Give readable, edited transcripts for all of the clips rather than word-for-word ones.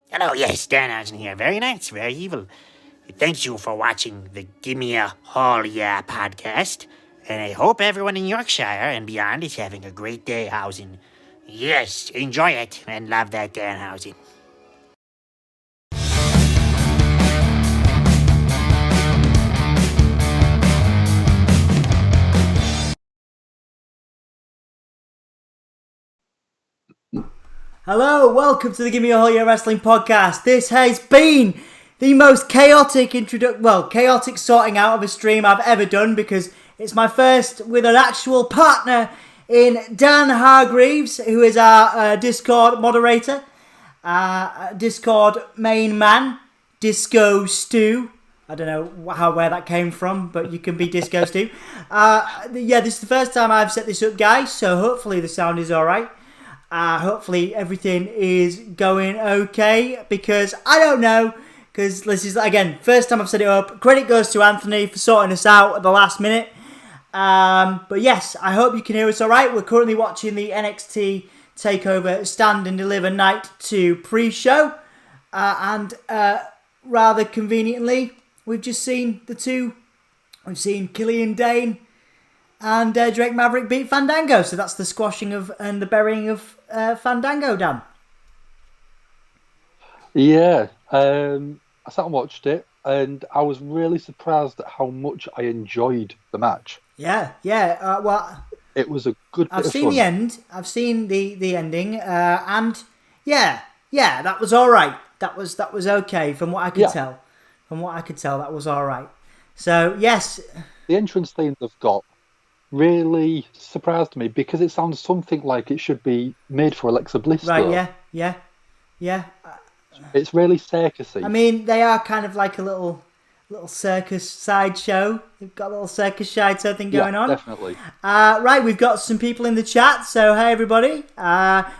Hello, yes, Danhausen here. Very nice, very evil. Thank you for watching the Gimme a Haul Ya podcast. And I hope everyone in Yorkshire and beyond is having a great day, Hausen. Yes, enjoy it and love that Danhausen. Hello, welcome to the Gimme a Haul Ya Wrestling podcast. This has been the most chaotic chaotic sorting out of a stream I've ever done because it's my first with an actual partner in Dan Hargreaves, who is our Discord moderator, Discord main man, Disco Stew. I don't know where that came from, but you can be Disco Stew. This is the first time I've set this up, guys, so hopefully the sound is alright. Hopefully everything is going okay, because I don't know, because this is, again, first time I've set it up. Credit goes to Anthony for sorting us out at the last minute. But yes, I hope you can hear us alright. We're currently watching the NXT Takeover Stand and Deliver Night 2 pre-show. And rather conveniently, we've just seen the two. We've seen Killian Dane and Drake Maverick beat Fandango. So that's the squashing of and the burying of Fandango, Dan. Yeah, I sat and watched it, and I was really surprised at how much I enjoyed the match. Yeah. It was a good bit I've of seen fun. the end. I've seen the ending, and yeah, that was all right. That was okay from what I could tell. From what I could tell, that was all right. So yes, the entrance theme they've got really surprised me because it sounds something like it should be made for Alexa Bliss. Right? Though. Yeah. It's really circusy. I mean, they are kind of like a little circus sideshow. They've got a little circus sideshow thing going on. Definitely. Right, we've got some people in the chat. So hey everybody.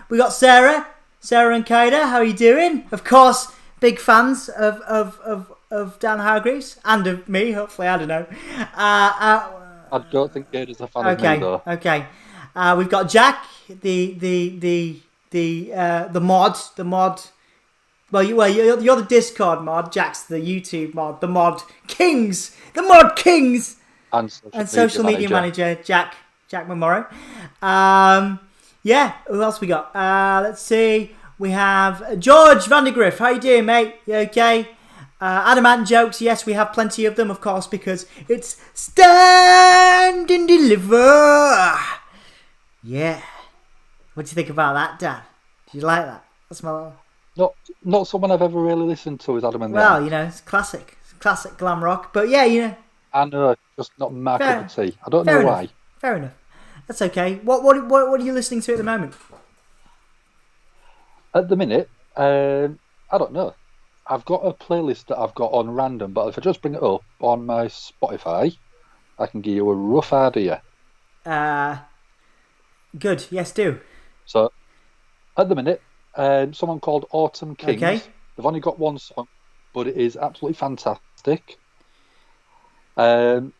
We got Sarah and Kaida. How are you doing? Of course, big fans of Dan Hargreaves and of me. Hopefully, I don't know. I don't think Kaida's a fan of me though. Okay. We've got Jack, the mod. Well, you're the Discord mod. Jack's the YouTube mod. The mod kings, And social media manager Jack Memoro. Who else we got? Let's see. We have George Vandergriff. How you doing, mate? You okay? Adamant jokes, yes, we have plenty of them, of course, because it's Stand and Deliver. Yeah. What do you think about that, Dan? Do you like that? That's my little... Not someone I've ever really listened to is Adam and Well, it's classic. It's classic glam rock. But yeah, I know, just not my cup of tea. I don't know why. Fair enough. That's okay. What are you listening to at the moment? At the minute, I don't know. I've got a playlist that I've got on random, but if I just bring it up on my Spotify, I can give you a rough idea. Good. Yes, do. So, at the minute, someone called Autumn Kings. Okay. They've only got one song, but it is absolutely fantastic. Fourth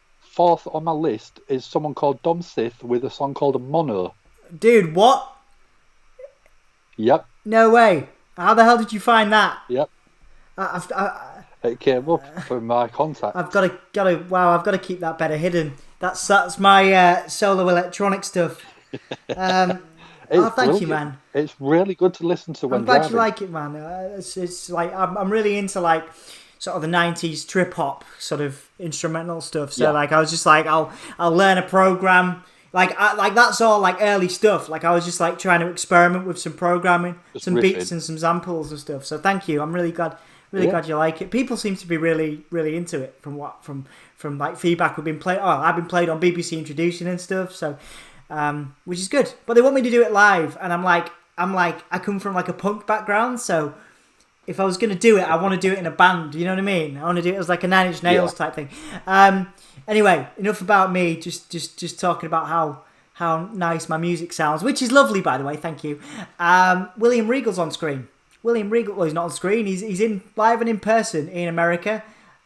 on my list is someone called Dom Sith with a song called Mono. Dude, what? Yep. No way. How the hell did you find that? Yep. It came up from my contact. I've got to keep that better hidden. That's my solo electronic stuff. Thank you, man. It's really good to listen to when I'm glad driving. you like it, man. It's like I'm really into like sort of the 90s trip hop sort of instrumental stuff. So like I was just like I'll learn a program. Like that's all like early stuff. Like I was just like trying to experiment with some programming, some beats and some samples and stuff. So thank you. I'm really glad glad you like it. People seem to be really into it from like feedback we've been playing. Oh, I've been played on BBC Introducing and stuff. So which is good. But they want me to do it live, and I'm like I come from like a punk background, so if I was going to do it, I want to do it in a band. You know what I mean? I want to do it as like a Nine Inch Nails type thing. Anyway, enough about me. Just talking about how nice my music sounds, which is lovely, by the way. Thank you. William Regal's on screen. William Regal. Well, he's not on screen. He's in live and in person in America,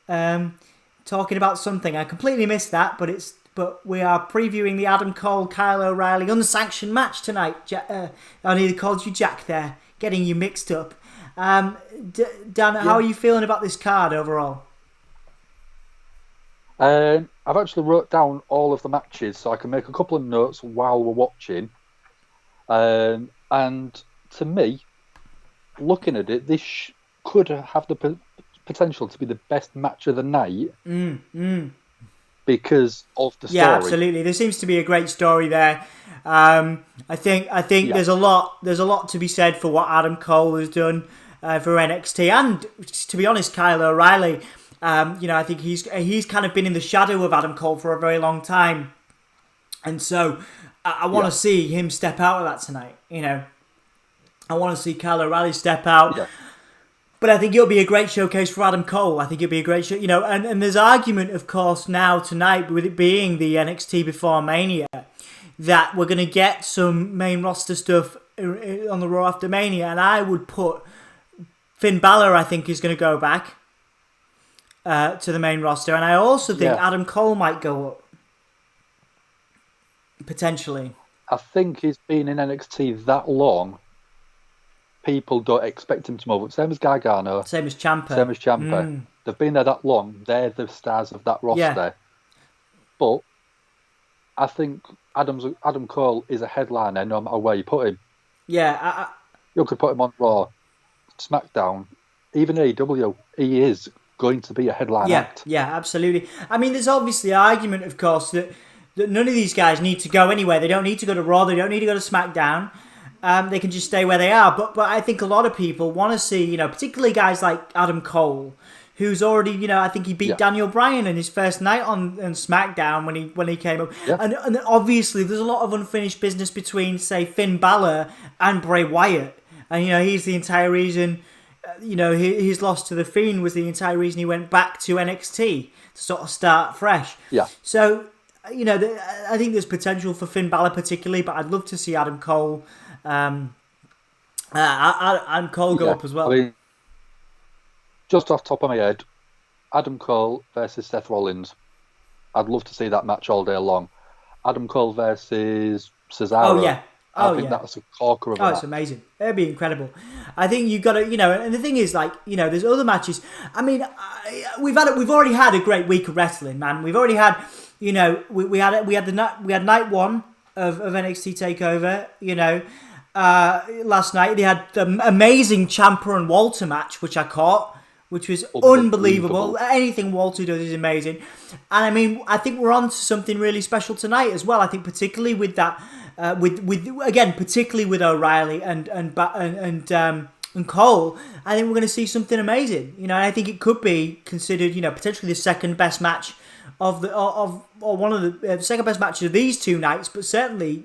talking about something. I completely missed that, but we are previewing the Adam Cole Kyle O'Reilly unsanctioned match tonight. I nearly called you Jack there, getting you mixed up. Dan, how are you feeling about this card overall? I've actually wrote down all of the matches so I can make a couple of notes while we're watching. And to me, looking at it, this could have the potential to be the best match of the night because of the story. Yeah, absolutely. There seems to be a great story there. I think there's a lot to be said for what Adam Cole has done for NXT, and to be honest, Kyle O'Reilly. I think he's kind of been in the shadow of Adam Cole for a very long time, and so I want to see him step out of that tonight. I want to see Kyle O'Reilly step out. Yeah. But I think it'll be a great showcase for Adam Cole. I think it'll be a great show, and there's argument, of course, now tonight, with it being the NXT Before Mania, that we're going to get some main roster stuff on the Raw after Mania, and I would put Finn Balor, I think, is going to go back to the main roster, and I also think Adam Cole might go up, potentially. I think he's been in NXT that long. People don't expect him to move up. Same as Gargano. Same as Ciampa. They've been there that long. They're the stars of that roster. Yeah. But I think Adam Cole is a headliner no matter where you put him. Yeah. You could put him on Raw, SmackDown, even AEW. He is going to be a headline act. Yeah, absolutely. I mean, there's obviously argument, of course, that none of these guys need to go anywhere. They don't need to go to Raw. They don't need to go to SmackDown. They can just stay where they are. But I think a lot of people want to see, particularly guys like Adam Cole, who's already, I think he beat Daniel Bryan in his first night on SmackDown when he came up. Yeah. And obviously there's a lot of unfinished business between, say, Finn Balor and Bray Wyatt. And, he's the entire reason, his loss to The Fiend was the entire reason he went back to NXT to sort of start fresh. Yeah. So, I think there's potential for Finn Balor particularly, but I'd love to see Adam Cole... Adam Cole go up as well. I mean, just off the top of my head, Adam Cole versus Seth Rollins. I'd love to see that match all day long. Adam Cole versus Cesaro. Oh yeah. I think that's a corker of a match. It's amazing. It'd be incredible. I think you've got to, and the thing is, there's other matches. I mean, we've already had a great week of wrestling, man. We've already had, we had night one of NXT Takeover, last night. They had the amazing Ciampa and Walter match, which I caught, which was unbelievable. Anything Walter does is amazing. And I mean, I think we're on to something really special tonight as well. I think particularly with that, particularly with O'Reilly and Cole, I think we're going to see something amazing. And I think it could be considered, potentially the second best match or one of the second best matches of these two nights, but certainly,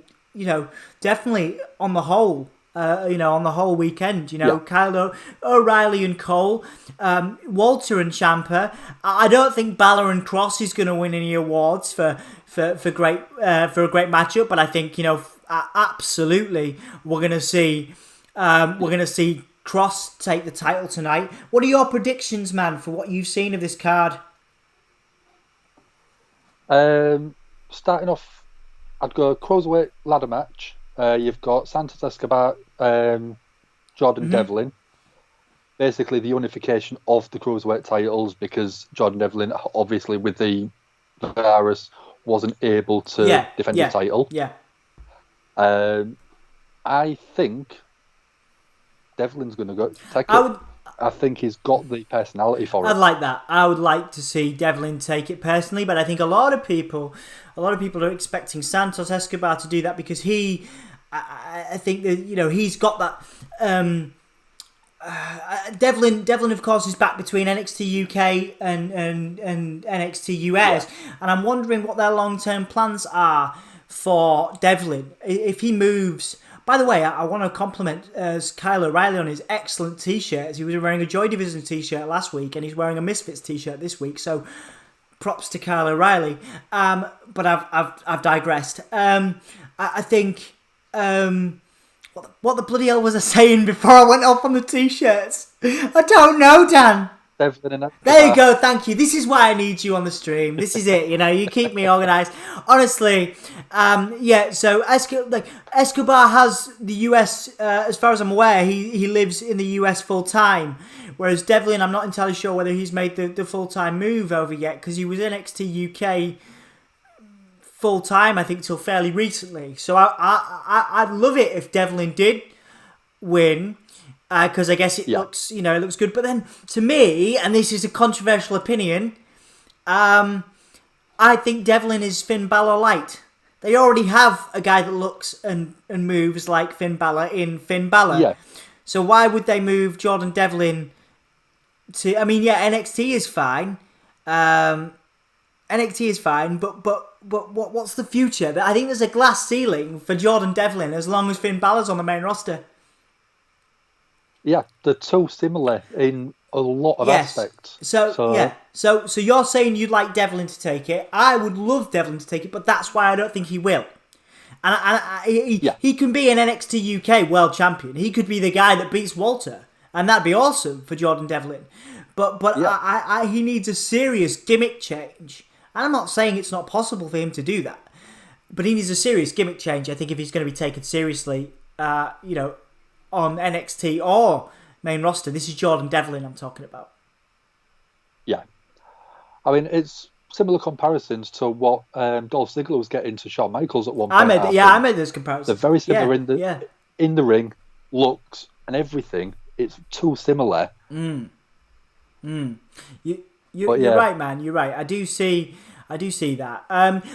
definitely on the whole, on the whole weekend, Kyle O'Reilly and Cole, Walter and Ciampa. I don't think Balor and Kross is going to win any awards for a great matchup, but I think absolutely we're going to see Kross take the title tonight. What are your predictions, man, for what you've seen of this card? Starting off, I'd go Cruiserweight ladder match. You've got Santos Escobar, Jordan Devlin. Basically, the unification of the Cruiserweight titles, because Jordan Devlin, obviously with the virus, wasn't able to defend the title. Yeah. I think Devlin's going to go take it. I think he's got the personality for it. I'd like that. I would like to see Devlin take it personally, but I think a lot of people are expecting Santos Escobar to do that because I think that he's got that. Devlin, of course, is back between NXT UK and NXT US, and I'm wondering what their long-term plans are for Devlin if he moves. By the way, I want to compliment Kyle O'Reilly on his excellent T-shirts. He was wearing a Joy Division T-shirt last week, and he's wearing a Misfits T-shirt this week. So, props to Kyle O'Reilly. But I've digressed. I think what the bloody hell was I saying before I went off on the T-shirts? I don't know, Dan. Devlin and Escobar. There you go, thank you. This is why I need you on the stream. This is it, you keep me organised. Honestly, so Escobar has the US, as far as I'm aware, he lives in the US full time. Whereas Devlin, I'm not entirely sure whether he's made the full time move over yet, because he was NXT UK full time, I think, till fairly recently. So I'd love it if Devlin did win. Because I guess it looks, it looks good. But then, to me, and this is a controversial opinion, I think Devlin is Finn Balor light. They already have a guy that looks and moves like Finn Balor in Finn Balor. Yeah. So why would they move Jordan Devlin to... I mean, NXT is fine. NXT is fine, but what's the future? I think there's a glass ceiling for Jordan Devlin as long as Finn Balor's on the main roster. Yeah, they're too similar in a lot of aspects. So you're saying you'd like Devlin to take it. I would love Devlin to take it, but that's why I don't think he will. And he can be an NXT UK world champion. He could be the guy that beats Walter, and that'd be awesome for Jordan Devlin. But he needs a serious gimmick change. And I'm not saying it's not possible for him to do that, but he needs a serious gimmick change. I think if he's going to be taken seriously, on NXT or main roster. This is Jordan Devlin I'm talking about. Yeah. I mean, it's similar comparisons to what Dolph Ziggler was getting to Shawn Michaels at one point. I made those comparisons. They're very similar in the ring, looks and everything. It's too similar. You're right, man. You're right. I do see that.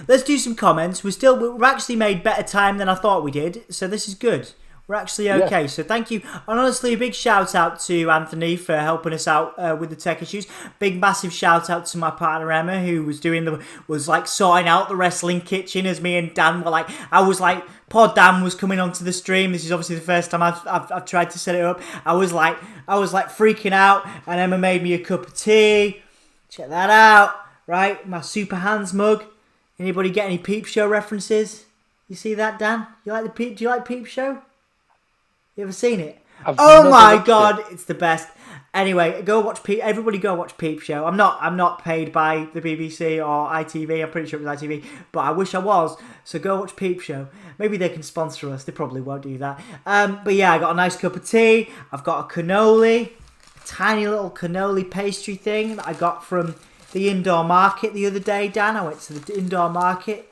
Let's do some comments. We've actually made better time than I thought we did, so this is good. We're actually okay, so thank you. And honestly, a big shout out to Anthony for helping us out with the tech issues. Big massive shout out to my partner Emma, who was sorting out the wrestling kitchen as me and Dan were poor Dan was coming onto the stream. This is obviously the first time I've tried to set it up. I was freaking out, and Emma made me a cup of tea. Check that out, right? My Super Hands mug. Anybody get any Peep Show references? You see that, Dan? Do you like Peep Show? You ever seen it? Oh my god, it's the best. Anyway, everybody go watch Peep Show. I'm not paid by the BBC or ITV. I'm pretty sure it was ITV, but I wish I was. So go watch Peep Show. Maybe they can sponsor us. They probably won't do that. But yeah, I got a nice cup of tea. I've got a cannoli, a tiny little cannoli pastry thing that I got from the indoor market the other day. Dan, I went to the indoor market.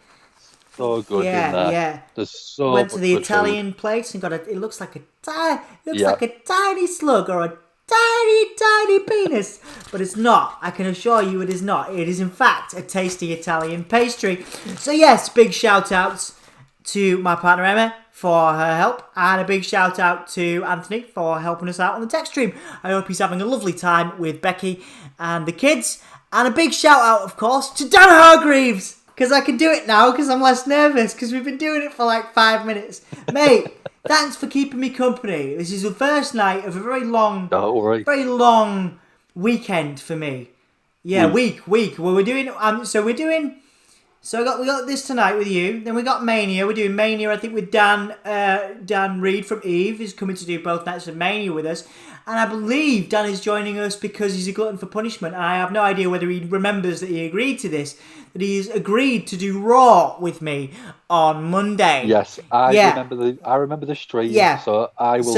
So good in there. Yeah. There's so went to the much Italian place and got it looks like a tiny slug or a tiny penis, but it's not. I can assure you it is not. It is in fact a tasty Italian pastry. So yes, big shout outs to my partner Emma for her help, and a big shout out to Anthony for helping us out on the text stream. I hope he's having a lovely time with Becky and the kids, and a big shout out of course to Dan Hargreaves. Because I can do it now, because I'm less nervous, because we've been doing it for 5 minutes. Mate, thanks for keeping me company. This is the first night of a very long weekend for me. Yeah, week. Well, we're doing, so we got this tonight with you. Then we got Mania. We're doing Mania, I think, with Dan Reed from Eve is coming to do both nights of Mania with us. And I believe Dan is joining us because he's a glutton for punishment. And I have no idea whether he remembers that he agreed to this. That he's agreed to do Raw with me on Monday. Yes, I remember the stream. Yeah. So I will.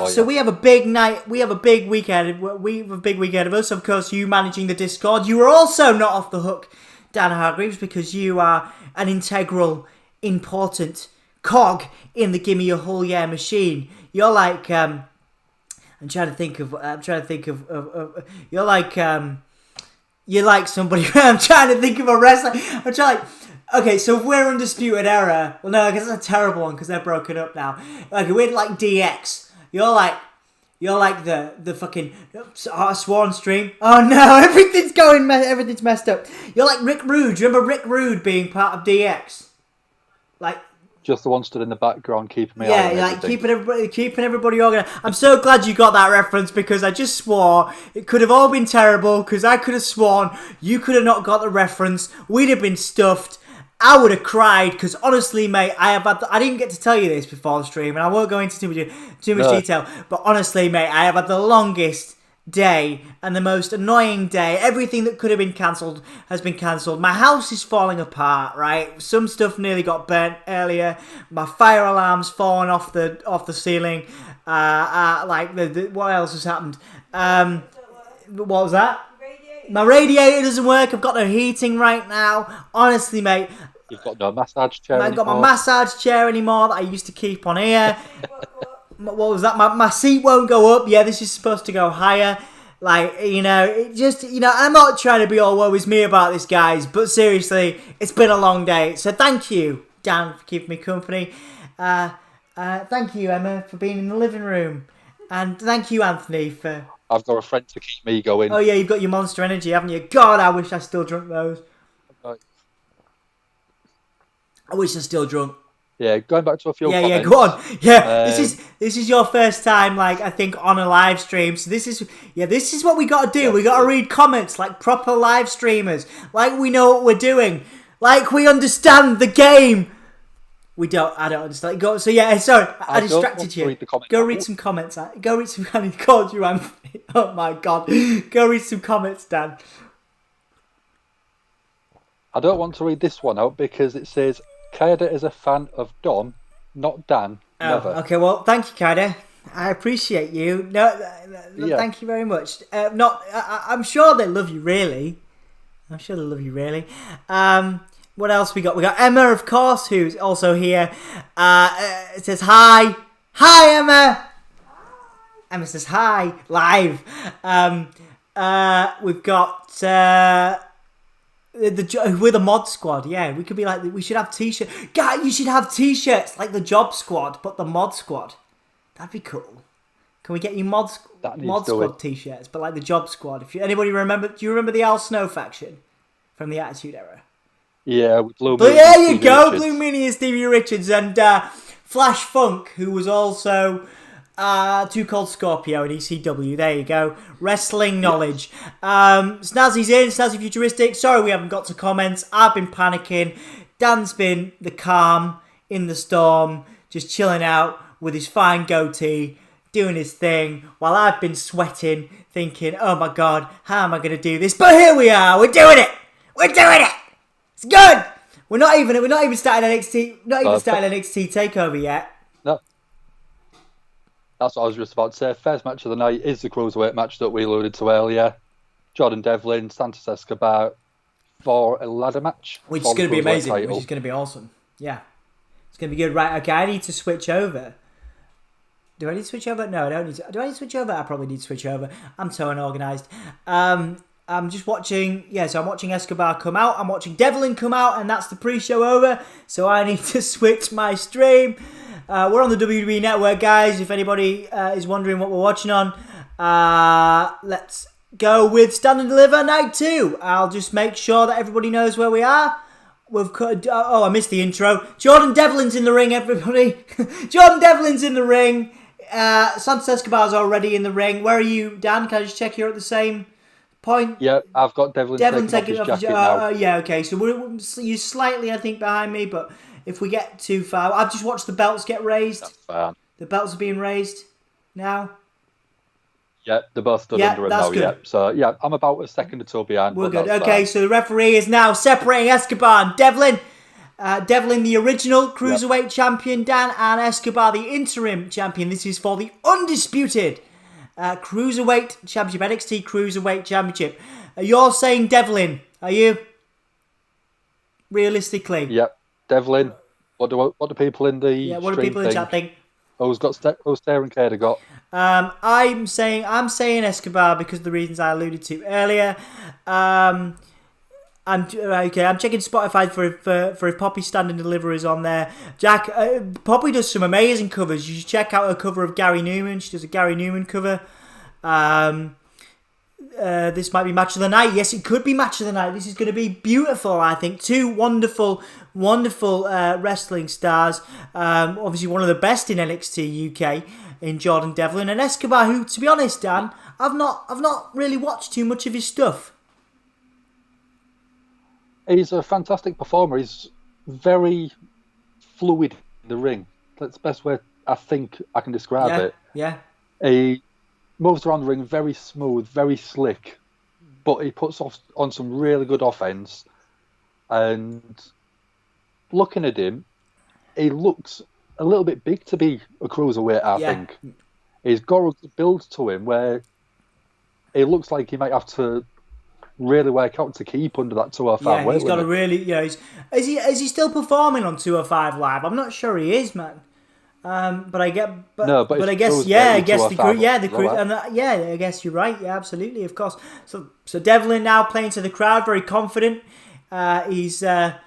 So we have a big night. We have a big weekend. We have a big weekend of us. Of course, you managing the Discord. You are also not off the hook, Dan Hargreaves, because you are an integral, important cog in the Gimme a Whole Year machine. You're like I'm trying to think of. You're like somebody. I'm trying to think of a wrestler. Okay, so if we're Undisputed Era, well, no, because that's a terrible one because they're broken up now. Like we're like DX. You're like the fucking Sworn stream. Oh no, everything's messed up. You're like Rick Rude. Do you remember Rick Rude being part of DX? Like. Just the one stood in the background keeping me keeping everybody organized. I'm so glad you got that reference because I just swore it could have all been terrible because I could have sworn you could have not got the reference. We'd have been stuffed. I would have cried because honestly, mate, I didn't get to tell you this before the stream and I won't go into too much detail. But honestly, mate, I have had the longest day and the most annoying day. Everything that could have been cancelled has been cancelled. My house is falling apart, right? Some stuff nearly got burnt earlier. My fire alarm's fallen off the ceiling. What else has happened? What was that? My radiator doesn't work. I've got no heating right now. Honestly, mate. You've got no massage chair I haven't got my massage chair anymore that I used to keep on here. What was that? My seat won't go up. Yeah, this is supposed to go higher. It just, I'm not trying to be all woe is me about this, guys. But seriously, it's been a long day. So thank you, Dan, for keeping me company. Thank you, Emma, for being in the living room. And thank you, Anthony, for... I've got a friend to keep me going. Oh, yeah, you've got your Monster Energy, haven't you? God, I wish I still drunk those. Right. I wish I still drunk. Yeah, going back to a few comments. Yeah, go on. Yeah, this is your first time, I think, on a live stream. So this is what we got to do. Yeah, we got to read comments like proper live streamers. Like we know what we're doing. Like we understand the game. I don't understand. Sorry, I distracted you. Go read some comments. Go read some. I called you Anthony. Oh my God. Go read some comments, Dan. I don't want to read this one out because it says Kaida is a fan of Dom, not Dan. Never. Okay, well, thank you, Kaida. I appreciate you. Thank you very much. I'm sure they love you, really. What else we got? We got Emma, of course, who's also here. It says hi. Hi, Emma. Emma says hi, live. We've got... we're the mod squad, yeah. We could be we should have t-shirts. God, you should have t-shirts like the job squad, but the mod squad. That'd be cool. Can we get you mod squad t-shirts, but like the job squad? Anybody remember? Do you remember the Al Snow faction from the Attitude Era? Yeah, with Blue Meanie. There you go, Blue Meanie and Stevie Richards and Flash Funk, who was also Too Cold Scorpio in ECW. There you go. Wrestling knowledge. Snazzy's in. Snazzy Futuristic. Sorry we haven't got to comments. I've been panicking. Dan's been the calm in the storm, just chilling out with his fine goatee, doing his thing, while I've been sweating, thinking, oh my God, how am I going to do this? But here we are. We're doing it. It's good. We're not even starting NXT. Starting NXT Takeover yet. No. That's what I was just about to say. First match of the night is the Cruiserweight match that we alluded to earlier. Jordan Devlin, Santos Escobar for a ladder match. Which is going to be amazing. Which is going to be awesome. Yeah. It's going to be good. Right, okay, I need to switch over. Do I need to switch over? No, I don't need to. Do I need to switch over? I probably need to switch over. I'm so unorganised. I'm just watching... Yeah, so I'm watching Escobar come out. I'm watching Devlin come out, and that's the pre-show over. So I need to switch my stream. We're on the WWE Network, guys, if anybody is wondering what we're watching on. Let's go with Stand and Deliver Night 2. I'll just make sure that everybody knows where we are. We've got... I missed the intro. Jordan Devlin's in the ring, everybody. Jordan Devlin's in the ring. Santos Escobar's already in the ring. Where are you, Dan? Can I just check you're at the same point? Yeah, I've got Devlin taking off his jacket now. Yeah, okay. So you're slightly, I think, behind me, but... If we get too far... I've just watched the belts get raised. That's fine. The belts are being raised now. Yeah, they're both stood under him now. Good. Yeah. So, yeah, I'm about a second or two behind. We're good. Okay, so the referee is now separating Escobar and Devlin. Devlin, the original Cruiserweight champion, Dan, and Escobar, the interim champion. This is for the Undisputed Cruiserweight Championship, NXT Cruiserweight Championship. You're saying Devlin, are you? Realistically? Yep. Devlin, what do people in the what do people in the chat think? Who's Taron Kaida got? I'm saying Escobar because of the reasons I alluded to earlier. I'm checking Spotify for if Poppy Stand and Deliver is on there. Jack, Poppy does some amazing covers. You should check out her cover of Gary Newman. She does a Gary Newman cover. This might be match of the night. Yes, it could be match of the night. This is going to be beautiful, I think. Two wonderful wrestling stars. Obviously, one of the best in NXT UK in Jordan Devlin and Escobar, who, to be honest, Dan, I've not really watched too much of his stuff. He's a fantastic performer. He's very fluid in the ring. That's the best way I think I can describe it. Yeah. moves around the ring very smooth, very slick, but he puts on some really good offense. And looking at him, he looks a little bit big to be a cruiserweight, I think. He's got a build to him where it looks like he might have to really work out to keep under that 205 weight he's got limit. a really, is he still performing on 205 Live? I'm not sure he is, man. But I guess, I guess the crew, and I guess you're right. Yeah, absolutely, of course. So Devlin now playing to the crowd, very confident. He's the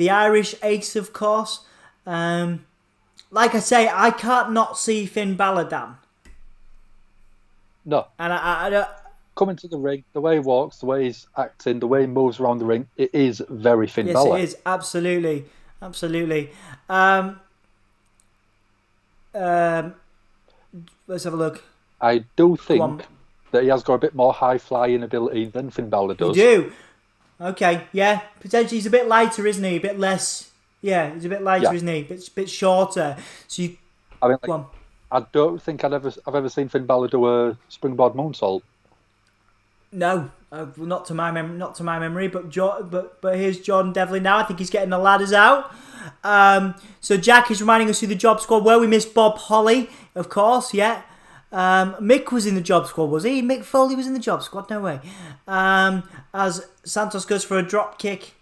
Irish ace, of course. Like I say, I can't not see Finn Balor down. No, and I don't. Coming to the ring, the way he walks, the way he's acting, the way he moves around the ring, it is very Finn Balor. Yes, it is absolutely. Let's have a look. I do think that he has got a bit more high flying ability than Finn Balor does. You do? Okay, yeah. Potentially he's a bit lighter, isn't he? A bit less. Yeah, he's a bit lighter, isn't he? A bit shorter. So you. I mean, I don't think I've ever seen Finn Balor do a springboard moonsault. No, not to my memory. But here's Jordan Devlin now. I think he's getting the ladders out. So Jack is reminding us who the Job Squad were. We missed Bob Holly, of course. Yeah. Mick was in the Job Squad, was he? Mick Foley was in the Job Squad. No way. As Santos goes for a drop kick,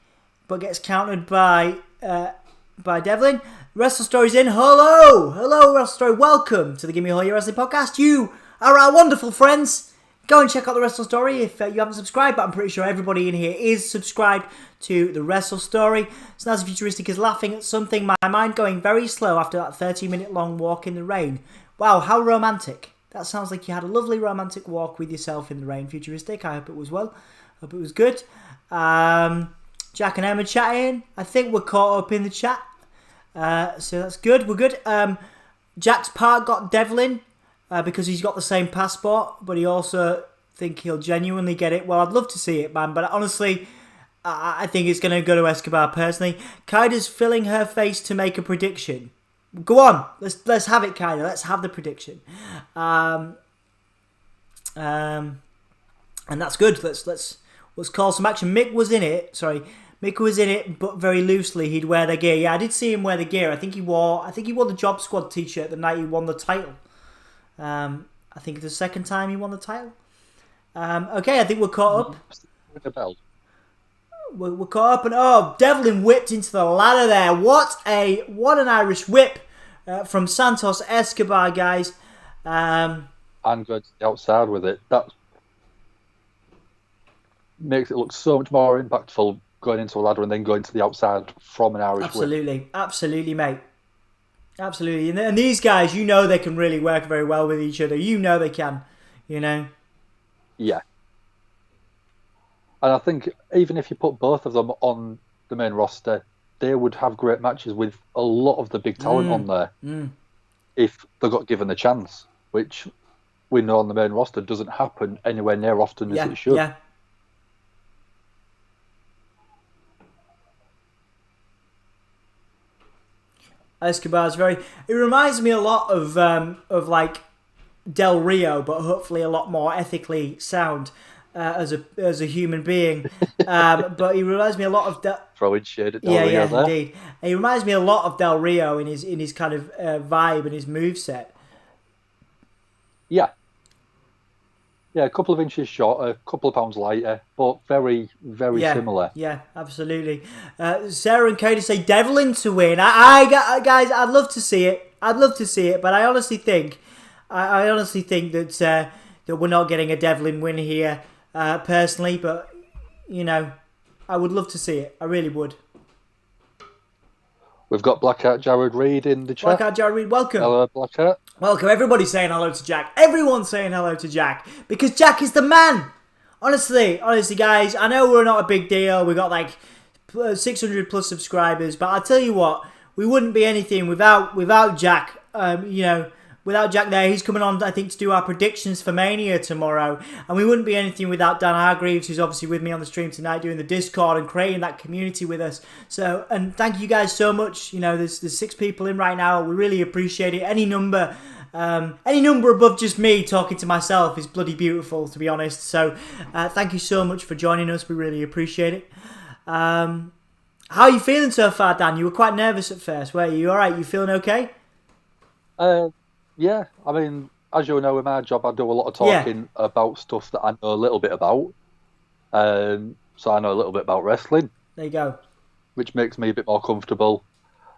but gets countered by Devlin. Wrestle Story's in. Hello, Wrestle Story. Welcome to the Gimme All Your Wrestling podcast. You are our wonderful friends. Go and check out the Wrestle Story if you haven't subscribed, but I'm pretty sure everybody in here is subscribed to the Wrestle Story. Snazzy Futuristic is laughing at something. My mind going very slow after that 30-minute long walk in the rain. Wow, how romantic. That sounds like you had a lovely romantic walk with yourself in the rain, Futuristic. I hope it was well. Hope it was good. Jack and Emma chatting. I think we're caught up in the chat. So that's good. We're good. Jack's part got Devlin. Because he's got the same passport, but he also think he'll genuinely get it. Well, I'd love to see it, man, but honestly, I think it's going to go to Escobar personally. Kaida's filling her face to make a prediction. Go on, let's have it, Kaida. Let's have the prediction. And that's good. Let's call some action. Mick was in it, but very loosely. He'd wear the gear. Yeah, I did see him wear the gear. I think he wore the Job Squad t-shirt the night he won the title. I think the second time he won the title. Okay, I think we're caught up. We're caught up, and Devlin whipped into the ladder there. What an Irish whip from Santos Escobar, guys. And going to the outside with it. That makes it look so much more impactful going into a ladder and then going to the outside from an Irish whip. Absolutely, mate. Absolutely, and these guys, they can really work very well with each other. They can, Yeah. And I think even if you put both of them on the main roster, they would have great matches with a lot of the big talent on there if they got given the chance, which we know on the main roster doesn't happen anywhere near often as it should. Yeah. Escobar's it reminds me a lot of like Del Rio, but hopefully a lot more ethically sound as a human being. But he reminds me a lot of throwing shade at Del Rio there. Indeed. And he reminds me a lot of Del Rio in his kind of vibe and his moveset. Yeah, a couple of inches shorter, a couple of pounds lighter, but very, very similar. Yeah, absolutely. Sarah and Katie say Devlin to win. Guys, I'd love to see it. But I honestly think that we're not getting a Devlin win here, personally. But I would love to see it. I really would. We've got Blackheart Jared Reid in the chat. Blackheart Jared Reid, welcome. Hello, Blackheart. Welcome. Everybody's saying hello to Jack. Everyone's saying hello to Jack. Because Jack is the man. Honestly, guys, I know we're not a big deal. We got like 600 plus subscribers. But I'll tell you what, we wouldn't be anything without Jack. Without Jack there, he's coming on, I think, to do our predictions for Mania tomorrow. And we wouldn't be anything without Dan Hargreaves, who's obviously with me on the stream tonight, doing the Discord and creating that community with us. So, and thank you guys so much. There's 6 people in right now. We really appreciate it. Any number Any number above just me talking to myself is bloody beautiful, to be honest. So thank you so much for joining us. We really appreciate it. How are you feeling so far, Dan? You were quite nervous at first, weren't you? You all right? You feeling okay? Yeah, I mean, as you know, with my job, I do a lot of talking about stuff that I know a little bit about. So I know a little bit about wrestling. There you go. Which makes me a bit more comfortable.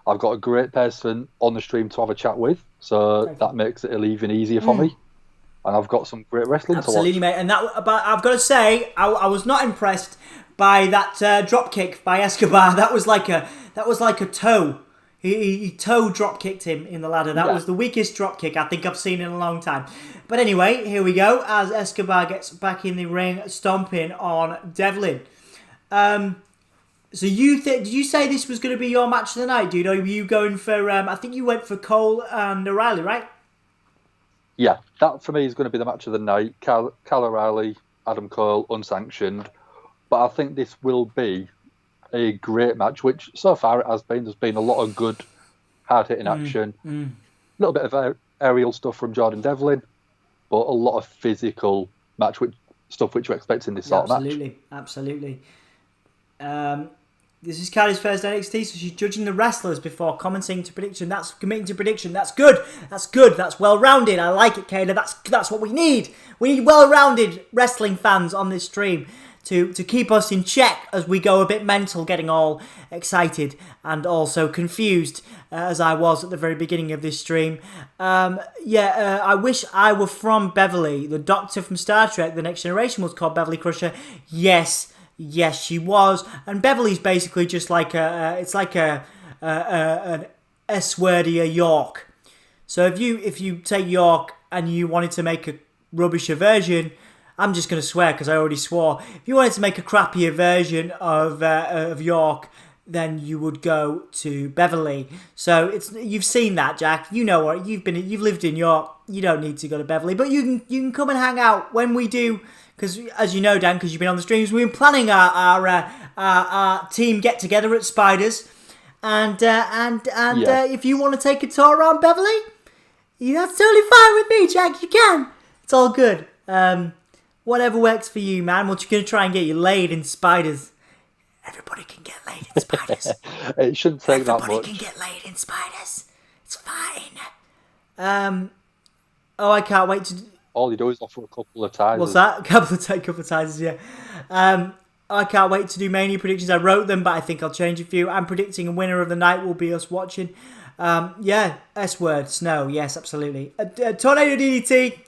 I've got a great person on the stream to have a chat with, so that makes it even easier for me. And I've got some great wrestling to watch. Absolutely, mate. And but I've got to say, I was not impressed by that drop kick by Escobar. That was like a toe. He toe drop kicked him in the ladder. That was the weakest drop kick I think I've seen in a long time. But anyway, here we go as Escobar gets back in the ring, stomping on Devlin. So did you say this was going to be your match of the night, dude? Or were you going for? I think you went for Cole and O'Reilly, right? Yeah, that for me is going to be the match of the night. Kyle O'Reilly, Adam Cole, Unsanctioned. But I think this will be a great match, which so far it has been. There's been a lot of good, hard-hitting action. A little bit of aerial stuff from Jordan Devlin, but a lot of physical stuff which you expect in this sort of match. Absolutely. This is Candice's first NXT, so she's judging the wrestlers before committing to prediction. That's good. That's well-rounded. I like it, Kayla. That's what we need. We need well-rounded wrestling fans on this stream to keep us in check as we go a bit mental, getting all excited and also confused, as I was at the very beginning of this stream. I wish I were from Beverly. The Doctor from Star Trek, The Next Generation, was called Beverly Crusher. Yes, she was. And Beverly's basically just like an S-wordier York. So if you take York and you wanted to make a rubbisher version, I'm just going to swear because I already swore. If you wanted to make a crappier version of York, then you would go to Beverly. So you've seen that, Jack. You know what you've lived in York. You don't need to go to Beverly, but you can come and hang out when we do. Because, as you know, Dan, because you've been on the streams, we've been planning our team get-together at Spiders. And if you want to take a tour around Beverly, that's totally fine with me, Jack. You can. It's all good. Whatever works for you, man. We're just going to try and get you laid in Spiders. Everybody can get laid in Spiders. It shouldn't take that much. Everybody can get laid in Spiders. It's fine. I can't wait to... All you do is offer a couple of ties. What's that? A couple of ties, yeah. I can't wait to do Mania predictions. I wrote them, but I think I'll change a few. I'm predicting a winner of the night will be us watching. S-word, snow. Yes, absolutely. Tornado DDT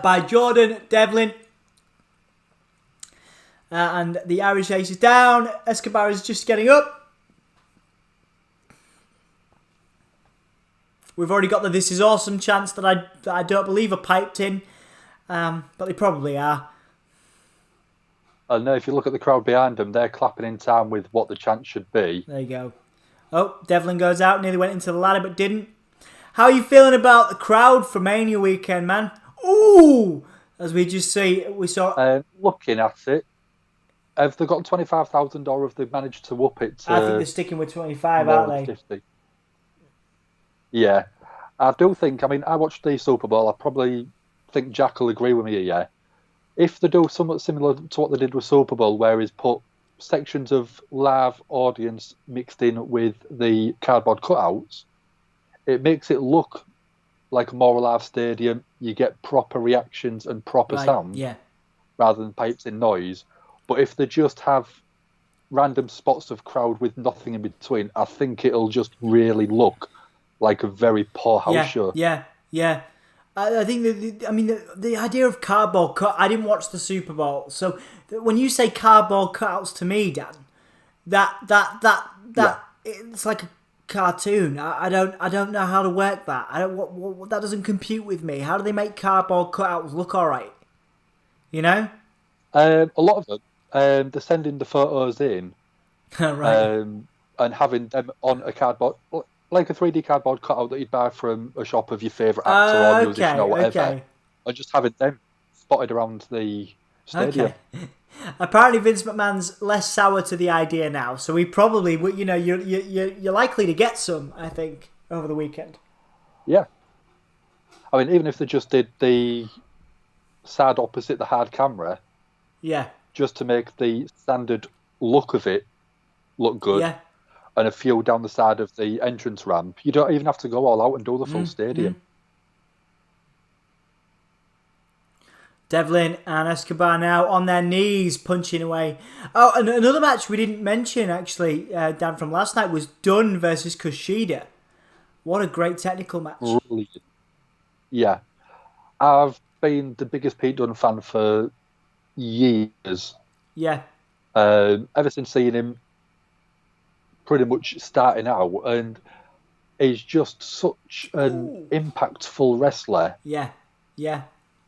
by Jordan Devlin. And the Irish Ace is down. Escobar is just getting up. We've already got the "This is awesome" chants that I don't believe are piped in, but they probably are. And if you look at the crowd behind them, they're clapping in time with what the chant should be. There you go. Oh, Devlin goes out, nearly went into the ladder but didn't. How are you feeling about the crowd for Mania weekend, man? Ooh! As we saw... looking at it, have they got 25,000 or have they managed to whoop it to... I think they're sticking with 25, aren't they? 50. Yeah, I do think, I watched the Super Bowl, I probably think Jack will agree with me here. If they do somewhat similar to what they did with Super Bowl, where he's put sections of live audience mixed in with the cardboard cutouts, it makes it look like a more alive stadium. You get proper reactions and proper sound, rather than pipes in noise. But if they just have random spots of crowd with nothing in between, I think it'll just really look like a very poor house show. Yeah. I think the idea of cardboard cut. I didn't watch the Super Bowl, so when you say cardboard cutouts to me, Dan, that it's like a cartoon. I don't know how to work that. That doesn't compute with me. How do they make cardboard cutouts look all right? You know, a lot of them. They're sending the photos in, right, and having them on a cardboard. Like a 3D cardboard cutout that you'd buy from a shop of your favourite actor or musician or whatever. And just having them spotted around the stadium. Okay. Apparently Vince McMahon's less sour to the idea now, so we probably, you're likely to get some, I think, over the weekend. Yeah. I mean, even if they just did the side opposite the hard camera, Yeah. just to make the standard look of it look good, Yeah. and a few down the side of the entrance ramp, you don't even have to go all out and do the full stadium. Devlin and Escobar now on their knees, punching away. Oh, and another match we didn't mention, actually, Dan, from last night was Dunn versus Kushida. What a great technical match. Brilliant. Yeah. I've been the biggest Pete Dunne fan for years. Yeah. Ever since seeing him pretty much starting out, and he's just such an impactful wrestler. Yeah. Yeah.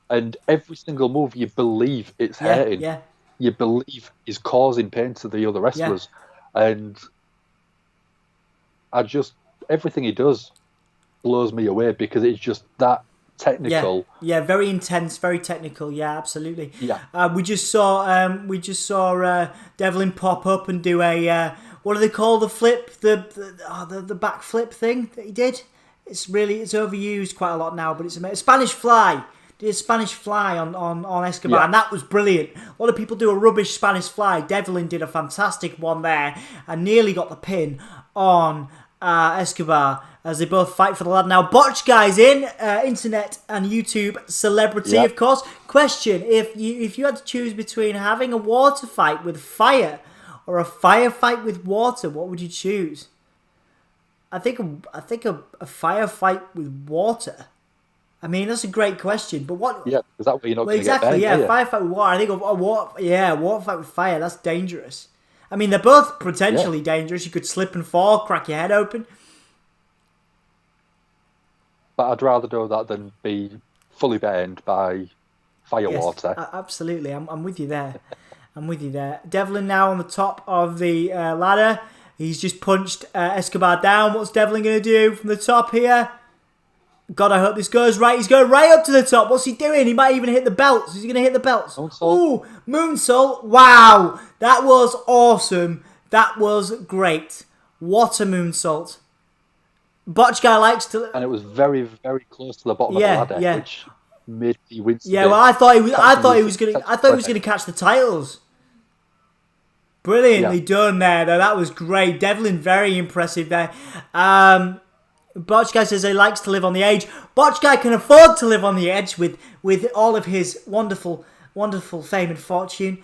And every single move, you believe it's hurting. Yeah. You believe he's causing pain to the other wrestlers. Yeah. And everything he does blows me away because it's just that technical. Yeah, very intense, very technical. Yeah, absolutely. Yeah. We just saw Devlin pop up and do a what do they call the flip, the back flip thing that he did. It's overused quite a lot now, but it's a Spanish fly. Did a Spanish fly on Escobar, and that was brilliant. A lot of people do a rubbish Spanish fly. Devlin did a fantastic one there and nearly got the pin on Escobar as they both fight for the ladder. Now, Botch Guy's in, internet and YouTube celebrity, of course. Question, if you had to choose between having a water fight with fire or a firefight with water, what would you choose? I think a firefight with water. I mean, that's a great question, but what? Yeah, because that way you're not going to get exactly. burned, Firefight with water. I think a water fight with fire. That's dangerous. I mean, they're both potentially dangerous. You could slip and fall, crack your head open. But I'd rather do that than be fully burned by water. Absolutely, I'm with you there. I'm with you there. Devlin now on the top of the ladder. He's just punched Escobar down. What's Devlin going to do from the top here? God, I hope this goes right. He's going right up to the top. What's he doing? He might even hit the belts. Is he going to hit the belts? Ooh, moonsault. Wow. That was awesome. That was great. What a moonsault. Botch Guy likes to... And it was very, very close to the bottom of the ladder, which made me wince. Yeah, well, I thought he was going to catch the titles. Brilliantly done there, though. That was great. Devlin, very impressive there. Botch Guy says he likes to live on the edge. Botch Guy can afford to live on the edge with all of his wonderful fame and fortune,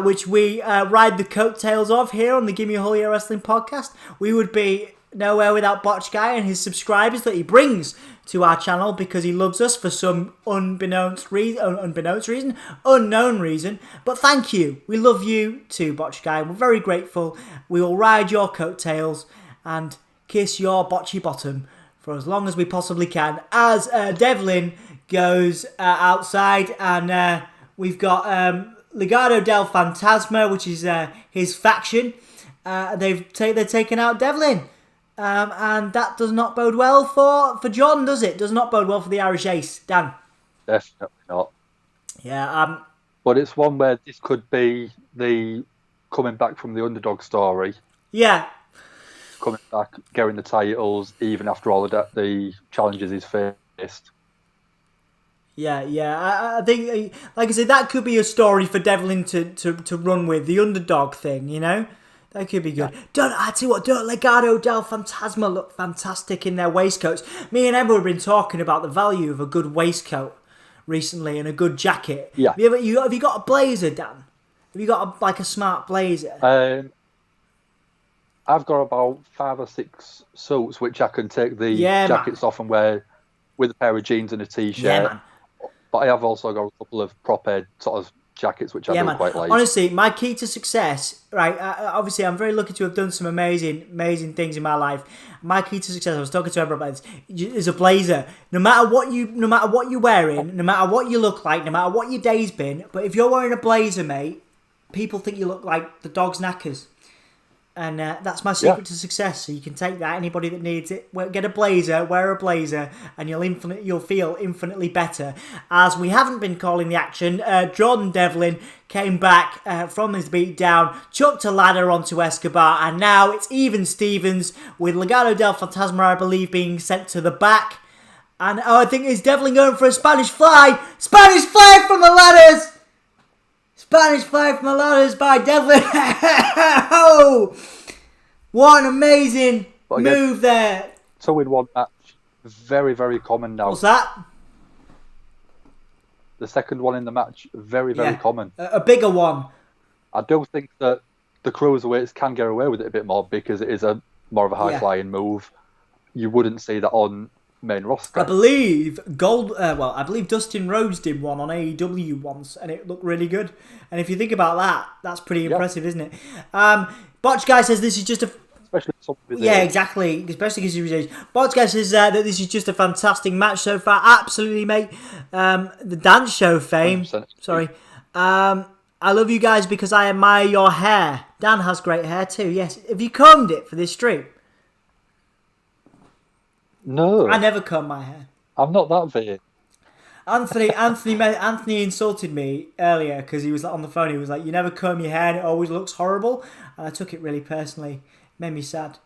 which we ride the coattails of here on the Gimme Wrestling podcast. We would be nowhere without Botch Guy and his subscribers that he brings to our channel because he loves us for some unknown reason. But thank you. We love you too, Botch Guy. We're very grateful. We will ride your coattails and kiss your botchy bottom for as long as we possibly can. As Devlin goes outside, and we've got Legado del Fantasma, which is his faction. They're taking out Devlin, and that does not bode well for John, does it? Does not bode well for the Irish Ace, Dan. Definitely not. Yeah. But it's one where this could be the coming back from the underdog story. Yeah. Coming back, getting the titles, even after all of the challenges he's faced. Yeah. I think, like I said, that could be a story for Devlin to run with, the underdog thing, you know? That could be good. Yeah. I tell you what, don't Legado del Fantasma look fantastic in their waistcoats? Me and Ember have been talking about the value of a good waistcoat recently and a good jacket. Yeah. Have you got a blazer, Dan? Have you got a smart blazer? I've got about 5 or 6 suits which I can take the jackets off and wear with a pair of jeans and a t-shirt. Yeah, man. But I have also got a couple of proper sort of jackets which I do quite like. Honestly, my key to success, right? Obviously, I'm very lucky to have done some amazing things in my life. My key to success, I was talking to everyone about this, is a blazer. No matter what you're wearing, no matter what you look like, no matter what your day's been, but if you're wearing a blazer, mate, people think you look like the dog's knackers. And that's my secret to success. So you can take that. Anybody that needs it, get a blazer, wear a blazer, and you'll feel infinitely better. As we haven't been calling the action, Jordan Devlin came back from his beatdown, chucked a ladder onto Escobar, and now it's even Stevens with Legado del Fantasma, I believe, being sent to the back. And I think is Devlin going for a Spanish fly. Spanish fly from the ladders. Spanish fly from the ladders by Devlin. Oh, what an amazing move there. 2-in-1 match. Very, very common now. What's that? The second one in the match, very, very common. A bigger one. I do think that the Cruiserweights can get away with it a bit more because it is a more of a high-flying move. You wouldn't see that on main roster. I believe I believe Dustin Rhodes did one on AEW once, and it looked really good. And if you think about that, that's pretty impressive, isn't it? Botch Guy says this is just a... Especially something exactly. Especially because he was age. Botch Guy says that this is just a fantastic match so far. Absolutely, mate. The dance show fame. 100%. Sorry. I love you guys because I admire your hair. Dan has great hair too, yes. Have you combed it for this stream? No. I never comb my hair. I'm not that vain. Anthony insulted me earlier because he was on the phone. He was like, "You never comb your hair and it always looks horrible." And I took it really personally. It made me sad.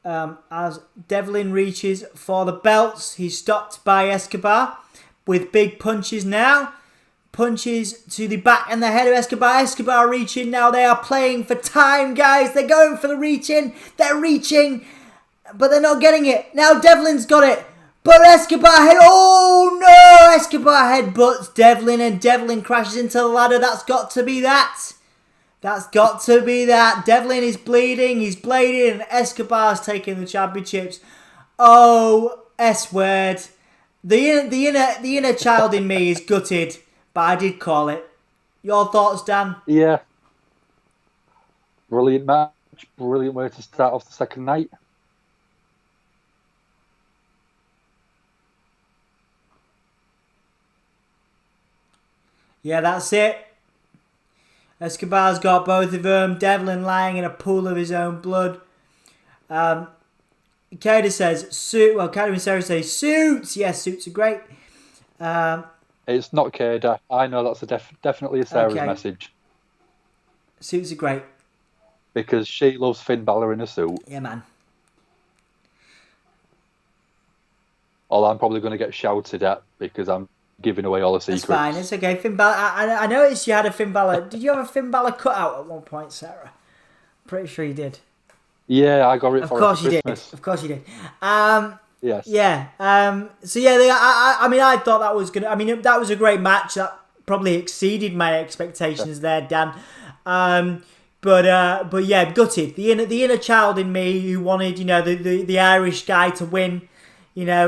As Devlin reaches for the belts, he's stopped by Escobar with big punches now. Punches to the back and the head of Escobar. Escobar reaching now. They are playing for time, guys. They're going for the reach-in. They're reaching, but they're not getting it. Now Devlin's got it. But Escobar head. Oh no! Escobar headbutts Devlin and Devlin crashes into the ladder. That's got to be that. That's got to be that. Devlin is bleeding. He's blading, and Escobar's taking the championships. Oh, S word. The inner child in me is gutted. But I did call it. Your thoughts, Dan? Yeah. Brilliant match. Brilliant way to start off the second night. Yeah, that's it. Escobar's got both of them. Devlin lying in a pool of his own blood. Candice says, suit. Well, Candice and Sarah say, suits. Yes, suits are great. It's not Kada. I know that's definitely a Sarah's message. Suits are great. Because she loves Finn Balor in a suit. Yeah, man. Although I'm probably going to get shouted at because I'm giving away all the secrets. That's fine. It's okay. Finn Balor. I noticed you had a Finn Balor. Did you have a Finn Balor cutout at one point, Sarah? Pretty sure you did. Yeah, I got it for Christmas. Of course you did. Yes. Yeah. So yeah, I mean, I thought that was gonna. I mean, that was a great match. That probably exceeded my expectations there, Dan. But yeah, gutted. The inner child in me who wanted, the Irish guy to win. That's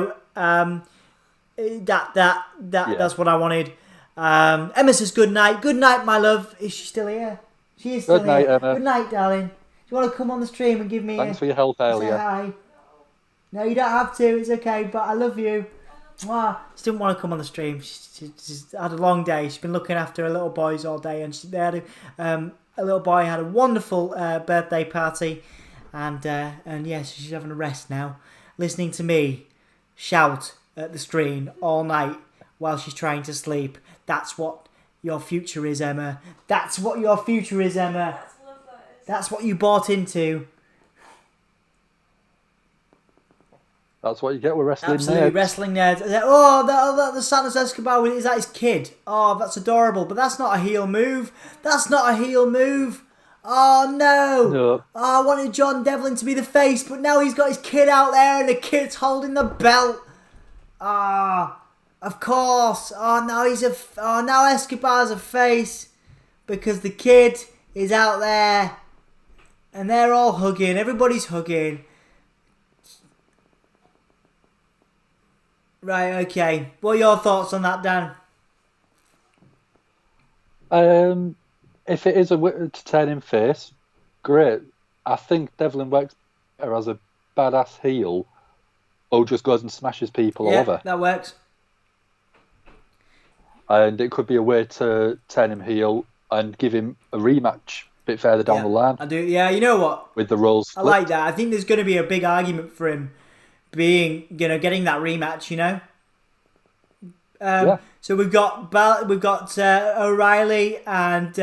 what I wanted. Emma says good night. Good night, my love. Is she still here? She is still here. Good night, Emma. Good night, darling. Do you want to come on the stream and give me Thanks for your help earlier. Hi. No, you don't have to. It's okay, but I love you. Mwah. She didn't want to come on the stream. She's had a long day. She's been looking after her little boys all day, and they had a little boy had a wonderful birthday party, and yes, she's having a rest now, listening to me shout at the screen all night while she's trying to sleep. That's what your future is, Emma. That's what your future is, Emma. That's what you bought into. That's what you get with wrestling Absolutely, nerds. wrestling nerds. Oh, the Santos Escobar, is that his kid? Oh, that's adorable. But that's not a heel move. That's not a heel move. Oh, no. Oh, I wanted John Devlin to be the face, but now he's got his kid out there and the kid's holding the belt. Ah, of course. Oh, now Escobar's a face because the kid is out there and they're all hugging. Everybody's hugging. Right, okay. What are your thoughts on that, Dan? If it is a way to turn him face, great. I think Devlin works better as a badass heel or just goes and smashes people all over. That works. And it could be a way to turn him heel and give him a rematch a bit further down the line. I do. Yeah, you know what? With the roles I like that. I think there's going to be a big argument for him being, getting that rematch, So we've got O'Reilly and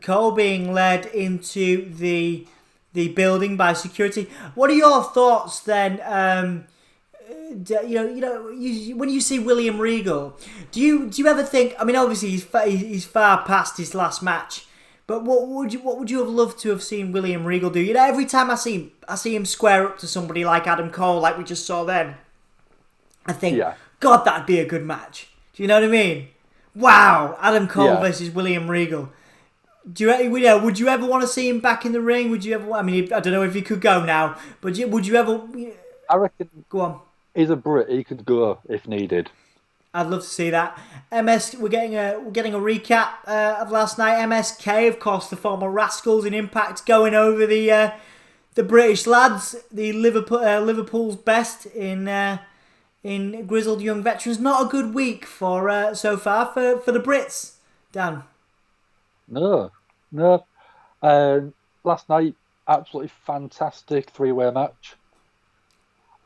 Cole being led into the building by security. What are your thoughts then? when you see William Regal, do you ever think? I mean, obviously he's far past his last match, but what would you have loved to have seen William Regal do? You know, every time I see him square up to somebody like Adam Cole, like we just saw then, I think, God, that'd be a good match. Do you know what I mean? Wow, Adam Cole versus William Regal. Would you ever want to see him back in the ring? Would you ever? I mean, I don't know if he could go now, but would you ever? I reckon. Go on. He's a Brit. He could go if needed. I'd love to see that. We're getting a recap of last night. MSK, of course, the former Rascals in Impact, going over the British lads, the Liverpool's best in grizzled young veterans. Not a good week for so far for the Brits, Dan. No. Last night, absolutely fantastic three-way match.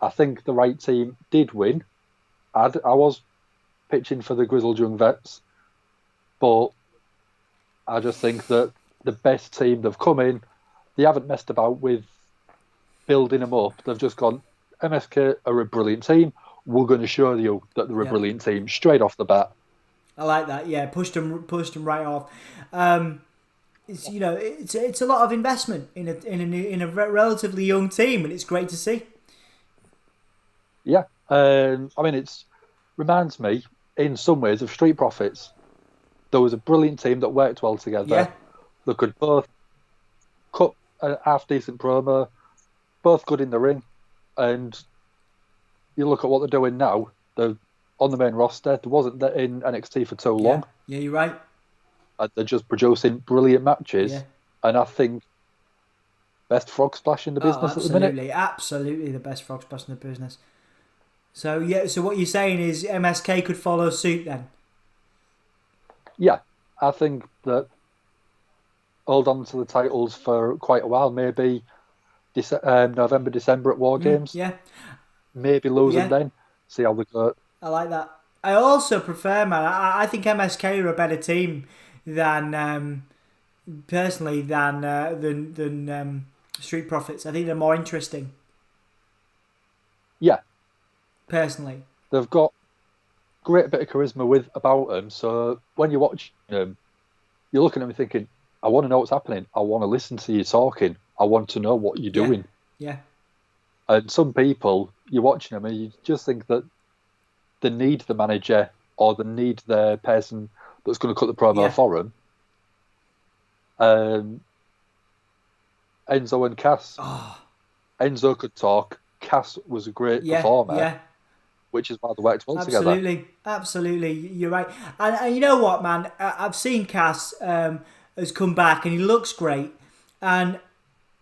I think the right team did win. I was pitching for the grizzled young vets, but I just think that the best team, they've come in, they haven't messed about with building them up. They've just gone, MSK are a brilliant team. We're going to show you that they're a brilliant team straight off the bat. I like that. Yeah, pushed them right off. It's a lot of investment in a relatively young team, and it's great to see. Yeah, I mean, it reminds me in some ways of Street Profits. There was a brilliant team that worked well together. Yeah. They could both cut a half-decent promo, both good in the ring, and you look at what they're doing now. They're on the main roster. There wasn't that in NXT for too long. Yeah, you're right. And they're just producing brilliant matches, and I think best frog splash in the business at the minute. Absolutely the best frog splash in the business. So what you're saying is MSK could follow suit then? Yeah, I think that hold on to the titles for quite a while, maybe November, December at War Games. Yeah. Maybe lose them then, see how they go. I like that. I also prefer, man, I think MSK are a better team than personally than Street Profits. I think they're more interesting. Yeah. Personally. They've got great bit of charisma about them, so when you watch them, you're looking at them thinking, I want to know what's happening. I want to listen to you talking. I want to know what you're doing. Yeah. And some people, you're watching them and you just think that they need the manager or they need the person that's going to cut the promo for them. Enzo and Cass. Oh. Enzo could talk. Cass was a great performer. Yeah. Which is why they worked well together. Absolutely. You're right. And you know what, man? I've seen Cass has come back and he looks great. And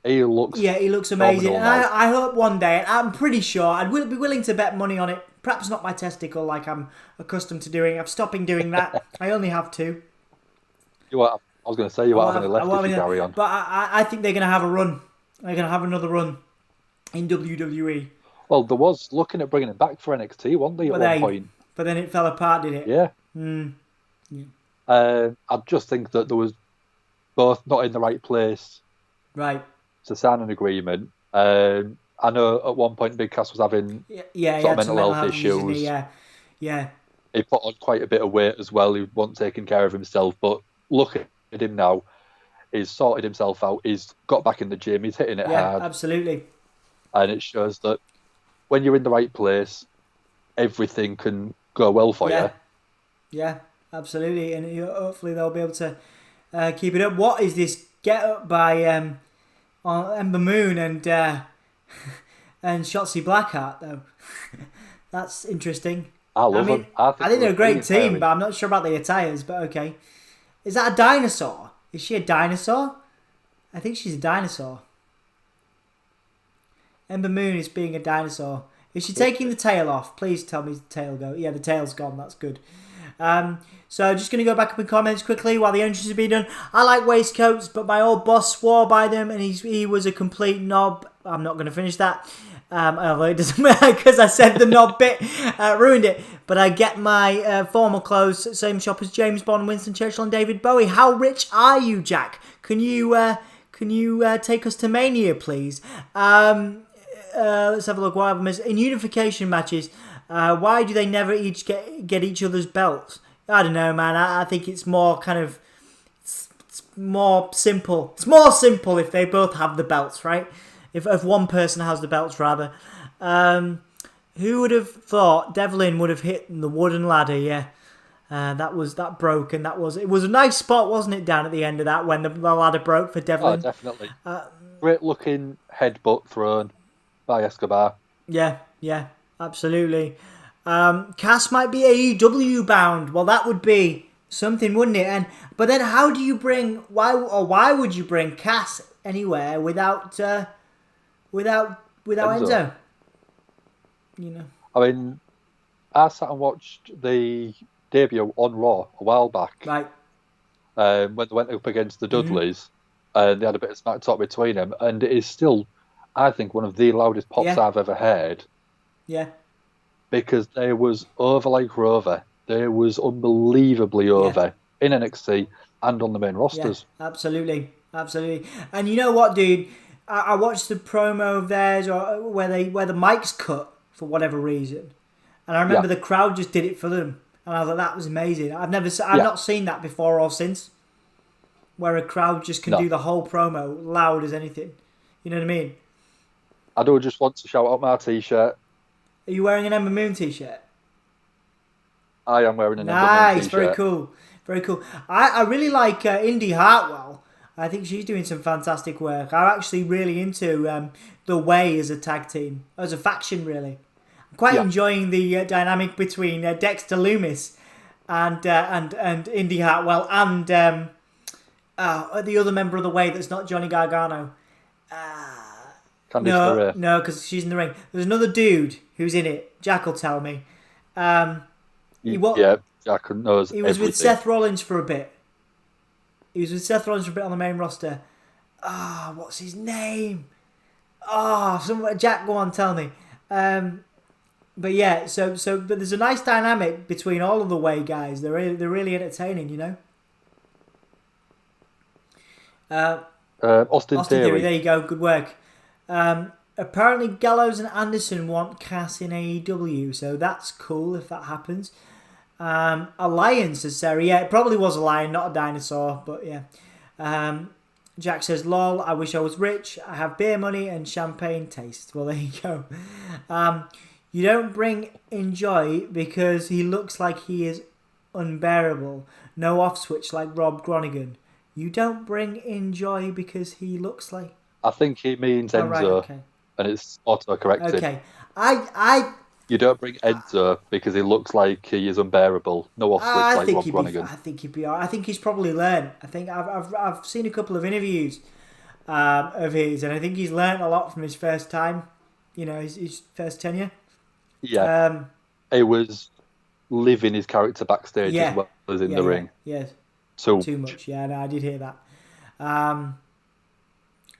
he looks amazing. And I hope one day, and I'm pretty sure, I'd be willing to bet money on it. Perhaps not my testicle like I'm accustomed to doing. I'm stopping doing that. I only have two. I was going to say you won't have any left if you carry on. But I think they're going to have a run. They're going to have another run in WWE. Well, there was looking at bringing him back for NXT, wasn't they, at one point? But then it fell apart, did it? Yeah. Yeah. I just think that there was both not in the right place. Right. To sign an agreement. I know at one point Big Cass was having mental health issues. Yeah. He put on quite a bit of weight as well. He wasn't taking care of himself. But look at him now. He's sorted himself out. He's got back in the gym. He's hitting it hard. Yeah, absolutely. And it shows that when you're in the right place, everything can go well for you. Yeah, absolutely. And hopefully they'll be able to keep it up. What is this get up by Ember Moon and Shotzi Blackheart, though? That's interesting. I love them. I think they're a great team, but I'm not sure about the attires, but okay. Is that a dinosaur? Is she a dinosaur? I think she's a dinosaur. Ember Moon is being a dinosaur. Is she taking the tail off? Please tell me the tail go. Yeah, the tail's gone. That's good. So just going to go back up in comments quickly while the entries are being done. I like waistcoats, but my old boss swore by them, and he was a complete knob. I'm not going to finish that. Although it doesn't matter because I said the knob bit, ruined it. But I get my formal clothes, same shop as James Bond, Winston Churchill, and David Bowie. How rich are you, Jack? Can you take us to Mania, please? let's have a look. What I've missed in unification matches. Why do they never each get each other's belts? I don't know, man. I think it's more kind of it's more simple. It's more simple if they both have the belts, right? If one person has the belts, rather. Who would have thought Devlin would have hit the wooden ladder? Yeah. That broke, and it was a nice spot, wasn't it, down at the end of that when the ladder broke for Devlin? Oh, definitely. Great looking headbutt thrown by Escobar. Yeah, absolutely. Cass might be AEW bound. Well, that would be something, wouldn't it? But then, how do you bring why would you bring Cass anywhere without Enzo? You know. I mean, I sat and watched the debut on Raw a while back. Right. When they went up against the Dudleys, and they had a bit of smack talk between them, and it is still, I think, one of the loudest pops I've ever heard. Yeah. Because there was over like Rover. There was unbelievably over in NXT and on the main rosters. Yeah, absolutely. And you know what, dude? I watched the promo of theirs where the mics cut for whatever reason, and I remember the crowd just did it for them. And I was like, that was amazing. I've not seen that before or since, where a crowd just can do the whole promo loud as anything. You know what I mean? I do just want to shout out my t-shirt. Are you wearing an Ember Moon t-shirt? I am wearing an Ember Moon t-shirt. Nice, very cool. I really like Indi Hartwell. I think she's doing some fantastic work. I'm actually really into The Way as a tag team, as a faction, really. Quite enjoying the dynamic between Dexter Loomis and Indi Hartwell and the other member of the Way that's not Johnny Gargano. Candice LeRae. No, because she's in the ring. There's another dude who's in it. Jack will tell me. Jack knows. He was with Seth Rollins for a bit. On the main roster. What's his name? Jack, go on, tell me. But yeah, but there's a nice dynamic between all of the Way guys. They're really entertaining, you know. Austin Theory. There you go. Good work. Apparently Gallows and Anderson want Cass in AEW, so that's cool if that happens. A lion, says Sarah. Yeah, it probably was a lion, not a dinosaur, but yeah. Jack says, lol, I wish I was rich. I have beer money and champagne taste. Well, there you go. You don't bring Enjoy because he looks like he is unbearable. No off switch like Rob Groningen. You don't bring Enjoy because he looks like... I think he means Enzo, right, okay. And it's auto-corrected. Okay. You don't bring Enzo because he looks like he is unbearable. No off switch like Rob Groningen. I think he'd be alright. I think he's probably learned. I think I've seen a couple of interviews of his, and I think he's learned a lot from his first time. You know, his first tenure. Yeah. He was living his character backstage as well as in the ring. Yes. So too much. Yeah, no, I did hear that.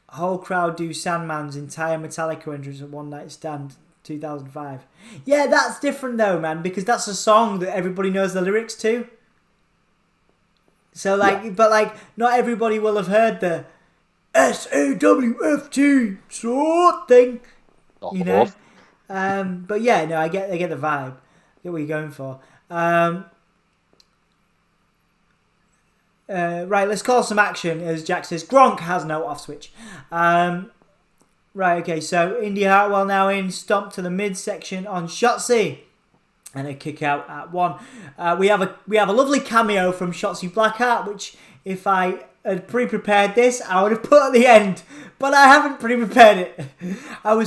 Whole crowd do Sandman's entire Metallica entrance at One Night Stand 2005. Yeah, that's different though, man, because that's a song that everybody knows the lyrics to. So but not everybody will have heard the SAWFT sort thing. You know. But yeah, no, I get the vibe. I get what you're going for. Right, let's call some action. As Jack says, Gronk has no off switch. Right, okay, so Indi Hartwell now in, stomp to the midsection on Shotzi, and a kick out at 1. We have a lovely cameo from Shotzi Blackheart, which if I had pre-prepared this, I would have put at the end, but I haven't pre-prepared it. I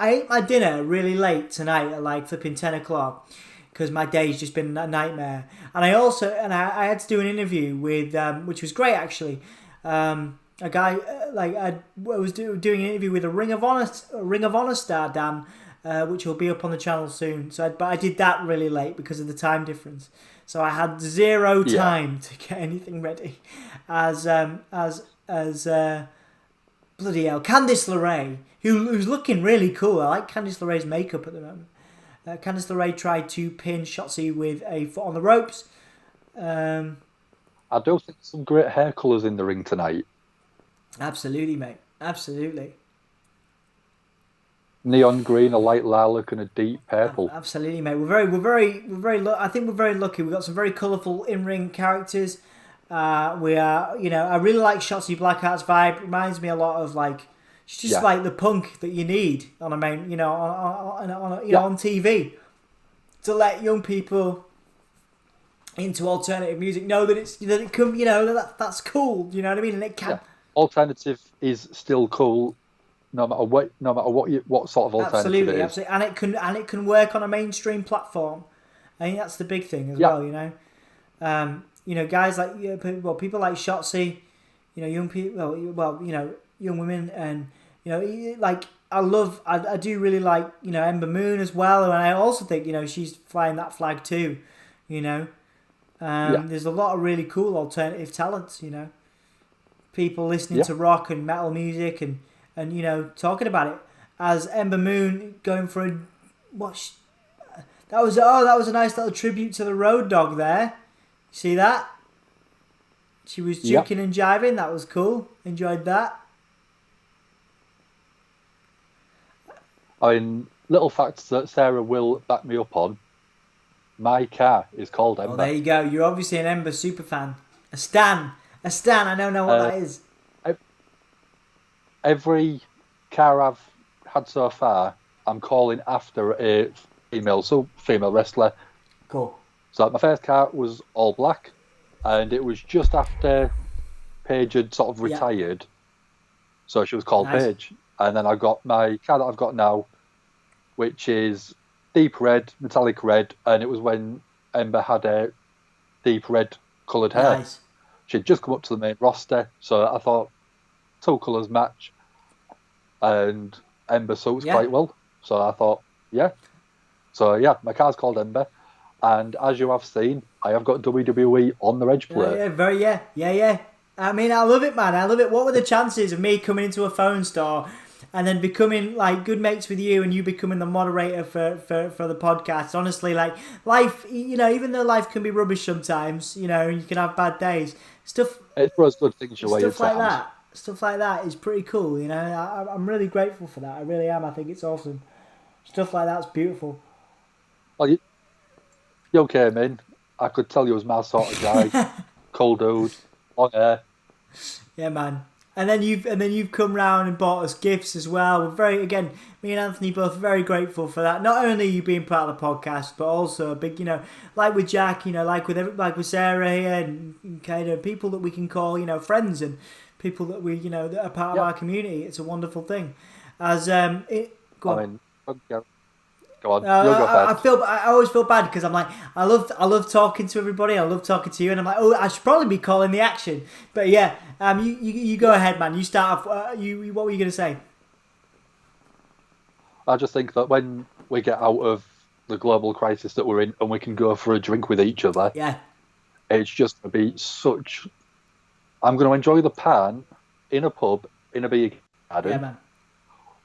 ate my dinner really late tonight at like flipping 10 o'clock. Because my day's just been a nightmare, and I had to do an interview with which was great actually. A guy I was doing an interview with a Ring of Honor star, Dan, which will be up on the channel soon. But I did that really late because of the time difference, so I had zero time to get anything ready. As bloody hell, Candice LeRae, who's looking really cool. I like Candice LeRae's makeup at the moment. Candice LeRae tried to pin Shotzi with a foot on the ropes. I do think some great hair colours in the ring tonight. Absolutely, mate. Absolutely. neon green, a light lilac, and a deep purple. Absolutely, mate. I think we're very lucky. We've got some very colourful in-ring characters. We are, I really like Shotzi Blackheart's vibe. Reminds me a lot of like, she's just like the punk that you need on a main, on TV to let young people into alternative music know that it can, that's cool. You know what I mean? And it can. Yeah. Alternative is still cool. No matter what sort of alternative it is. Absolutely, and it can work on a mainstream platform. I think that's the big thing as well. Guys like people like Shotzi, young people, young women, and I do really like Ember Moon as well, and I also think she's flying that flag too. There's a lot of really cool alternative talents. People listening to rock and metal music and talking about it, as Ember Moon going for that was a nice little tribute to the Road Dogg there. See that? She was juking and jiving. That was cool. Enjoyed that. I mean, little facts that Sarah will back me up on. My car is called Ember. Oh, there you go. You're obviously an Ember super fan. A stan. I don't know what that is. Every car I've had so far, I'm calling after a female wrestler. Cool. So my first car was all black, and it was just after Paige had sort of retired. So she was called Paige. And then I got my car that I've got now, which is deep red, metallic red, and it was when Ember had a deep red coloured hair. Nice. She'd just come up to the main roster, so I thought two colours match, and Ember suits quite well. So I thought, my car's called Ember, and as you have seen, I have got WWE on the edge plate. Yeah. I mean, I love it, man. I love it. What were the chances of me coming into a phone store and then becoming like good mates with you, and you becoming the moderator for the podcast? Honestly, like life, even though life can be rubbish sometimes, you can have bad days. It throws good things your way. Stuff like that is pretty cool. I'm really grateful for that. I really am. I think it's awesome. Stuff like that's beautiful. Well, you came in. I could tell you was my sort of guy. Cool dude, long hair. Yeah, man. And then you've come round and bought us gifts as well. We're me and Anthony both very grateful for that. Not only you being part of the podcast, but also a big, like with Jack, like with Sarah here, and kind of people that we can call, friends, and people that we, that are part of our community. It's a wonderful thing. Go on. You'll go first. I always feel bad because I'm like, I love talking to everybody. I love talking to you, and I'm like, I should probably be calling the action. But you go ahead, man. You start off. What were you going to say? I just think that when we get out of the global crisis that we're in, and we can go for a drink with each other, it's just going to be such. I'm going to enjoy the pan in a pub in a beer garden. Yeah, man.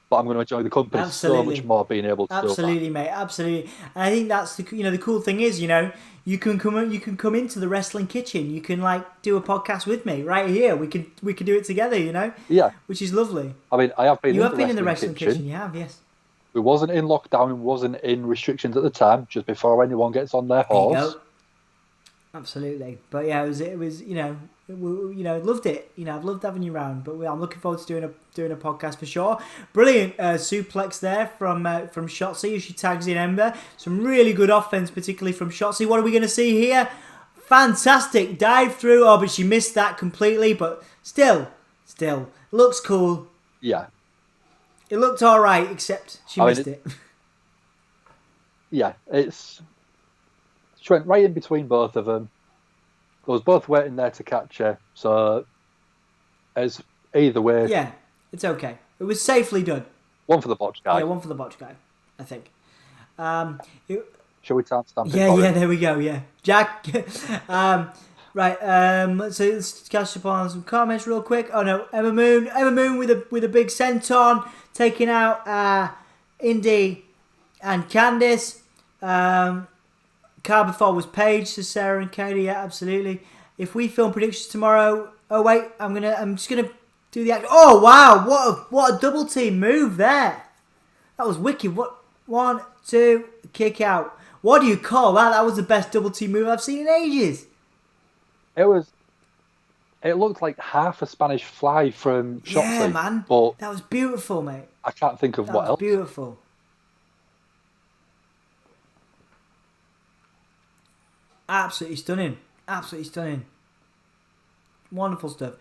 But I'm going to enjoy the company so much more being able to do that. Absolutely, mate. Absolutely. And I think that's the cool thing is, you can come into the wrestling kitchen. You can do a podcast with me right here. We can do it together, Yeah. Which is lovely. I mean, I have been. You have been in the wrestling kitchen. You have, yes. We wasn't in lockdown. We wasn't in restrictions at the time. Just before anyone gets on their horse. There you go. Absolutely. But yeah, it was loved it. I've loved having you around. But I'm looking forward to doing a podcast for sure. Brilliant suplex there from Shotzi as she tags in Ember. Some really good offense, particularly from Shotzi. What are we going to see here? Fantastic dive through. Oh, but she missed that completely. But still looks cool. Yeah. It looked all right, except she missed it. Yeah, she went right in between both of them. They was both waiting there to catch her. So, as either way... Yeah, it's okay. It was safely done. One for the botch guy. Yeah, one for the botch guy, I think. Shall we timestamp it? Yeah, there we go, yeah. Jack... right, let's catch up on some comments real quick. Oh no, Ember Moon with a big senton, taking out Indi and Candice. Car before was Paige, so Sarah and Katie, yeah, absolutely. If we film predictions tomorrow, oh wait, I'm just gonna do the act. Oh wow, what a double team move there! That was wicked. What? 1, 2, kick out. What do you call that? That was the best double team move I've seen in ages. It looked like half a Spanish fly from Shotzi. Yeah, man. But that was beautiful, mate. I can't think of That what was else. Beautiful. Absolutely stunning. Absolutely stunning. Wonderful stuff.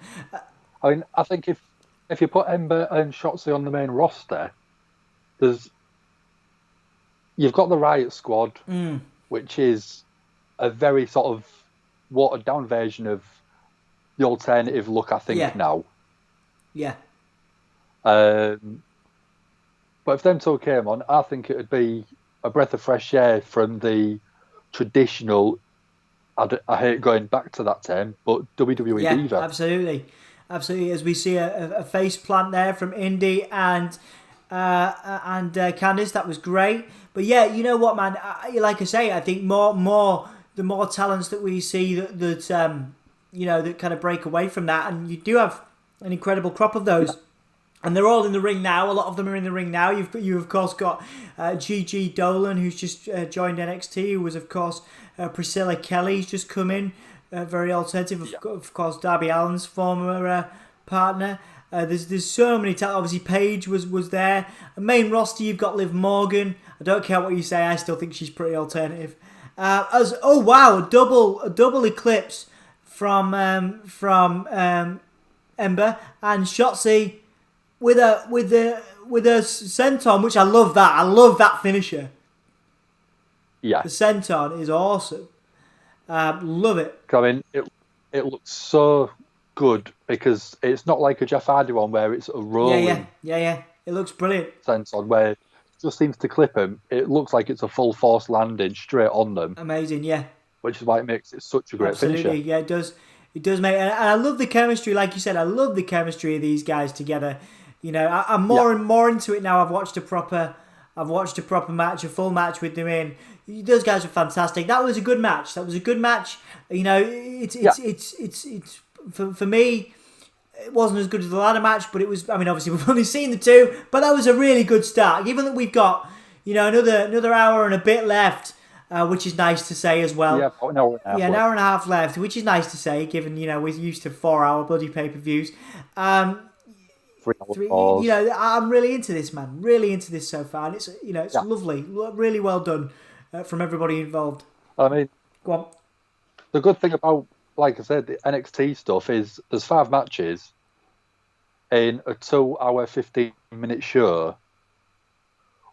I mean, I think if you put Ember and Shotzi on the main roster, you've got the Riot Squad, which is a very sort of watered down version of the alternative look, I think, now. Yeah. But if them two came on, I think it would be a breath of fresh air from the traditional, I hate going back to that term, but WWE Diva. Absolutely. Absolutely. As we see a face plant there from Indi and Candice, that was great. But yeah, you know what, man? Like I say, I think the more talents that we see that that kind of break away from that, and you do have an incredible crop of those. And they're all in the ring now. A lot of them are in the ring now. You of course got Gigi Dolan, who's just joined NXT, who was of course Priscilla Kelly's just come in, very alternative. Of course, Darby Allin's former partner. There's so many talent. Obviously, Paige was there. A main roster, you've got Liv Morgan. I don't care what you say. I still think she's pretty alternative. A double eclipse from Ember and Shotzi. With a senton, which I love that. I love that finisher. Yeah. The senton is awesome. Love it. I mean, it looks so good because it's not like a Jeff Hardy one where it's a rolling. Yeah. It looks brilliant. Senton where it just seems to clip him. It looks like it's a full force landing straight on them. Amazing, yeah. Which is why it makes it such a great finisher. Yeah, it does. It does make, and I love the chemistry. Like you said, I love the chemistry of these guys together. You know, I'm more and more into it now. I've watched a proper match, a full match with them in. Those guys were fantastic. That was a good match. You know, it's for me. It wasn't as good as the ladder match, but it was. I mean, obviously we've only seen the two, but that was a really good start. Given that we've got, you know, another hour and a bit left, which is nice to say as well. Yeah, an hour and a half. Yeah, an hour and a half left, which is nice to say, given we're used to 4-hour bloody pay-per-views. 3 hours. You know, I'm really into this, man. Really into this so far, and it's lovely, really well done from everybody involved. I mean, go on. The good thing about, like I said, the NXT stuff is there's 5 matches in a 2-hour, 15-minute show,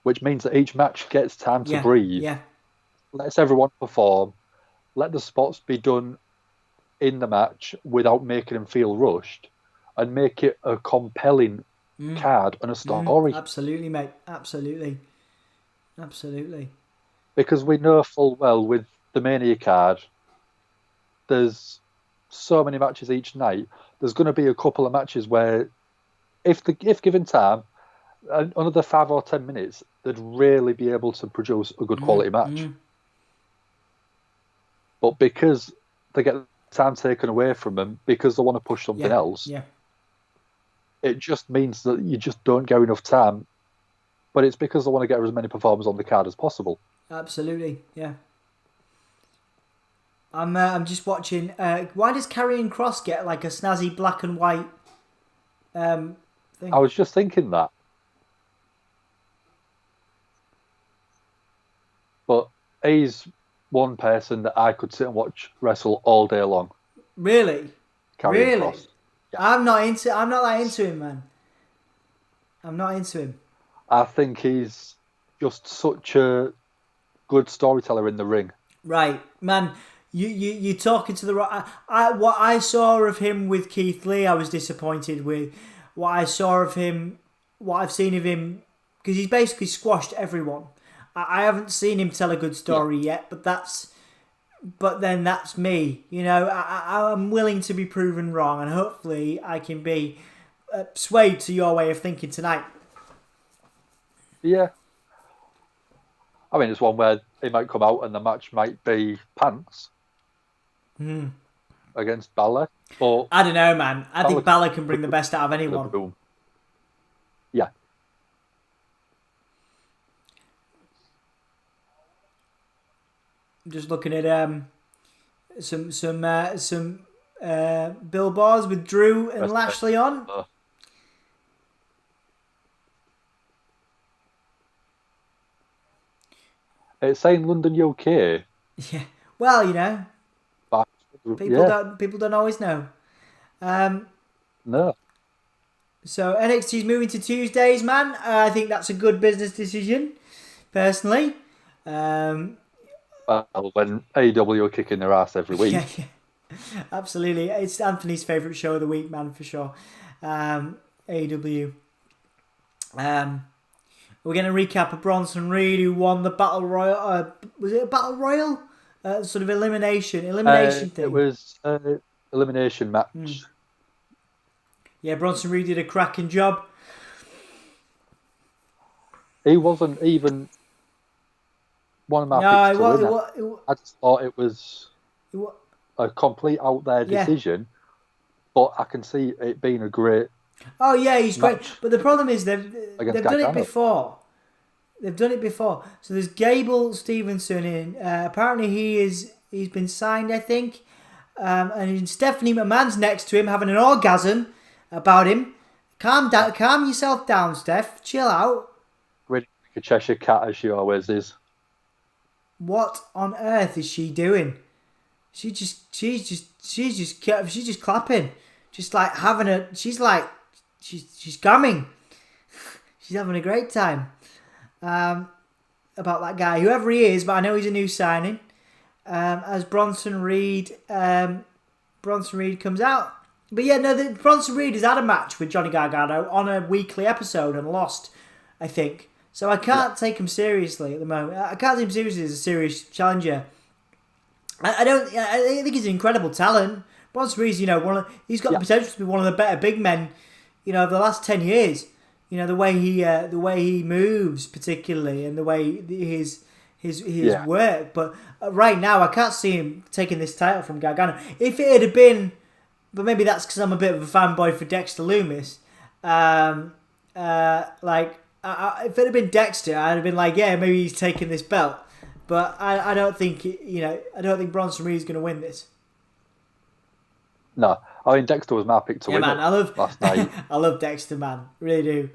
which means that each match gets time to breathe. Yeah. Lets everyone perform. Let the spots be done in the match without making them feel rushed. And make it a compelling card and a story. Absolutely, mate. Absolutely. Because we know full well with the Mania card, there's so many matches each night. There's going to be a couple of matches where, if given time, another 5 or 10 minutes, they'd really be able to produce a good quality match. But because they get time taken away from them, because they want to push something else. Yeah. It just means that you just don't get enough time, but it's because they want to get as many performers on the card as possible. Absolutely, yeah. I'm just watching. Why does Karrion Kross get like a snazzy black and white thing? I was just thinking that, but he's one person that I could sit and watch wrestle all day long. Really? Karrion Kross. Yeah. I'm not that into him, man. I'm not into him. I think he's just such a good storyteller in the ring. Right, man. You talking to the right. What I saw of him with Keith Lee, I was disappointed with. What I saw of him, what I've seen of him, because he's basically squashed everyone. I haven't seen him tell a good story yet, but then that's me. You know, I'm willing to be proven wrong, and hopefully I can be swayed to your way of thinking tonight. Yeah. I mean, it's one where he might come out and the match might be pants against Balor. But I don't know, man. I think Balor can bring the best out of anyone. Boom. Yeah. just looking at some billboards with Drew and Lashley on. It's saying London, UK. Yeah. Well, you know, But, people don't always know. No. So NXT's moving to Tuesdays, man. I think that's a good business decision, personally. When AEW are kicking their ass every week. Yeah. Absolutely. It's Anthony's favourite show of the week, man, for sure. AEW. We're going to recap of Bronson Reed, who won the Battle Royal. Was it a Battle Royal? Sort of elimination thing. It was an elimination match. Yeah, Bronson Reed did a cracking job. He wasn't even one of my picks to win. I just thought it was a complete out there decision, but I can see it being a great. Oh yeah, he's great. But the problem is they've done it before. They've done it before. So there's Gable Stevenson in. Apparently he's been signed, I think. And Stephanie McMahon's next to him having an orgasm about him. Calm yourself down, Steph. Chill out. Really like a Cheshire cat, as she always is. What on earth is she doing? She's just clapping. Just like having a. She's coming. She's having a great time. About that guy, whoever he is, but I know he's a new signing. As Bronson Reed comes out. But yeah, no, Bronson Reed has had a match with Johnny Gargano on a weekly episode and lost, I think. So I can't take him seriously at the moment. I can't take him seriously as a serious challenger. I think he's an incredible talent. Bronson Reed's, he's got the potential to be one of the better big men, of the last 10 years. The way he moves, particularly, and the way his work. But right now, I can't see him taking this title from Gargano. If it had been, but maybe that's because I'm a bit of a fanboy for Dexter Lumis. If it had been Dexter, I'd have been like, yeah, maybe he's taking this belt. But I don't think I don't think Bronson Reed's going to win this. No, I mean Dexter was my pick to win man, last night. I love Dexter, man, really do.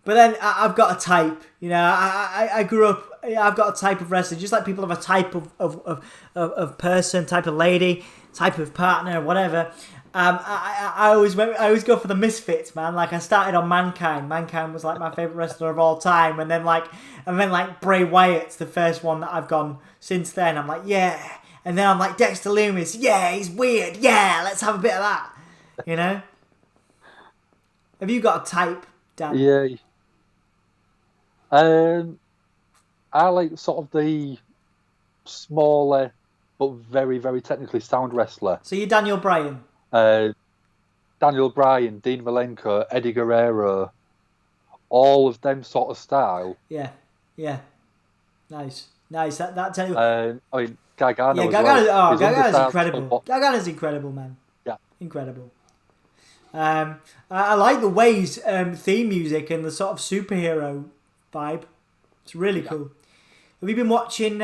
But then I've got a type, I grew up. I've got a type of wrestler, just like people have a type of person, type of lady, type of partner, whatever. I always go for the misfits, man. Like I started on Mankind. Mankind was like my favorite wrestler of all time, and then Bray Wyatt's the first one that I've gone since then. I'm like, yeah, and then I'm like Dexter Lumis. Yeah, he's weird. Yeah, let's have a bit of that. Have you got a type, Dan? Yeah. I like sort of the smaller but very, very technically sound wrestler. So you're Daniel Bryan? Daniel Bryan, Dean Malenko, Eddie Guerrero, all of them sort of style. Yeah. Nice. That tell you. I mean, Gargano. Yeah, Gargano's incredible. Gargano's incredible, man. Yeah, incredible. I like the Ways theme music and the sort of superhero vibe. It's really cool. Have you been watching?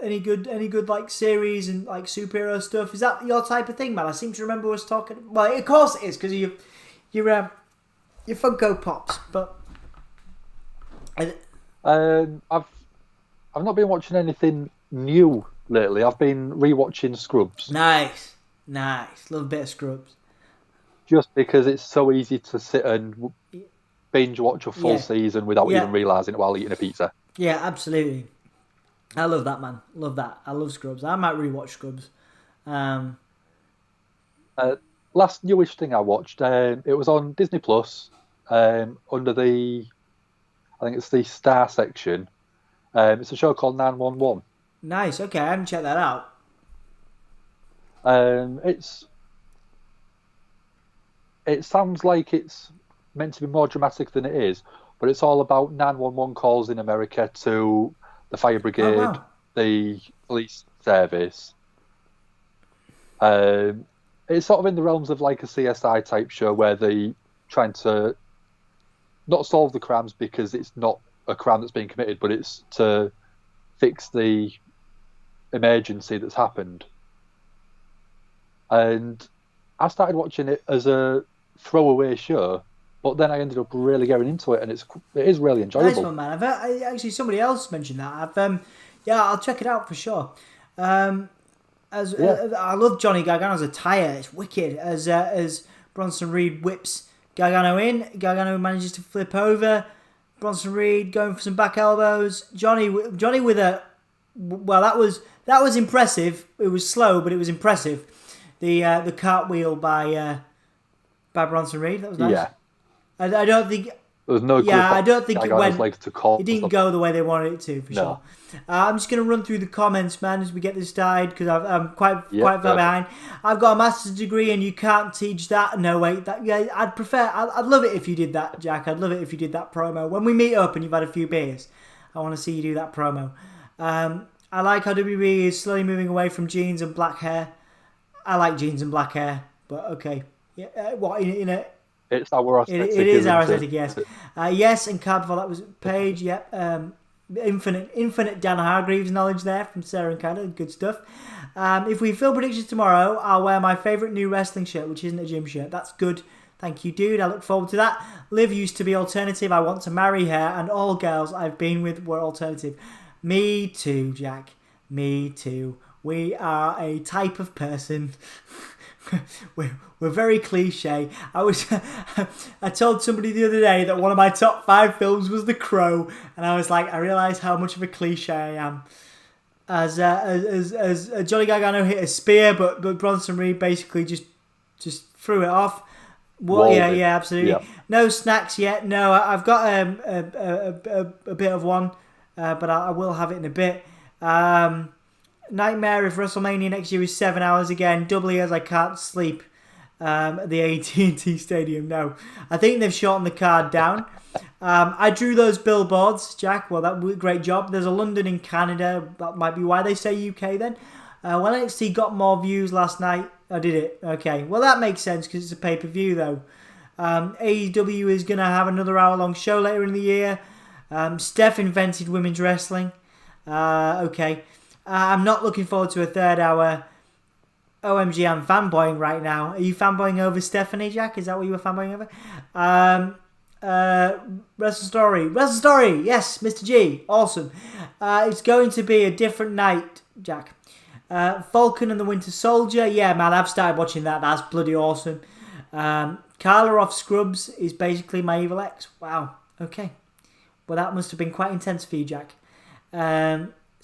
Any good like series and like superhero stuff? Is that your type of thing, man? I seem to remember us talking. Well, of course it is because you're Funko Pops, but I've not been watching anything new lately. I've been rewatching Scrubs. Nice, love a bit of Scrubs. Just because it's so easy to sit and binge watch a full season without even realising it while eating a pizza. Yeah, absolutely. I love that, man. Love that. I love Scrubs. I might rewatch Scrubs. Last newish thing I watched, it was on Disney Plus, under the, I think it's the Star section. It's a show called 911. Nice. Okay, I haven't checked that out. It sounds like it's meant to be more dramatic than it is, but it's all about 911 calls in America to the fire brigade, the police service. It's sort of in the realms of like a CSI type show where they trying to not solve the crimes because it's not a crime that's being committed, but it's to fix the emergency that's happened. And I started watching it as a throwaway show, but then I ended up really getting into it, and it is really enjoyable. Nice one, man. Actually, somebody else mentioned that. I'll check it out for sure. I love Johnny Gargano's attire. It's wicked. As Bronson Reed whips Gargano in, Gargano manages to flip over. Bronson Reed going for some back elbows. Johnny with a that was impressive. It was slow, but it was impressive. The cartwheel by Bronson Reed. That was nice. Yeah. I don't think. There was no. Yeah, I don't think it went. Legs to call it didn't go the way they wanted it to, for sure. I'm just going to run through the comments, man, as we get this started, because I'm quite far behind. I've got a master's degree, and you can't teach that. No, wait, I'd love it if you did that, Jack. I'd love it if you did that promo. When we meet up and you've had a few beers, I want to see you do that promo. I like how WWE is slowly moving away from jeans and black hair. I like jeans and black hair, but okay. Yeah, it's our aesthetic. It is our aesthetic, yes. Yes, and card before that was Paige, yep. Infinite Dan Hargreaves knowledge there from Sarah and Canada. Good stuff. If we fill predictions tomorrow, I'll wear my favourite new wrestling shirt, which isn't a gym shirt. That's good. Thank you, dude. I look forward to that. Liv used to be alternative. I want to marry her, and all girls I've been with were alternative. Me too, Jack. Me too. We are a type of person. We're very cliche. I told somebody the other day that one of my top 5 films was The Crow, and I was like, I realised how much of a cliche I am. As Johnny Gargano hit a spear, but Bronson Reed basically just threw it off. Well, yeah, absolutely. Yep. No snacks yet. No, I've got a bit of one, but I will have it in a bit. Nightmare if WrestleMania next year is 7 hours again, doubly as I can't sleep at the AT&T Stadium. No, I think they've shortened the card down. I drew those billboards, Jack. Well, that was a great job. There's a London in Canada. That might be why they say UK then. When NXT got more views last night, I did it. Okay, well, that makes sense because it's a pay-per-view, though. AEW is going to have another hour-long show later in the year. Steph invented women's wrestling. Okay. I'm not looking forward to a third hour. OMG, I'm fanboying right now. Are you fanboying over Stephanie, Jack? Is that what you were fanboying over? Wrestle Story. Yes, Mr. G. Awesome. It's going to be a different night, Jack. Falcon and the Winter Soldier. Yeah, man, I've started watching that. That's bloody awesome. Carla off Scrubs is basically my evil ex. Wow. Okay. Well, that must have been quite intense for you, Jack.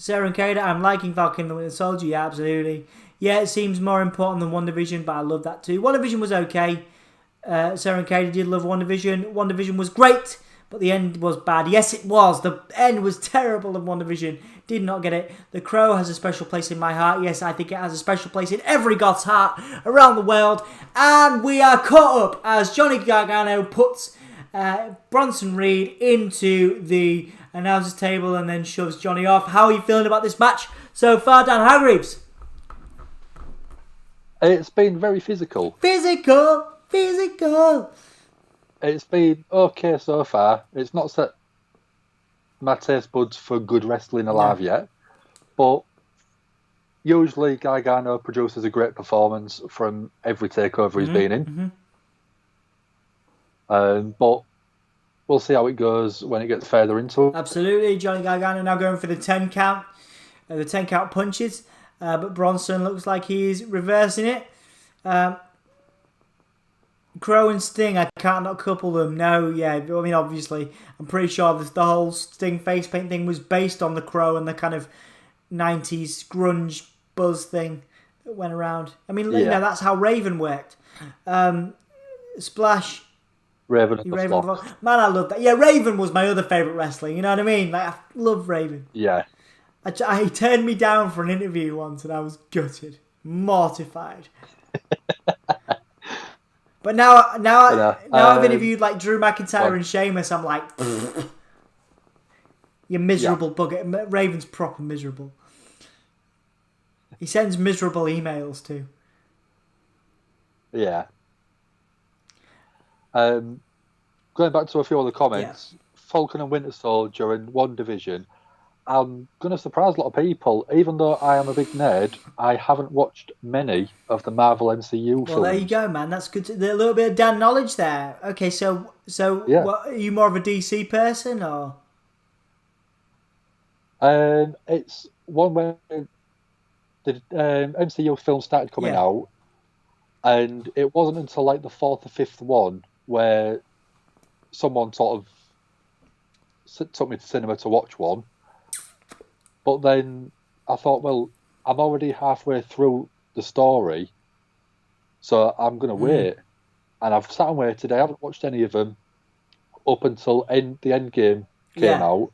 Sarah and Kada, I'm liking Falcon and the Winter Soldier. Yeah, absolutely. Yeah, it seems more important than WandaVision, but I love that too. WandaVision was okay. Sarah and Kada did love WandaVision. WandaVision was great, but the end was bad. Yes, it was. The end was terrible of WandaVision. Did not get it. The Crow has a special place in my heart. Yes, I think it has a special place in every God's heart around the world. And we are caught up as Johnny Gargano puts Bronson Reed into the announcer's table and then shoves Johnny off. How are you feeling about this match so far, Dan Hargreaves? It's been very physical. Physical. It's been okay so far. It's not set my taste buds for good wrestling alive yet, but usually Gargano produces a great performance from every takeover he's been in. But we'll see how it goes when it gets further into it. Absolutely. Johnny Gargano now going for the 10 count. The 10 count punches. But Bronson looks like he's reversing it. Crow and Sting, I can't not couple them. No, yeah. I mean, obviously, I'm pretty sure the whole Sting face paint thing was based on the Crow and the kind of 90s grunge buzz thing that went around. I mean, you know, that's how Raven worked. Splash. Raven and the Flock. Man, I love that. Yeah, Raven was my other favourite wrestler. You know what I mean? Like, I love Raven. Yeah. He turned me down for an interview once and I was gutted. Mortified. But now I've interviewed like Drew McIntyre and Sheamus. I'm like, you miserable bugger. Raven's proper miserable. He sends miserable emails too. Yeah. Going back to a few other comments, Falcon and Winter Soldier in one division. I'm going to surprise a lot of people. Even though I am a big nerd, I haven't watched many of the Marvel MCU films. Well, there you go, man. That's good. A little bit of Dan knowledge there. Okay, so Yeah. what, are you more of a DC person or? It's one where the MCU film started coming out, and it wasn't until like the fourth or fifth one where someone sort of took me to cinema to watch one. But then I thought, well, I'm already halfway through the story, so I'm going to wait. And I've sat and waited. I haven't watched any of them up until the end game came out,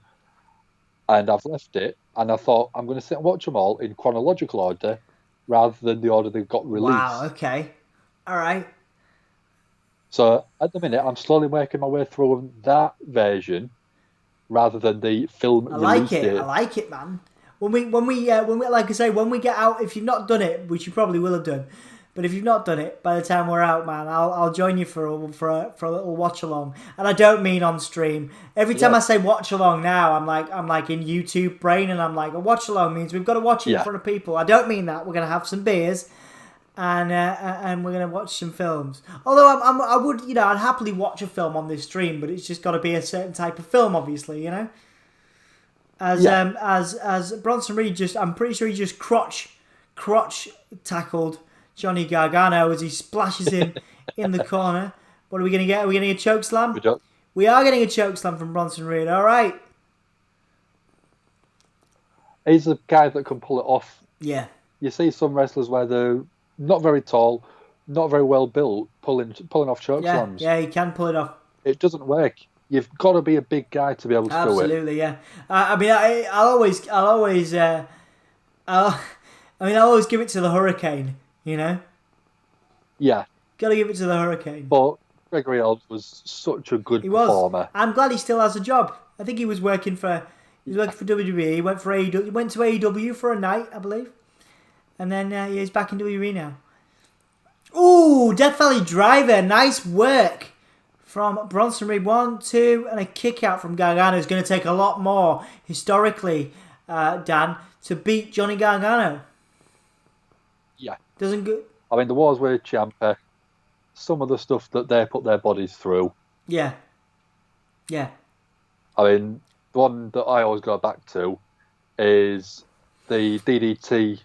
and I've left it. And I thought I'm going to sit and watch them all in chronological order, rather than the order they got released. Wow. Okay. All right. So at the minute, I'm slowly working my way through that version, rather than the film release date. I like it, man. When we like I say, when we get out, if you've not done it, which you probably will have done, but if you've not done it, by the time we're out, man, I'll join you for a little watch along. And I don't mean on stream. Every time I say watch along now, I'm like in YouTube brain, and I'm like, a watch along means we've got to watch it in front of people. I don't mean that. We're gonna have some beers, and we're gonna watch some films. Although I would, I'd happily watch a film on this stream, but it's just got to be a certain type of film, obviously, As Bronson Reed I'm pretty sure he just crotch tackled Johnny Gargano as he splashes him in the corner. What are we gonna get? Are we getting a choke slam? We are getting a choke slam from Bronson Reed. All right. He's a guy that can pull it off. Yeah. You see some wrestlers where they're not very tall, not very well built, pulling off choke slams. Yeah, he can pull it off. It doesn't work. You've got to be a big guy to be able to do it. Absolutely, yeah. I'll always give it to the Hurricane. Yeah. Got to give it to the Hurricane. But Gregory Held was such a good performer. I'm glad he still has a job. I think he was working for WWE. He went for AEW. He went to AEW for a night, I believe, and then he's back in WWE now. Ooh, Death Valley Driver, nice work from Bronson Reed. 1, 2, and a kick out from Gargano. Is going to take a lot more historically, Dan, to beat Johnny Gargano. Yeah. Doesn't go. I mean, the Wars with Ciampa, some of the stuff that they put their bodies through. Yeah. Yeah. I mean, the one that I always go back to is the DDT,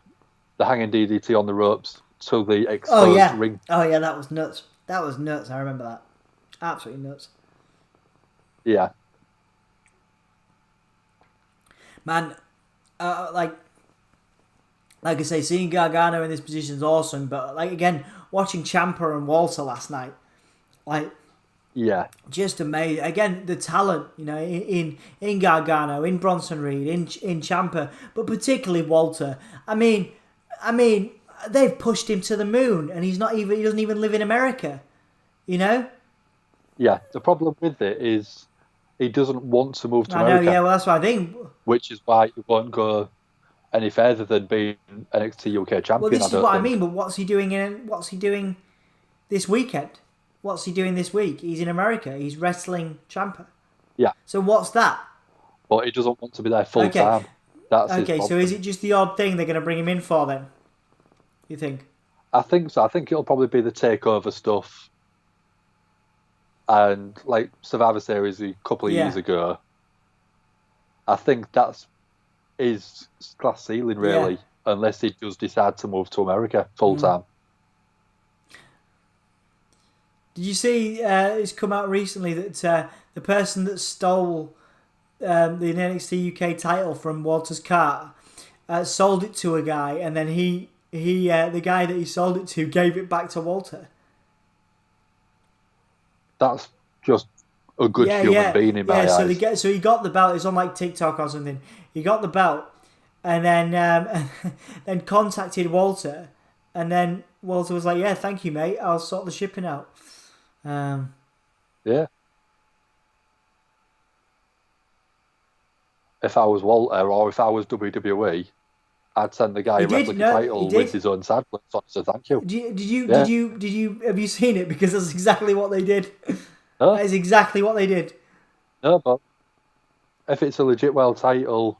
the hanging DDT on the ropes to the exposed ring. Oh, yeah, that was nuts. That was nuts. I remember that. Absolutely nuts. Yeah. Man, like I say, seeing Gargano in this position is awesome, but again, watching Ciampa and Walter last night, just amazing. Again, the talent, in Gargano, in Bronson Reed, in Ciampa, but particularly Walter. I mean, they've pushed him to the moon, and he doesn't even live in America, Yeah, the problem with it is he doesn't want to move to I America. know, yeah, well, that's what I think. Which is why he won't go any further than being NXT UK champion. Well, this is what I mean, but what's he doing this weekend? What's he doing this week? He's in America. He's wrestling Ciampa. Yeah. So what's that? But he doesn't want to be there full time. That's his problem. So is it just the odd thing they're going to bring him in for then? You think? I think so. I think it'll probably be the takeover stuff. And like Survivor Series a couple of years ago, I think that's his glass ceiling, really, unless he does decide to move to America full time. Did you see it's come out recently that the person that stole the NXT UK title from Walter's car sold it to a guy, and then he the guy that he sold it to gave it back to Walter? That's just a good human being in my eyes. So he got the belt. It's on like TikTok or something. He got the belt, and then then contacted Walter, and then Walter was like, "Yeah, thank you, mate. I'll sort the shipping out." Yeah. If I was Walter or if I was WWE, I'd send the guy a replica title with his own saddle so thank you. Did you have you seen it? Because that's exactly what they did. No. That is exactly what they did. No, but if it's a legit world title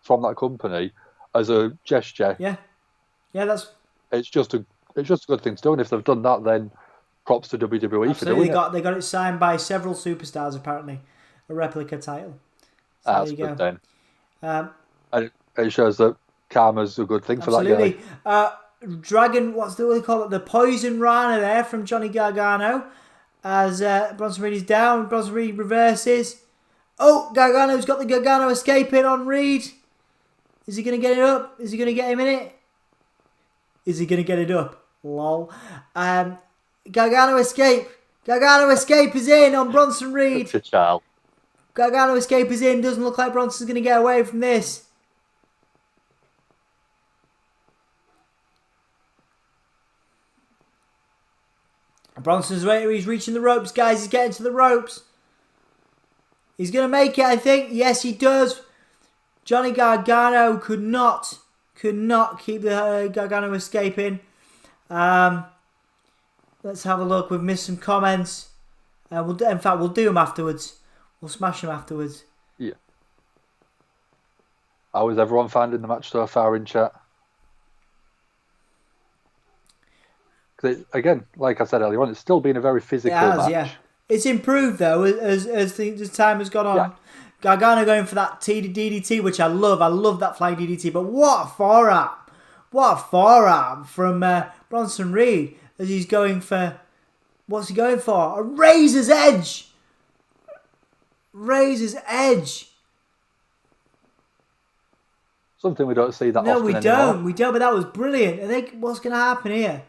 from that company as a gesture. Yeah, that's It's just a good thing to do. And if they've done that, then props to WWE absolutely. for doing They got it signed by several superstars apparently, a replica title. So That's there you good go. then. And it shows that karma's a good thing for that guy. Absolutely. Dragon, what do they call it? The Poison Rana there from Johnny Gargano. As Bronson Reed is down, Bronson Reed reverses. Oh, Gargano's got the Gargano escaping on Reed. Is he going to get it up? Is he going to get him in it? Is he going to get it up? Lol. Gargano escape. Gargano escape is in on Bronson Reed. Such a child. Gargano escape is in. Doesn't look like Bronson's going to get away from this. Bronson's right. He's reaching the ropes, guys. He's getting to the ropes. He's going to make it, I think. Yes, he does. Johnny Gargano could not keep the Gargano escaping. Let's have a look. We've missed some comments. We'll do them afterwards. We'll smash them afterwards. Yeah. How is everyone finding the match so far in chat? Again, like I said earlier on, it's still been a very physical match. Yeah. It's improved though as time has gone on. Yeah. Gargano going for that DDT, which I love. I love that flying DDT. But what a forearm! What a forearm from Bronson Reed as he's going for. What's he going for? A razor's edge. Razor's edge. Something we don't see that often anymore. No, we don't. But that was brilliant. I think what's going to happen here?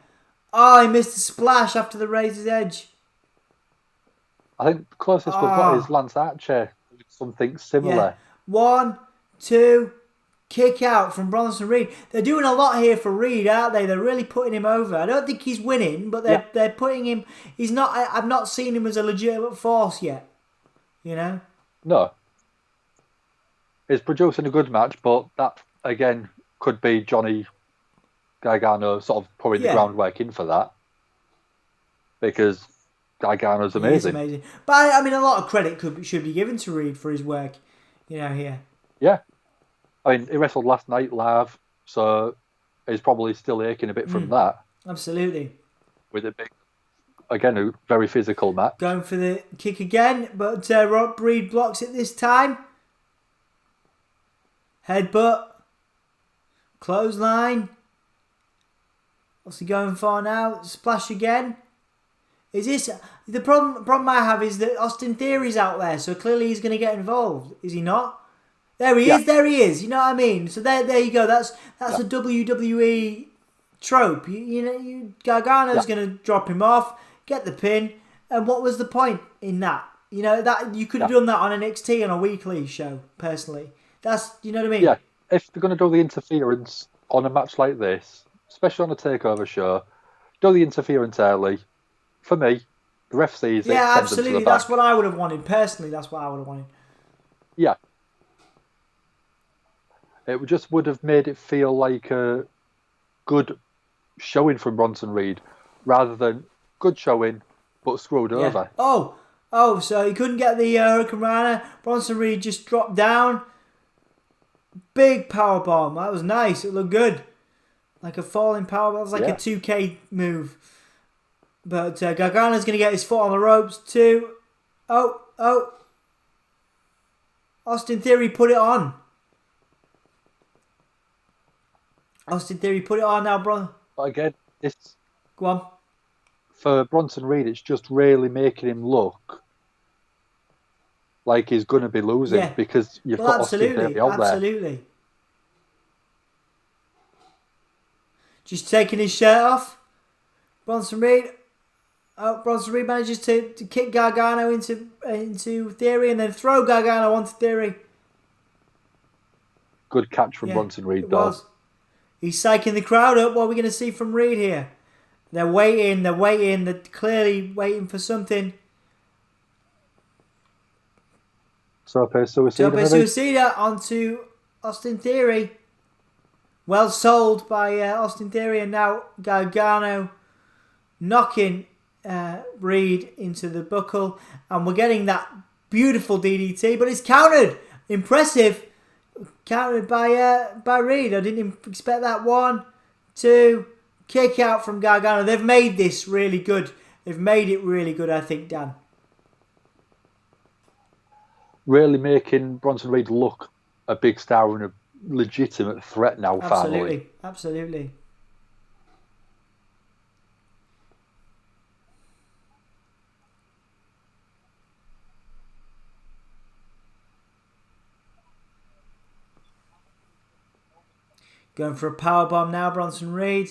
Oh, he missed a splash after the razor's edge. I think the closest we've got is Lance Archer. Something similar. Yeah. 1, 2, kick out from Bronson Reed. They're doing a lot here for Reed, aren't they? They're really putting him over. I don't think he's winning, but they're putting him. He's not. I've not seen him as a legitimate force yet. You know. No. He's producing a good match, but that again could be Johnny Gargano sort of pouring the groundwork in for that, because Gargano's amazing. He's amazing. But I mean, a lot of credit should be given to Reed for his work, here. Yeah. I mean, he wrestled last night live, so he's probably still aching a bit from that. Absolutely. With a big, again, a very physical match. Going for the kick again, but Reed blocks it this time. Headbutt. Clothesline. What's he going for now? Splash again. Is this the problem I have is that Austin Theory's out there, so clearly he's going to get involved. Is he not? There he is. There he is. You know what I mean? So there you go. That's a WWE trope. Gargano's going to drop him off, get the pin, and what was the point in that? That you could have done that on NXT on a weekly show. Personally, that's what I mean. Yeah, if they're going to do the interference on a match like this, especially on a takeover show, do the interference early. For me, the ref sees it. Yeah, absolutely. That's what I would have wanted. Personally, that's what I would have wanted. Yeah. It just would have made it feel like a good showing from Bronson Reed, rather than good showing, but screwed over. Oh, so he couldn't get the Hurricane Rana. Bronson Reed just dropped down. Big powerbomb. That was nice. It looked good. Like a falling powerbomb. It was like a 2K move. But Gargano's going to get his foot on the ropes too. Oh. Austin Theory put it on. Austin Theory put it on now, bro. But again, Go on. For Bronson Reed, it's just really making him look like he's going to be losing because you've got Austin Theory out there. Absolutely. Just taking his shirt off. Bronson Reed. Oh, Bronson Reed manages to kick Gargano into Theory and then throw Gargano onto Theory. Good catch from Bronson Reed, though. He's psyching the crowd up. What are we going to see from Reed here? They're waiting. They're clearly waiting for something. Tope Suicida onto Austin Theory. Well sold by Austin Theory, and now Gargano knocking Reed into the buckle, and we're getting that beautiful DDT, but it's countered. Impressive. Countered by Reed. I didn't even expect that. 1, 2, kick out from Gargano. They've made this really good. They've made it really good, I think, Dan. Really making Bronson Reed look a big star and a legitimate threat now, finally. Absolutely. Going for a powerbomb now, Bronson Reed.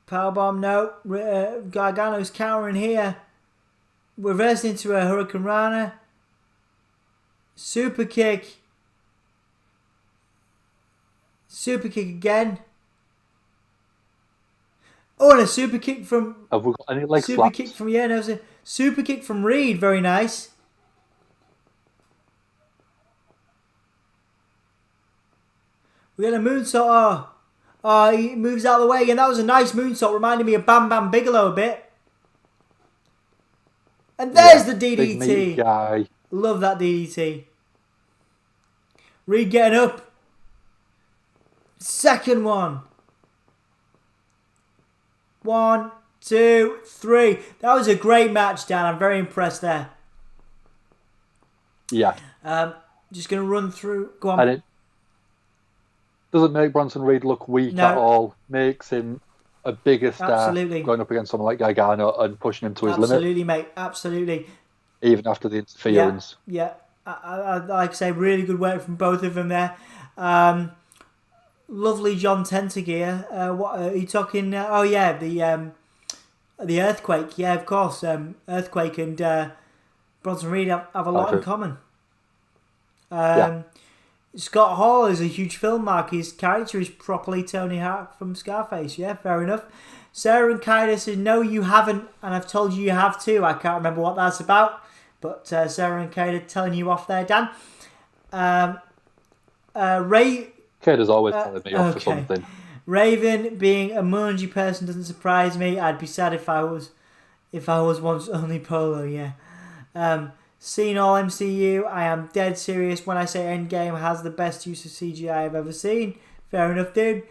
Powerbomb, no. Gargano's countering here. Reversing into a Hurricane Rana. Super kick. Super kick again. Oh, and a super kick from... Have we got any leg super slaps? kick from... Yeah, no, it was a super kick from Reed. Very nice. We got a moonsault. Oh, he moves out of the way again. That was a nice moonsault. Reminded me of Bam Bam Bigelow a bit. And there's the DDT. Big meaty guy. Love that DDT. Reed getting up. Second one. 1, 2, 3. That was a great match, Dan. I'm very impressed there. Yeah. Just going to run through. Go on. And it doesn't make Bronson Reed look weak at all. Makes him a bigger star. Absolutely. Going up against someone like Gargano and pushing him to his limit. Absolutely, mate. Absolutely. Even after the interference. Yeah. I like I say, really good work from both of them there. Lovely John Tentergear. What are you talking? The earthquake. Yeah, of course. Earthquake and Bronson Reed have a lot in common. Scott Hall is a huge film mark. His character is properly Tony Hart from Scarface. Yeah, fair enough. Sarah and Kaida says, no, you haven't, and I've told you have too. I can't remember what that's about, but Sarah and Kaida telling you off there, Dan. Ray... Kaida's always telling me off for something. Raven being a mangy person doesn't surprise me. I'd be sad if I was once only Polo, yeah. Seen all MCU, I am dead serious when I say Endgame has the best use of CGI I've ever seen. Fair enough, dude.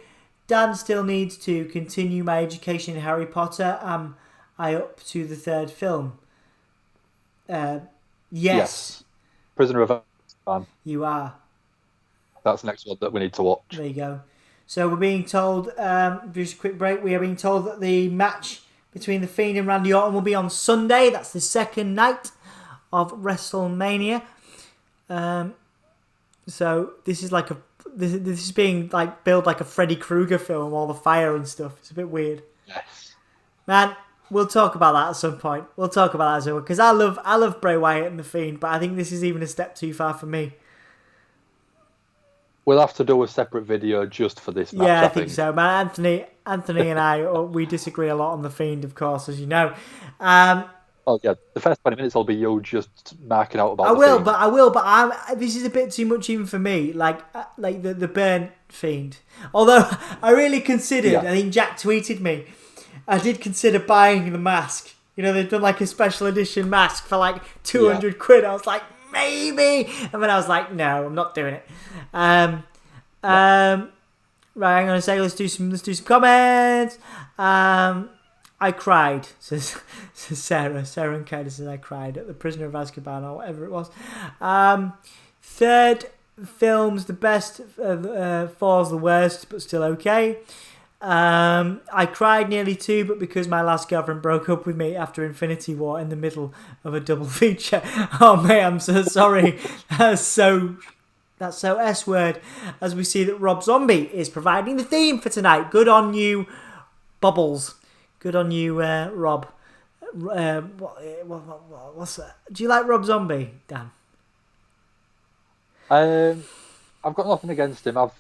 Dan still needs to continue my education in Harry Potter. Am I up to the third film? Yes. Prisoner of Azkaban. You are. That's the next one that we need to watch. There you go. So we're being told, just a quick break, we are being told that the match between The Fiend and Randy Orton will be on Sunday. That's the second night of WrestleMania. So this is like this is being like billed like a Freddy Krueger film, all the fire and stuff. It's a bit weird. Yes. Man, we'll talk about that at some point. Because I love Bray Wyatt and The Fiend, but I think this is even a step too far for me. We'll have to do a separate video just for this match. Yeah, I think so, man. Anthony and I, we disagree a lot on The Fiend, of course, as you know. Oh yeah, the first 20 minutes will be you just marking out about. I will, but this is a bit too much even for me. Like the burn Fiend. Although I really considered, I think Jack tweeted me, I did consider buying the mask. You know, they've done like a special edition mask for like 200 quid. I was like, maybe, and then I was like, no, I'm not doing it. Right, I'm gonna say let's do some comments. I cried, says Sarah. Sarah and Candice says I cried at The Prisoner of Azkaban or whatever it was. Third film's the best, four's the worst, but still okay. I cried nearly too, but because my last girlfriend broke up with me after Infinity War in the middle of a double feature. Oh mate, I'm so sorry. That's so S word. As we see that Rob Zombie is providing the theme for tonight. Good on you, Bubbles. Good on you, Rob. What's that? Do you like Rob Zombie, Dan? I've got nothing against him. I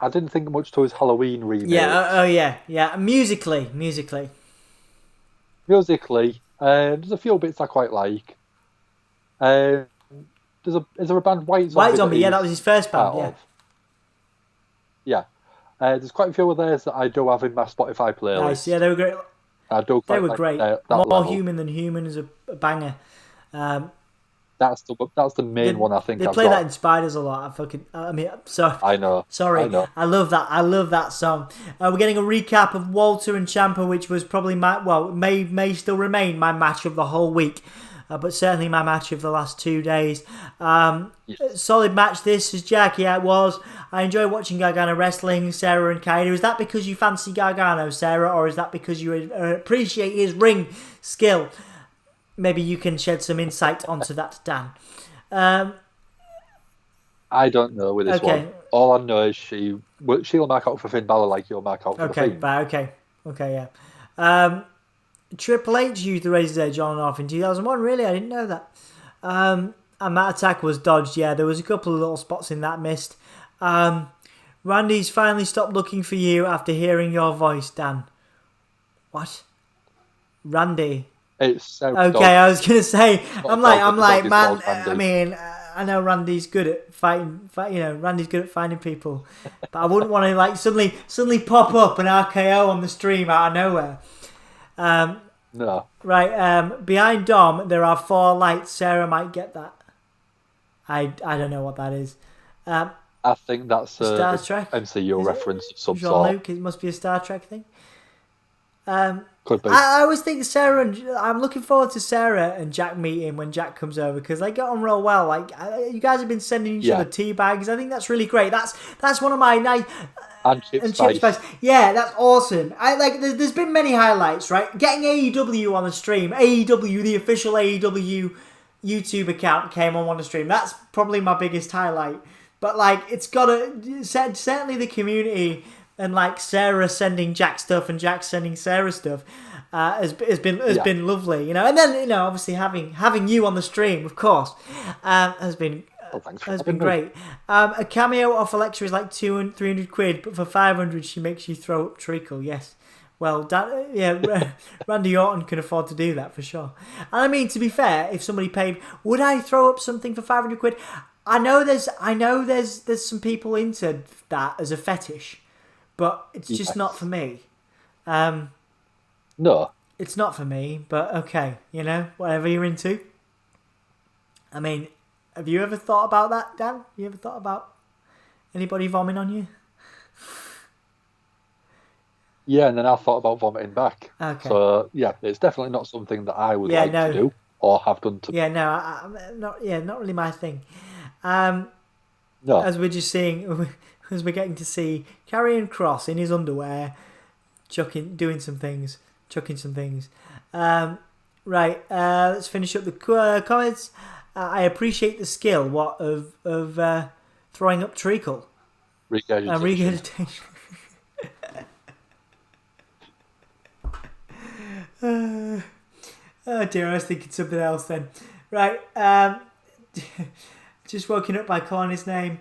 didn't think much to his Halloween remake. Yeah. Musically. Musically, there's a few bits I quite like. Is there a band White Zombie? White Zombie, that was his first band. Yeah. There's quite a few of theirs that I do have in my Spotify playlist. Nice, yeah, they were great. They were great. More level. Human Than Human is a banger. That's the main one I think they I've play got. that in Spiders a lot. Sorry. I know. Sorry. I know. I love that song. We're getting a recap of Walter and Ciampa, which was probably may still remain my match of the whole week, but certainly my match of the last 2 days. Yes. Solid match this, as Jackie it was. I enjoy watching Gargano wrestling, Sarah and Kaida. Is that because you fancy Gargano, Sarah, or is that because you appreciate his ring skill? Maybe you can shed some insight onto that, Dan. I don't know with this one. All I know is she'll mark out for Finn Balor like you'll mark out for the Fiend. Okay, yeah. Triple H used the Razor's Edge on and off in 2001. Really, I didn't know that. And that attack was dodged. Yeah, there was a couple of little spots in that missed. Randy's finally stopped looking for you after hearing your voice, Dan. What? Randy. It's so okay. I was gonna say, I'm like, man. Randy. I mean, I know Randy's good at fighting. Randy's good at finding people, but I wouldn't want to like suddenly pop up an RKO on the stream out of nowhere. No. Right. Behind Dom, there are 4 lights. Sarah might get that. I don't know what that is. I think that's a Star Trek MCU reference of some Jean-Luc, sort. it must be a Star Trek thing. Could be. I always think I'm looking forward to Sarah and Jack meeting when Jack comes over because they get on real well. Like you guys have been sending each other tea bags. I think that's really great. That's one of my nice. And Chip Spice. Yeah, that's awesome. There's been many highlights, right? Getting AEW on the stream. AEW, the official AEW YouTube account came on the stream. That's probably my biggest highlight. But it's certainly the community. And Sarah sending Jack stuff and Jack sending Sarah stuff has been lovely, And then obviously having you on the stream, of course, has been great. A cameo off Alexa is like 200 and 300 quid, but for 500 she makes you throw up treacle. Yes, well, Randy Orton can afford to do that for sure. And I mean, to be fair, if somebody paid, would I throw up something for 500 quid? I know there's some people into that as a fetish. But it's just not for me. No. It's not for me, but okay, whatever you're into. I mean, have you ever thought about that, Dan? You ever thought about anybody vomiting on you? Yeah, and then I thought about vomiting back. Okay. So, yeah, it's definitely not something that I would to do or have done to. Yeah, no, not really my thing. No. As we're just seeing... As we're getting to see Karrion Kross in his underwear, chucking some things. Let's finish up the comments. I appreciate the skill of throwing up treacle. Regurgitation. Oh dear, I was thinking something else then. Right, just woken up by calling his name.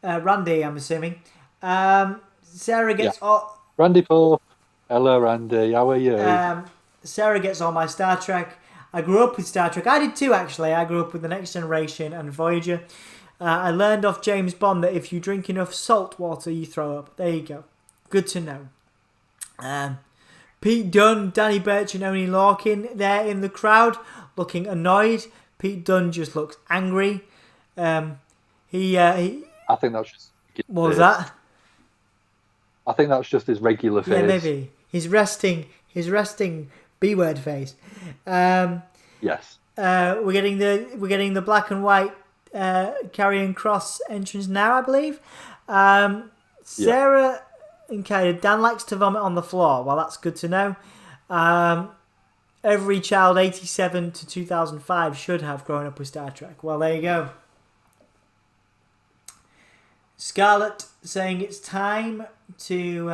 Randy, I'm assuming. Sarah gets all... Randy Pope. Hello, Randy. How are you? Sarah gets all my Star Trek. I grew up with Star Trek. I did too, actually. I grew up with The Next Generation and Voyager. I learned off James Bond that if you drink enough salt water, you throw up. There you go. Good to know. Pete Dunne, Danny Burch and Oni Larkin there in the crowd, looking annoyed. Pete Dunne just looks angry. He I think that's just... What was that? I think that's just his regular face. Yeah, maybe. His resting B-word face. Yes. We're getting the black and white Karrion Kross entrance now, I believe. Sarah and Kaida, Dan likes to vomit on the floor. Well, that's good to know. Every child 87 to 2005 should have grown up with Star Trek. Well, there you go. Scarlett saying it's time to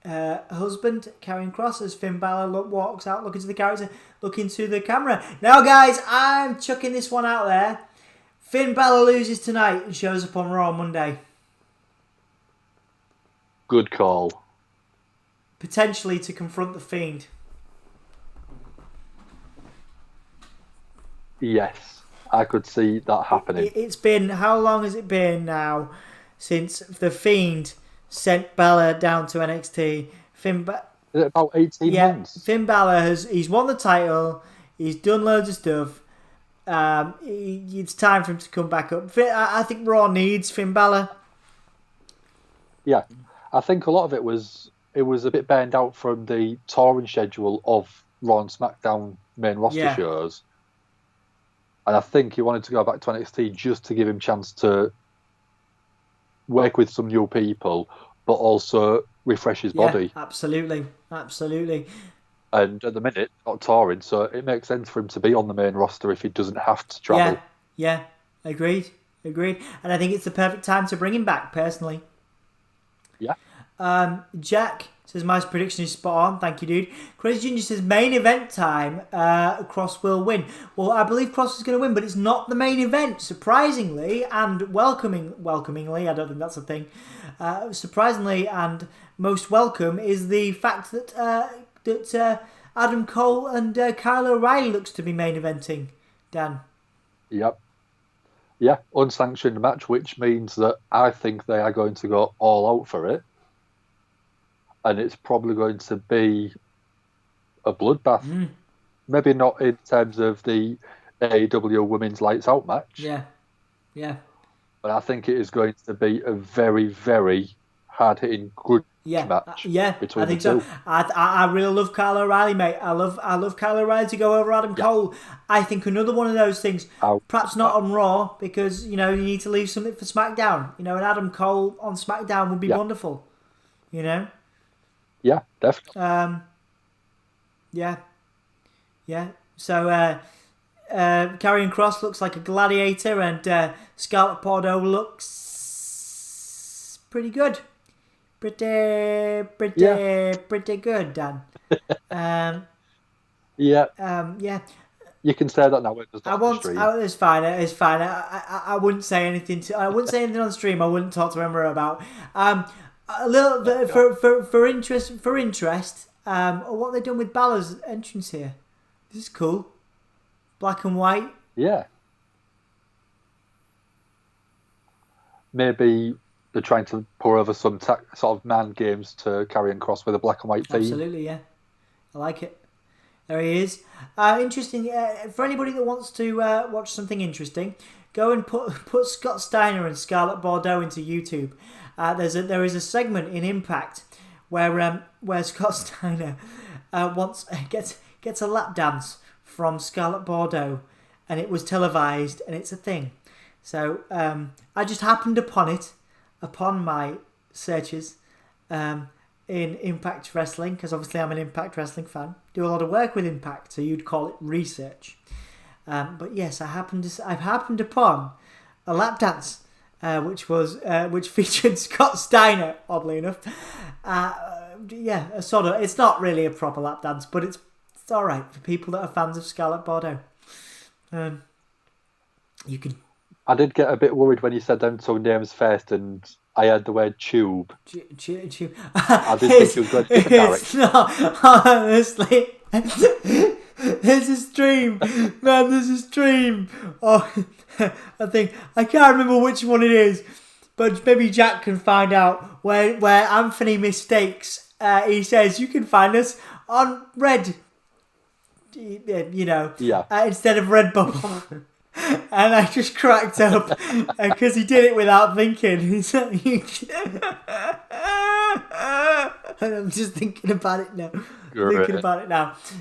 husband Karrion Kross as Finn Balor walks out looking to the camera. Now, guys, I'm chucking this one out there. Finn Balor loses tonight and shows up on Raw on Monday. Good call. Potentially to confront the Fiend. Yes. I could see that happening. It's been, how long has it been now since the Fiend sent Balor down to NXT? Is it about 18 months? Finn Balor he's won the title, he's done loads of stuff, It's time for him to come back up. I think Raw needs Finn Balor. Yeah, I think a lot of it was a bit burned out from the touring schedule of Raw and SmackDown main roster shows, and I think he wanted to go back to NXT just to give him a chance to work with some new people, but also refresh his body. Absolutely. And at the minute, not touring, so it makes sense for him to be on the main roster if he doesn't have to travel. Yeah, agreed. And I think it's the perfect time to bring him back, personally. Yeah. Jack says, my prediction is spot on. Thank you, dude. Crazy Ginger says, main event time, Kross will win. Well, I believe Kross is going to win, but it's not the main event. Surprisingly and welcomingly, I don't think that's a thing. Surprisingly and most welcome is the fact that Adam Cole and Kyle O'Reilly looks to be main eventing, Dan. Yep. Yeah, unsanctioned match, which means that I think they are going to go all out for it. And it's probably going to be a bloodbath. Maybe not in terms of the AEW Women's Lights Out match. Yeah. But I think it is going to be a very, very hard-hitting, good match. Between I think the two. so. I really love Kyle O'Reilly, mate. I love Kyle O'Reilly to go over Adam Cole. I think another one of those things, perhaps not on Raw, because you need to leave something for SmackDown. And Adam Cole on SmackDown would be wonderful. Yeah, definitely. Yeah. So Karrion Kross looks like a gladiator, and Scarlett Bordeaux looks pretty good. Pretty good, Dan. Yeah. You can say that now. It's fine. I wouldn't say anything. I wouldn't say anything on stream. I wouldn't talk to Ember about. A little bit for interest. What they've done with Balor's entrance here. This is cool. Black and white. Yeah. Maybe they're trying to pour over some sort of man games to Karrion Kross with a black and white theme. Absolutely, yeah. I like it. There he is. Interesting. For anybody that wants to watch something interesting, go and put Scott Steiner and Scarlett Bordeaux into YouTube. There is a segment in Impact where Scott Steiner gets a lap dance from Scarlett Bordeaux, and it was televised, and it's a thing. So I just happened upon my searches in Impact Wrestling, because obviously I'm an Impact Wrestling fan. Do a lot of work with Impact, so you'd call it research. But yes, I've happened upon a lap dance, which featured Scott Steiner, oddly enough. Sort of. It's not really a proper lap dance, but it's all right for people that are fans of Scarlett Bordeaux. You can. I did get a bit worried when you said them two names first, and I heard the word tube. Tube. I didn't think you were going to different direction. Not, honestly. There's a stream, man. There's a stream. Oh, I can't remember which one it is, but maybe Jack can find out where Anthony mistakes. He says you can find us on Red. Instead of Redbubble. And I just cracked up because he did it without thinking. And I'm just thinking about it now.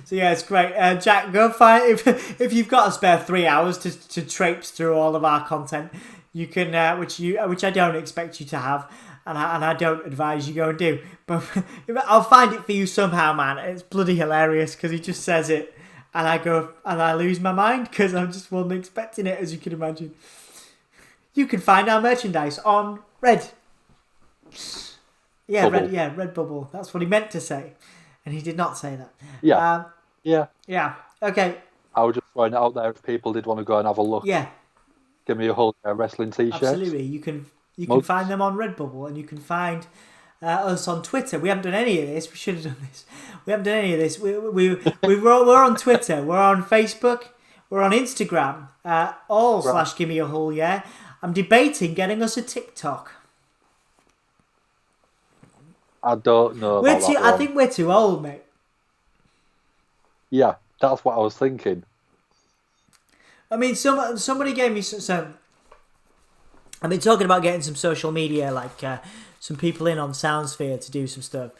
So yeah, it's great. Jack, go find if you've got a spare 3 hours to traipse through all of our content, you can, which I don't expect you to have, and I don't advise you go and do. But I'll find it for you somehow, man. It's bloody hilarious because he just says it. And I go and I lose my mind because I just wasn't expecting it, as you can imagine. You can find our merchandise on Red. Yeah, Bubble. Redbubble. That's what he meant to say, and he did not say that. Yeah. Yeah. Okay. I was just throwing it out there if people did want to go and have a look. Yeah. Give me a whole wrestling t-shirt. Absolutely. You can find them on Redbubble, and you can find us on Twitter. We haven't done any of this. We should have done this. We haven't done any of this. We're on Twitter. We're on Facebook. We're on Instagram. / Gimme a Hole, yeah. I'm debating getting us a TikTok. I don't know about that one. I think we're too old, mate. Yeah, that's what I was thinking. I mean, somebody gave me some. I've been talking about getting some social media, like some people in on Soundsphere to do some stuff,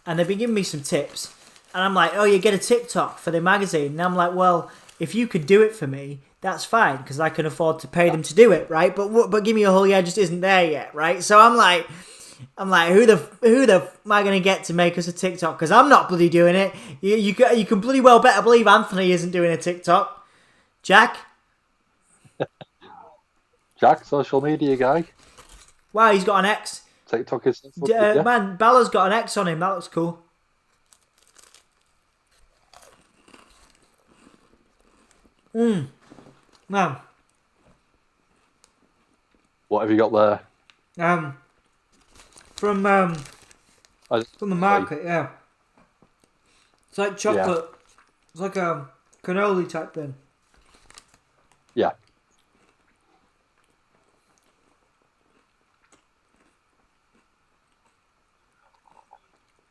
and they've been giving me some tips. And I'm like, oh, you get a TikTok for the magazine, and I'm like, well, if you could do it for me, that's fine because I can afford to pay them to do it, right? But Give Me a Hole Yeah just isn't there yet, right? So I'm like, who the am I gonna get to make us a TikTok? Because I'm not bloody doing it. You can bloody well better believe Anthony isn't doing a TikTok. Jack. Jack, social media guy. Wow, he's got an X. TikTok is man. Balor's got an X on him. That looks cool. Man. What have you got there? From the market, yeah. It's like chocolate. Yeah. It's like a cannoli type thing. Yeah.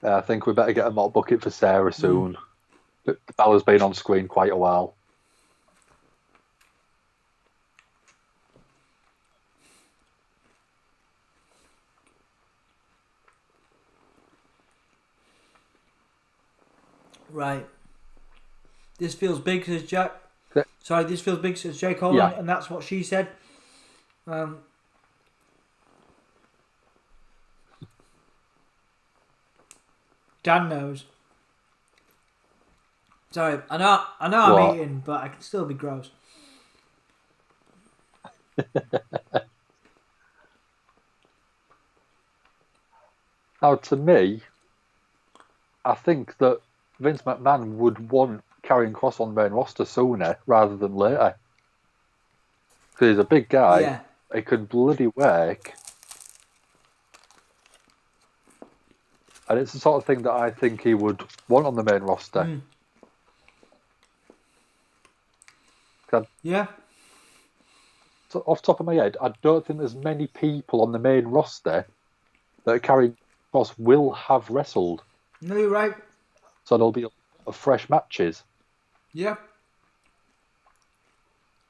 I think we better get a mop bucket for Sarah soon. Balor's been on screen quite a while. Right. This feels big, says Jack. Yeah. Sorry, this feels big, says Jake Holland, and that's what she said. Dan knows. Sorry, I know I'm eating, but I can still be gross. Now, to me, I think that Vince McMahon would want Karrion Kross on the main roster sooner rather than later. Because he's a big guy. Yeah. He could bloody work. And it's the sort of thing that I think he would want on the main roster. Yeah. So off the top of my head, I don't think there's many people on the main roster that Karrion Kross will have wrestled. No, you're right. So there'll be a lot of fresh matches. Yeah.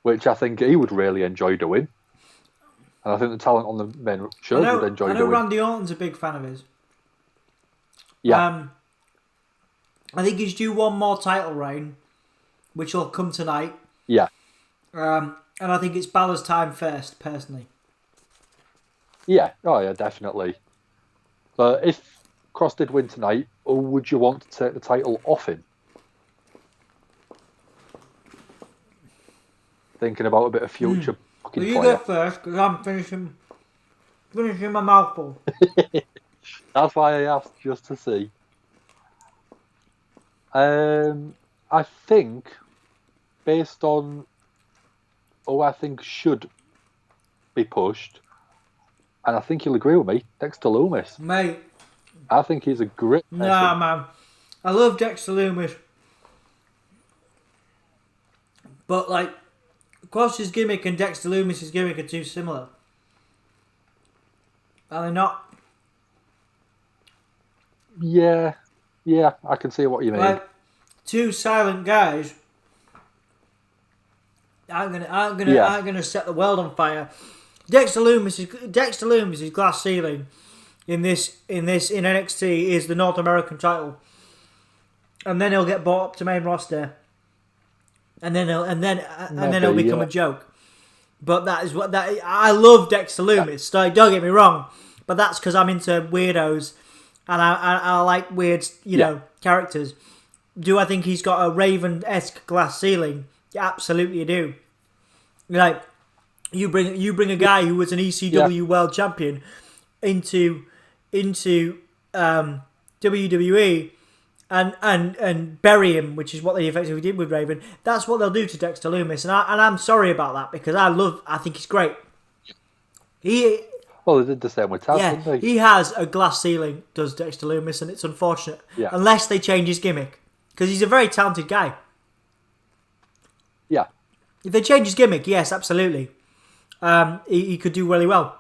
Which I think he would really enjoy doing. And I think the talent on the main shows would enjoy doing. I know Randy Orton's a big fan of his. Yeah. I think he's due one more title reign, which will come tonight. Yeah. And I think it's Balor's time first, personally. Yeah. Oh, yeah, definitely. But if Kross did win tonight, or would you want to take the title off him? Thinking about a bit of future booking. Well, you go first, because I'm finishing my mouthful. That's why I asked, just to see. I think, based on who I think should be pushed, and I think you'll agree with me, Dexter Lumis. Mate. I think he's a great person. Nah, man. I love Dexter Lumis. But, like, Kross's gimmick and Dexter Lumis' gimmick are too similar. Are they not? Yeah, I can see what you mean. Like, two silent guys aren't gonna set the world on fire. Dexter Lumis' glass ceiling in NXT is the North American title, and then he'll get brought up to main roster, and then he'll become a joke. But I love Dexter Lumis. So don't get me wrong, but that's because I'm into weirdos, and I like weird characters. Do I think he's got a Raven-esque glass ceiling? Yeah, absolutely, you do. Like, you bring a guy who was an ECW world champion into WWE and bury him, which is what they effectively did with Raven. That's what they'll do to Dexter Lumis, and I'm sorry about that because I think he's great. Well, they did the same with Taz, didn't they? He has a glass ceiling, does Dexter Lumis, and it's unfortunate. Yeah. Unless they change his gimmick. Because he's a very talented guy. Yeah. If they change his gimmick, yes, absolutely. He could do really well.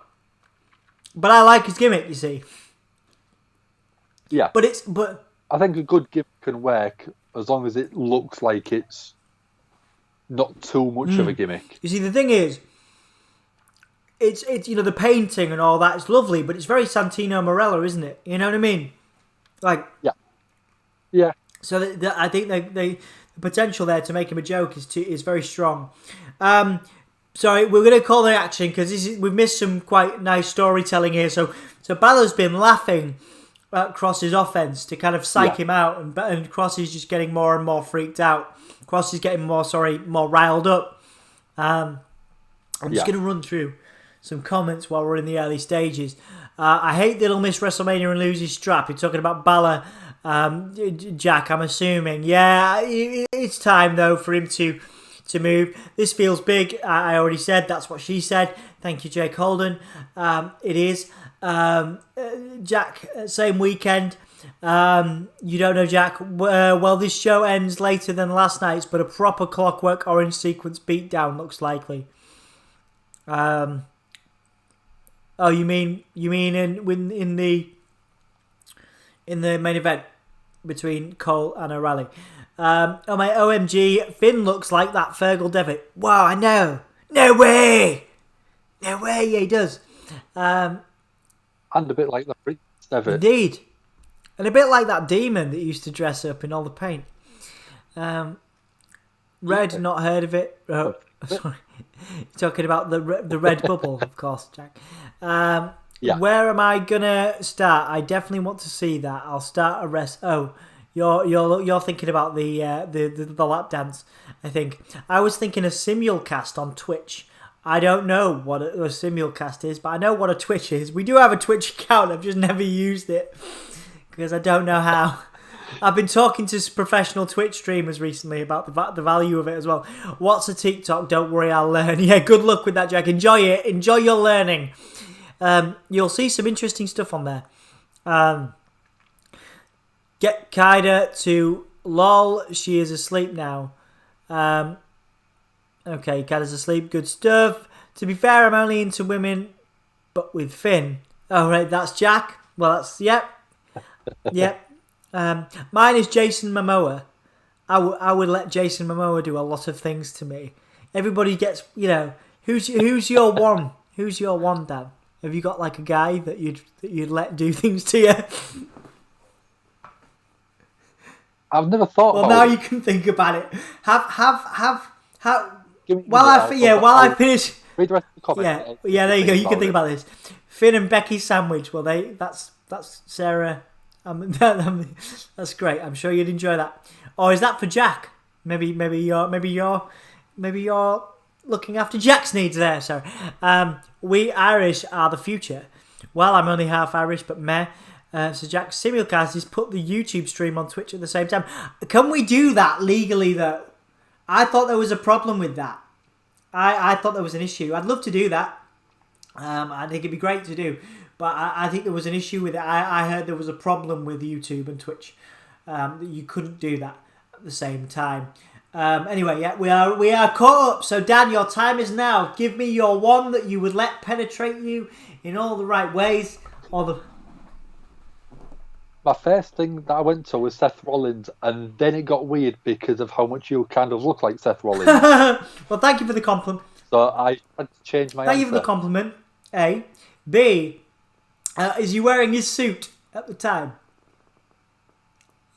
But I like his gimmick, you see. Yeah. But I think a good gimmick can work as long as it looks like it's not too much of a gimmick. You see, the thing is, it's the painting and all that is lovely, but it's very Santino Marella, isn't it? You know what I mean? Like, yeah. So I think the potential there to make him a joke is very strong. Sorry, we're going to call the action because we've missed some quite nice storytelling here. So Balor's been laughing at Kross's offense to kind of psych him out, and Kross is just getting more and more freaked out. Kross is getting more riled up. I'm just going to run through some comments while we're in the early stages. I hate that he'll miss WrestleMania and lose his strap. You're talking about Balor, Jack, I'm assuming. Yeah, it's time though for him to move. This feels big. I already said that's what she said. Thank you, Jake Holden. It is. Jack, same weekend. You don't know, Jack. Well, this show ends later than last night's, but a proper Clockwork Orange sequence beatdown looks likely. Oh, you mean in the main event between Cole and O'Reilly? Oh my OMG, Finn looks like that Fergal Devitt. Wow, I know. No way. Yeah, he does. And a bit like the Prince Devitt. Indeed. And a bit like that demon that used to dress up in all the paint. Red, not heard of it. Oh, sorry. You're talking about the red bubble, of course, Jack. Where am I gonna start? I definitely want to see that. I'll start a rest. Oh, you're thinking about the lap dance. I think I was thinking a simulcast on Twitch. I don't know what a simulcast is, but I know what a Twitch is. We do have a Twitch account. I've just never used it because I don't know how. I've been talking to professional Twitch streamers recently about the value of it as well. What's a TikTok? Don't worry, I'll learn. Yeah, good luck with that, Jack. Enjoy it. Enjoy your learning. You'll see some interesting stuff on there. Get Kaida to lol. She is asleep now. Okay, Kaida's asleep. Good stuff. To be fair, I'm only into women, but with Finn. Oh, right, that's Jack. Well, that's yep. Mine is Jason Momoa. I would let Jason Momoa do a lot of things to me. Everybody gets, who's your one? Who's your one, Dan? Have you got like a guy that you'd let do things to you? I've never thought. Well, now you can think about it. While I finish. Read the rest of the comment. Yeah. There you go. You can think about this. Finn and Becky's sandwich. Well, that's Sarah. That's great. I'm sure you'd enjoy that. Or is that for Jack? Maybe you're looking after Jack's needs there. Sorry. We Irish are the future. Well, I'm only half Irish, but meh. So Jack's simulcast is put the YouTube stream on Twitch at the same time. Can we do that legally though? I thought there was a problem with that. I thought there was an issue. I'd love to do that. I think it'd be great to do. But I think there was an issue with it. I heard there was a problem with YouTube and Twitch. That you couldn't do that at the same time. Anyway, yeah, we are caught up. So Dan, your time is now. Give me your one that you would let penetrate you in all the right ways. My first thing that I went to was Seth Rollins, and then it got weird because of how much you kind of look like Seth Rollins. Well, thank you for the compliment. So I had to change my answer. Thank you for the compliment. A. B. Is he wearing his suit at the time?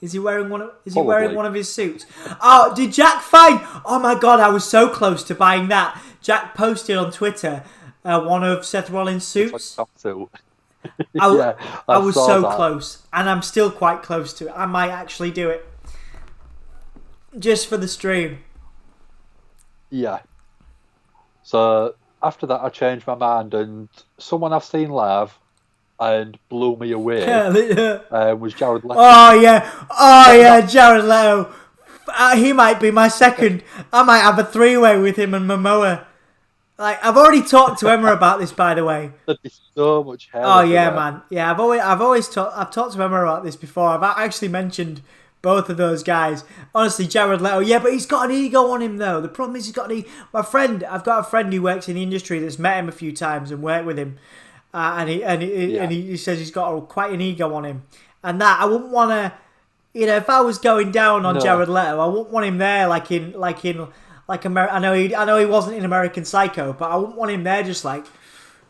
Is he wearing one of his suits? Oh, did Jack find? Oh my God, I was so close to buying that. Jack posted on Twitter one of Seth Rollins' suits. I was so close, and I'm still quite close to it. I might actually do it just for the stream. Yeah. So after that, I changed my mind, and someone I've seen live and blew me away was Jared Leto. Oh yeah, Jared Leto. He might be my second. I might have a three-way with him and Momoa. Like, I've already talked to Emma about this, by the way. There'd be so much hair. Oh yeah, man. Yeah, I've talked to Emma about this before. I've actually mentioned both of those guys. Honestly, Jared Leto. Yeah, but he's got an ego on him though. The problem is he's got I've got a friend who works in the industry that's met him a few times and worked with him, and he says he's got quite an ego on him. And that I wouldn't want to. If I was going down on Jared Leto, I wouldn't want him there like in I know he wasn't in American Psycho, but I wouldn't want him there just like,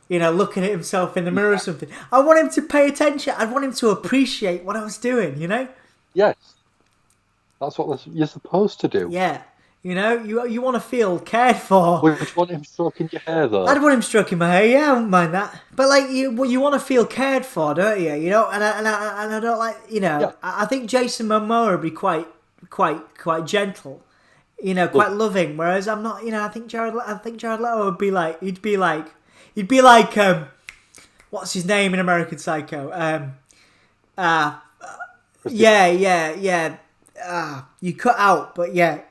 looking at himself in the mirror or something. I want him to pay attention. I want him to appreciate what I was doing. Yes, that's what you're supposed to do. Yeah. You want to feel cared for. Would you want him stroking your hair, though? I'd want him stroking my hair. Yeah, I wouldn't mind that. But like you want to feel cared for, don't you? And I don't like. Yeah. I think Jason Momoa would be quite gentle. Quite loving. Whereas I'm not. I think Jared Leto would be like. He'd be like. What's his name in American Psycho? Yeah. You cut out, but yeah.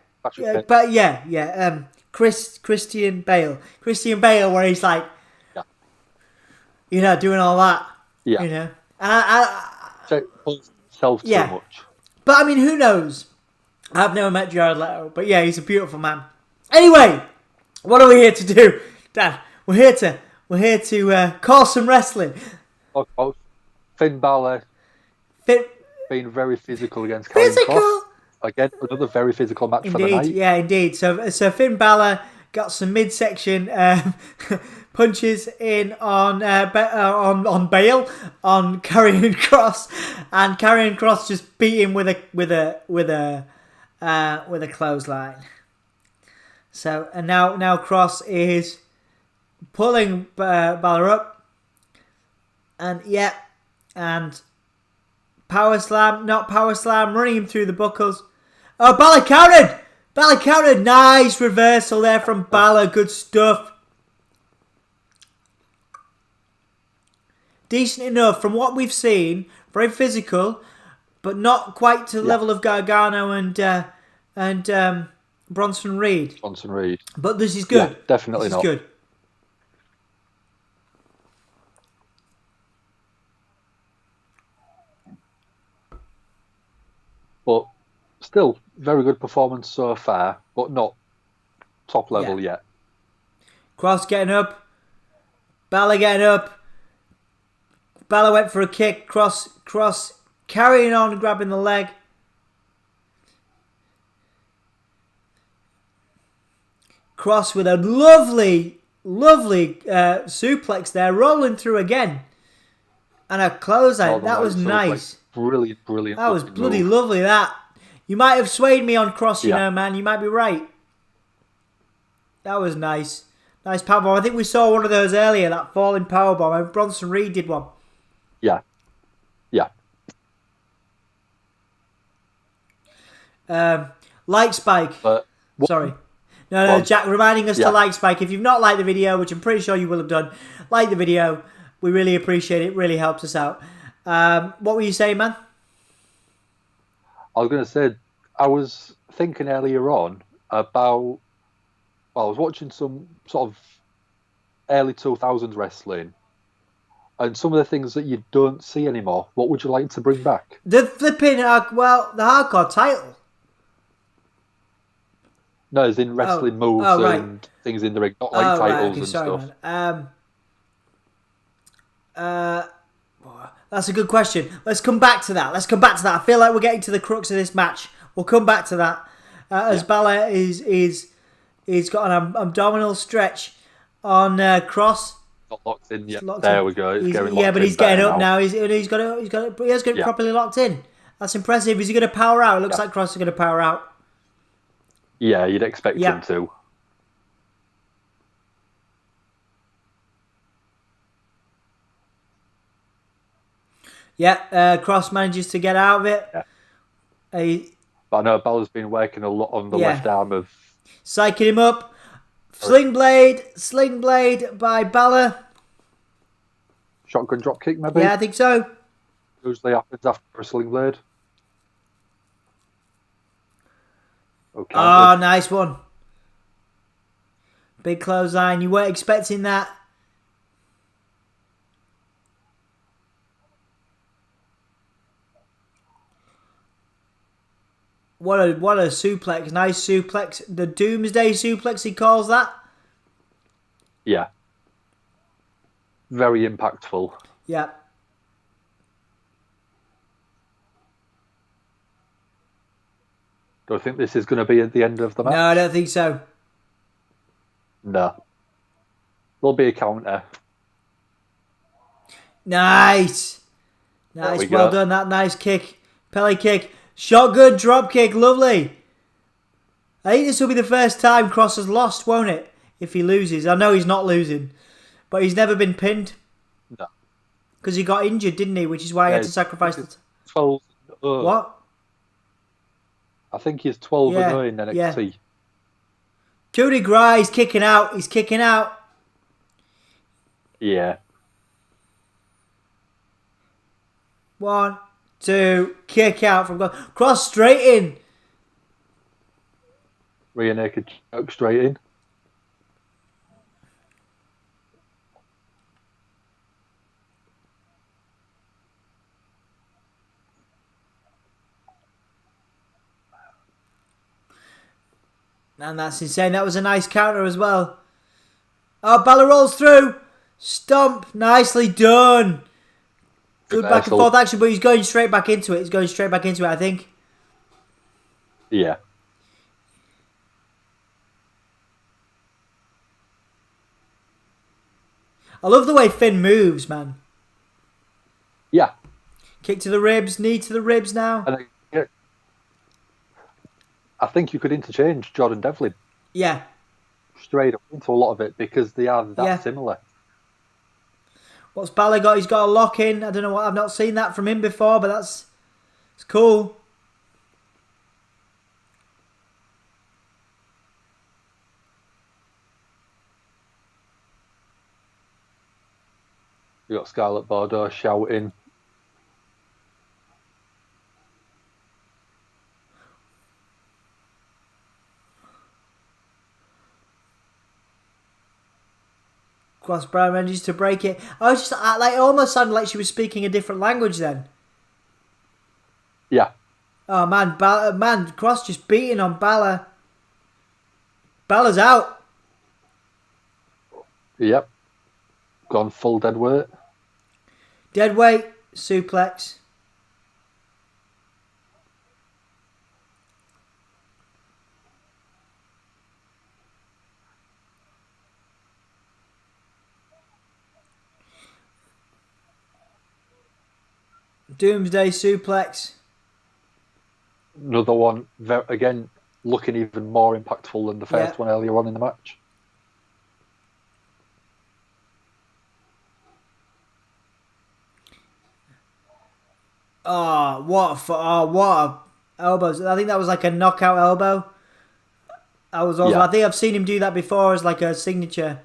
Christian Bale, where he's like, doing all that, and I pulls himself too much. But I mean, who knows? I've never met Jared Leto, but yeah, he's a beautiful man. Anyway, what are we here to do, Dad? We're here to call some wrestling. Oh, Finn Balor being very physical against Kross. Again, another very physical match for the night. Yeah, indeed. So Finn Balor got some midsection punches in on Bale, on Karrion Kross, and Karrion Kross just beat him with a clothesline. So and now Kross is pulling Balor up, and power slam, not power slam, running him through the buckles. Oh, Balor countered! Nice reversal there from Balor. Good stuff. Decent enough from what we've seen. Very physical, but not quite to the level of Gargano and Bronson Reed. But this is good. Yeah, definitely this not. Is good. But still, very good performance so far, but not top level yet. Kross getting up. Balor getting up. Balor went for a kick. Kross carrying on, grabbing the leg. Kross with a lovely suplex there, rolling through again. And a clothesline. That was nice. Brilliant. That was bloody lovely, that. You might have swayed me on Kross, man. You might be right. That was nice. Nice powerbomb. I think we saw one of those earlier, that falling powerbomb. Bronson Reed did one. Yeah. Like Spike. Sorry. No, Jack, reminding us to like Spike. If you've not liked the video, which I'm pretty sure you will have done, like the video. We really appreciate it. It really helps us out. What were you saying, man? I was going to say, I was thinking earlier on about, I was watching some sort of early 2000s wrestling, and some of the things that you don't see anymore. What would you like to bring back? The flipping, the hardcore title. No, as in wrestling moves and things in the ring, not like titles and stuff. Man. That's a good question. Let's come back to that. I feel like we're getting to the crux of this match. We'll come back to that. As Balor is got an abdominal stretch on Kross. Not locked in yet. There we go. But he's getting up now. He has got it properly locked in. That's impressive. Is he going to power out? It looks like Kross is going to power out. Yeah, you'd expect him to. Yeah, Kross manages to get out of it. Yeah. But I know Balor's been working a lot on the left arm of... Psyching him up. Sling blade by Balor. Shotgun drop kick, maybe? Yeah, I think so. Usually happens after a sling blade. Okay. Oh, nice one. Big clothesline. You weren't expecting that. What a suplex. Nice suplex. The Doomsday suplex, he calls that. Yeah. Very impactful. Yeah. Do I think this is going to be at the end of the match? No, I don't think so. No. There'll be a counter. Nice. There we Well go. done. That nice kick. Pele kick. Shotgun drop kick. Lovely. I think this will be the first time Kross has lost, won't it? If he loses. I know he's not losing. But he's never been pinned. No. Because he got injured, didn't he? Which is why he had to sacrifice the... 12. What? I think he's 12-0 in NXT. Yeah. Coup de grace. He's kicking out. He's kicking out. Yeah. 1, 2. Kick out from... Kross straight in. Rear naked choke straight in. And that's insane. That was a nice counter as well. Oh, Balor rolls through. Stomp. Nicely done. Good back and forth action, but he's going straight back into it. He's going straight back into it, I think. Yeah. I love the way Finn moves, man. Yeah. Kick to the ribs, knee to the ribs now. And I think you could interchange Jordan Devlin Yeah. straight up into a lot of it because they are that similar. What's Balor got? He's got a lock in. I don't know what. I've not seen that from him before, but it's cool. You got Scarlett Bordeaux shouting. Kross Brown manages to break it. I was just like, it almost sounded like she was speaking a different language then. Yeah. Oh man, Kross just beating on Balor. Balor's out. Yep. Gone full dead weight. Dead weight suplex. Doomsday suplex. Another one, again, looking even more impactful than the first one earlier on in the match. What a elbows. I think that was like a knockout elbow. I think I've seen him do that before as like a signature.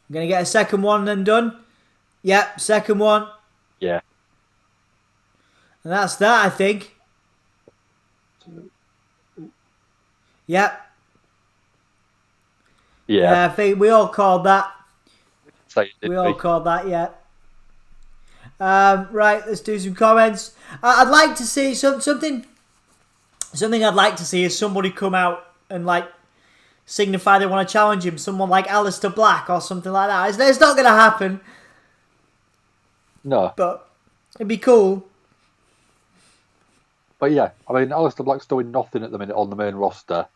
I'm going to get a second one and done. Yep, second one. Yeah. And that's that, I think. Yep. Yeah. I think we all called that. We all me. called that, yeah. Right, let's do some comments. I'd like to see something I'd like to see is somebody come out and like signify they want to challenge him. Someone like Aleister Black or something like that. It's not going to happen. No. But it'd be cool. But yeah, I mean, Aleister Black's doing nothing at the minute on the main roster.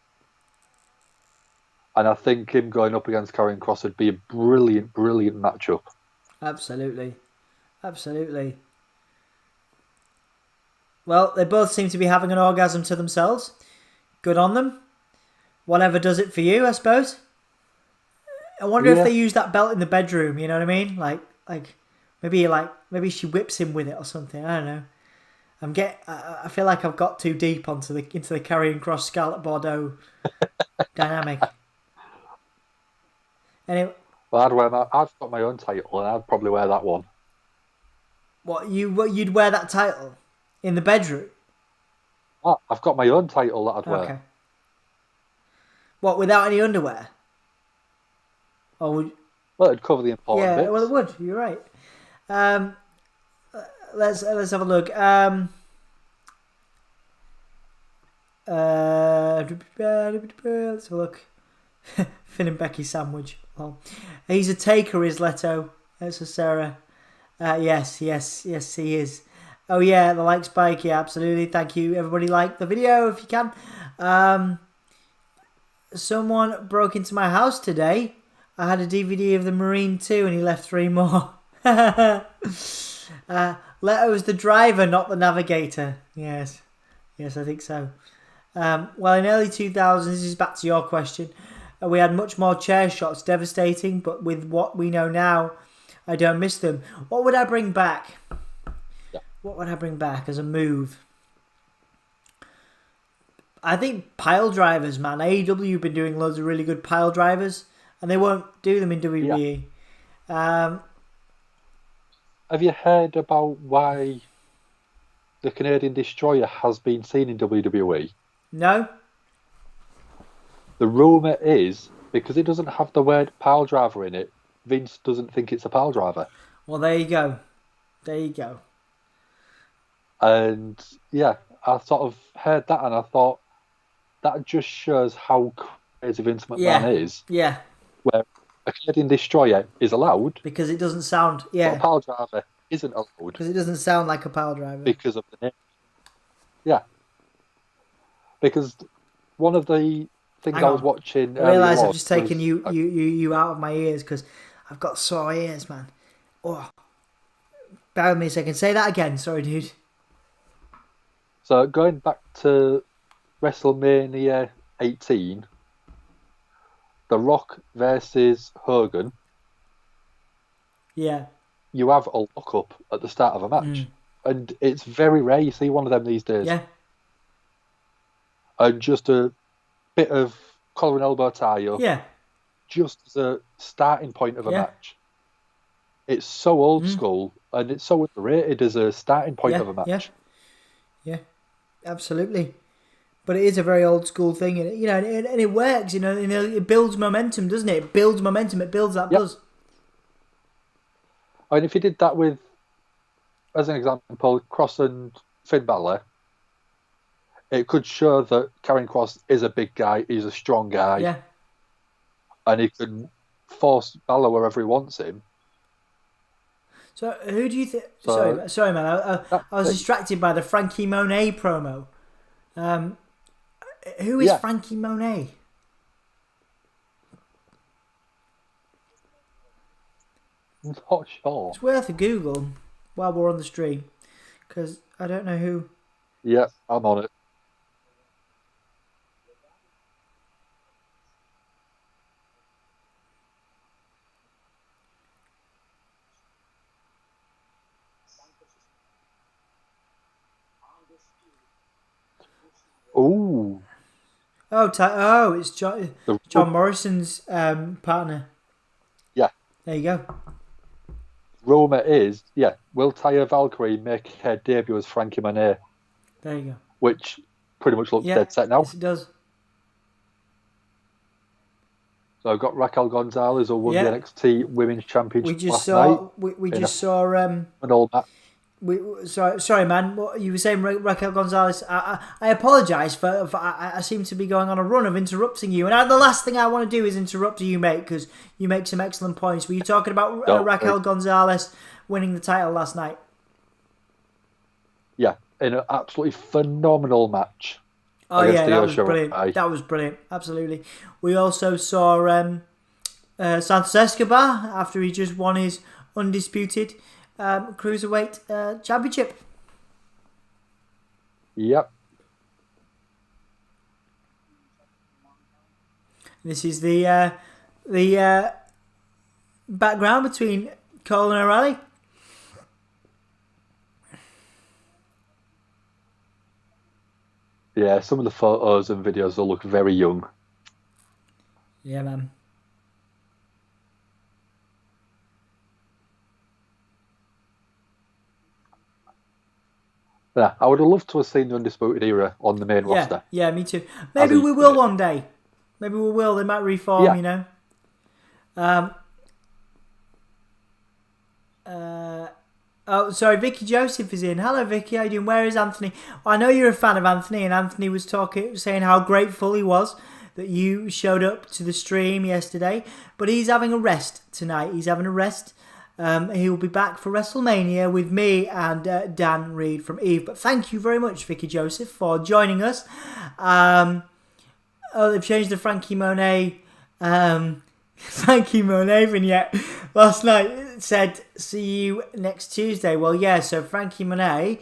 And I think him going up against Karrion Kross would be a brilliant, brilliant matchup. Absolutely. Absolutely. Well, they both seem to be having an orgasm to themselves. Good on them. Whatever does it for you, I suppose. I wonder if they use that belt in the bedroom, you know what I mean? Like maybe she whips him with it or something. I don't know. I feel like I've got too deep into the Karrion Kross Scarlett Bordeaux dynamic. Anyway, well, I've got my own title, and I'd probably wear that one. You'd wear that title in the bedroom? Oh, I've got my own title that I'd wear. Okay. What, without any underwear? Or Well, it'd cover the important bits. Yeah, well, it would. You're right. Let's have a look. Let's have a look. Finn and Becky sandwich. Well, he's a taker, is Leto. That's a Sarah. Yes, he is. Oh yeah, the like spike. Yeah, absolutely. Thank you, everybody. Like the video if you can. Someone broke into my house today. I had a DVD of the Marine 2 and he left 3 more. Leto was the driver, not the navigator. Yes, I think so. Well, in early 2000s, this is back to your question, we had much more chair shots, devastating, but with what we know now, I don't miss them. What would I bring back? Yeah. What would I bring back as a move? I think pile drivers, man. AEW have been doing loads of really good pile drivers, and they won't do them in WWE. Yeah. Have you heard about why the Canadian Destroyer has been seen in WWE? No? The rumour is, because it doesn't have the word pile driver in it, Vince doesn't think it's a pile driver. Well, there you go. And yeah, I sort of heard that and I thought, that just shows how crazy Vince McMahon is. Yeah. Where a Canadian Destroyer is allowed. Because it doesn't sound... But a pile driver isn't allowed. Because it doesn't sound like a pile driver. Because of the name. Yeah. Because one of the things I was watching... I realise I've just taken you out of my ears because I've got sore ears, man. Oh. Bear with me a second. Say that again. Sorry, dude. So going back to WrestleMania 18, The Rock versus Hogan. Yeah. You have a lock-up at the start of a match. And it's very rare you see one of them these days. Yeah. And just a bit of collar and elbow tie-up. Yeah. Just as a starting point of a match. It's so old school and it's so underrated as a starting point of a match. Yeah. Absolutely. But it is a very old school thing, and it works. It builds momentum, doesn't it? It builds momentum. It builds that buzz. I mean, if you did that with, as an example, Kross and Finn Balor, it could show that Karrion Kross is a big guy. He's a strong guy. Yeah. And he can force Balor wherever he wants him. So who do you think? Sorry, man. I was distracted by the Frankie Monet promo. Who is Frankie Monet? Not sure. It's worth a Google while we're on the stream, because I don't know who. Yeah, I'm on it. Ooh. It's John Morrison's partner. Yeah. There you go. Rumour is, will Taya Valkyrie make her debut as Frankie Monet? There you go. Which pretty much looks dead set now. Yes, it does. So I've got Raquel Gonzalez, who won the NXT Women's Championship last night. We just saw an old match. Sorry, man. What you were saying, Raquel Gonzalez? I apologise for I seem to be going on a run of interrupting you, and the last thing I want to do is interrupt you, mate, because you make some excellent points. Were you talking about Raquel Gonzalez winning the title last night? Yeah, in an absolutely phenomenal match. Oh yeah, that was brilliant. That was brilliant. Absolutely. We also saw Santos Escobar after he just won his Undisputed Cruiserweight Championship. Yep. This is the background between Cole and O'Reilly. Yeah, some of the photos and videos will look very young. Yeah, man. Yeah, I would have loved to have seen the Undisputed Era on the main roster. Yeah, me too. Maybe we will one day. Maybe we will. They might reform, you know. Oh, sorry, Vicky Joseph is in. Hello, Vicky. How you doing? Where is Anthony? Well, I know you're a fan of Anthony, and Anthony was saying how grateful he was that you showed up to the stream yesterday. But he's having a rest tonight. He's having a rest. He will be back for WrestleMania with me and Dan Reed from Eve. But thank you very much, Vicky Joseph, for joining us. They've changed the Frankie Monet vignette last night. It said, see you next Tuesday. Well, yeah, so Frankie Monet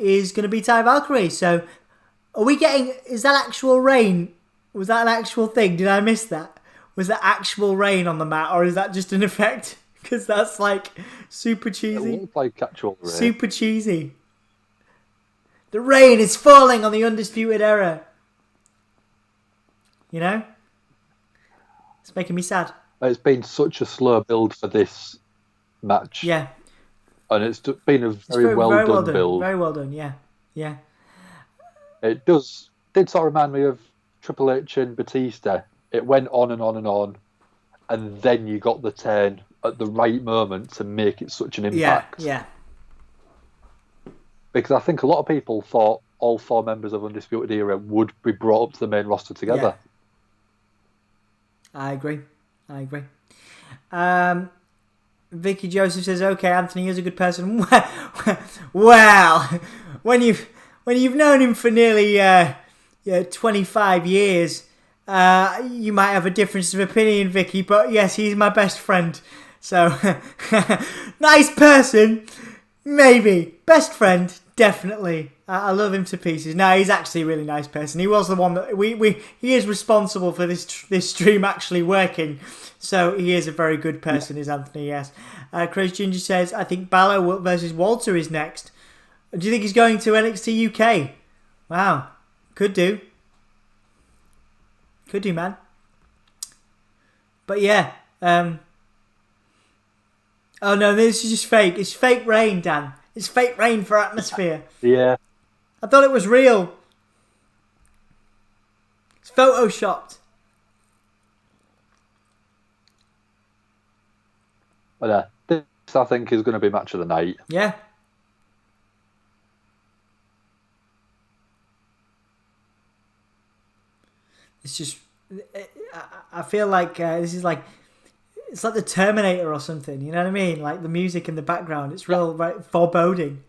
is going to be Ty Valkyrie. So are we getting, is that actual rain? Was that an actual thing? Did I miss that? Was that actual rain on the mat, or is that just an effect? Because that's like super cheesy. It looks like actual rain. Super cheesy. The rain is falling on the Undisputed Era. You know? It's making me sad. It's been such a slow build for this match. Yeah. And it's been a very well done build. Very well done, yeah. Yeah. It did sort of remind me of Triple H and Batista. It went on and on and on, and then you got the turn at the right moment to make it such an impact. Yeah. Because I think a lot of people thought all 4 members of Undisputed Era would be brought up to the main roster together. Yeah. I agree. Vicky Joseph says, "Okay, Anthony is a good person." Well, when you've known him for nearly 25 years. You might have a difference of opinion, Vicky, but yes, he's my best friend. So, nice person, maybe. Best friend, definitely. I love him to pieces. No, he's actually a really nice person. He was the one that he is responsible for this stream actually working. So he is a very good person, is Anthony, yes. Chris Ginger says, I think Balor versus Walter is next. Do you think he's going to NXT UK? Wow, could do. Could do, man. But yeah. Oh no, this is just fake. It's fake rain, Dan. It's fake rain for atmosphere. Yeah. I thought it was real. It's photoshopped. But this, I think, is going to be match of the night. Yeah. It's just, I feel like this is like, it's like the Terminator or something, you know what I mean? Like the music in the background, it's real like, foreboding.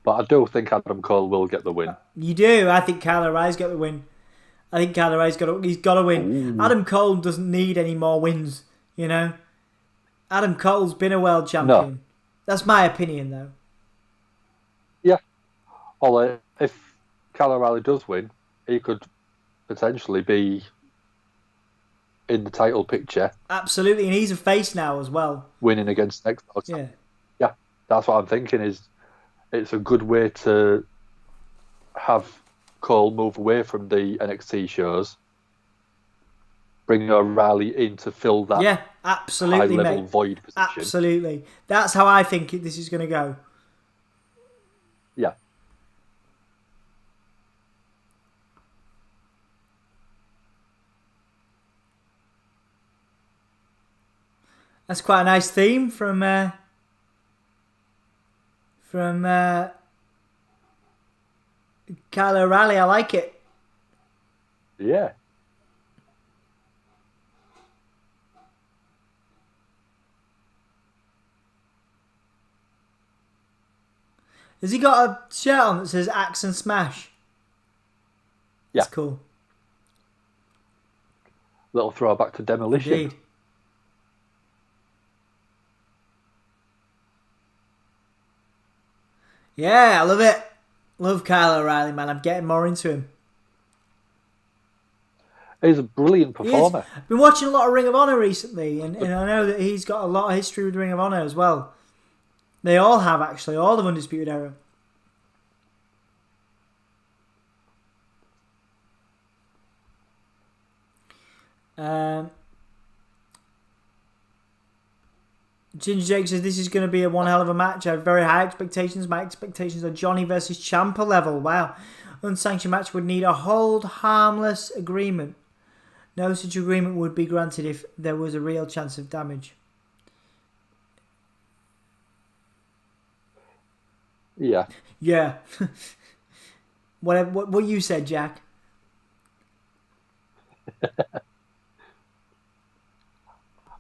But I do think Adam Cole will get the win. You do? I think Kyle O'Reilly's got the win. I think Kyle O'Reilly's got to win. Ooh. Adam Cole doesn't need any more wins, you know? Adam Cole's been a world champion. No. That's my opinion, though. Yeah. Although, if Kyle O'Reilly does win, he could potentially be in the title picture. Absolutely, and he's a face now as well. Winning against next. Yeah. Yeah, that's what I'm thinking is it's a good way to have Cole move away from the NXT shows, bring O'Reilly in to fill that absolutely, high-level void position. Absolutely. That's how I think this is going to go. Yeah. That's quite a nice theme from Kyle O'Reilly. I like it. Yeah. Has he got a shirt on that says Axe and Smash? Yeah. That's cool. Little throwback to Demolition. Indeed. Yeah, I love it. Love Kyle O'Reilly, man. I'm getting more into him. He's a brilliant performer. I've been watching a lot of Ring of Honor recently, and I know that he's got a lot of history with Ring of Honor as well. They all have, actually, all of Undisputed Era. Ginger Jake says this is going to be a one hell of a match. I have very high expectations. My expectations are Johnny versus Ciampa level. Wow. Unsanctioned match would need a hold harmless agreement. No such agreement would be granted if there was a real chance of damage. Yeah. Yeah. What you said, Jack.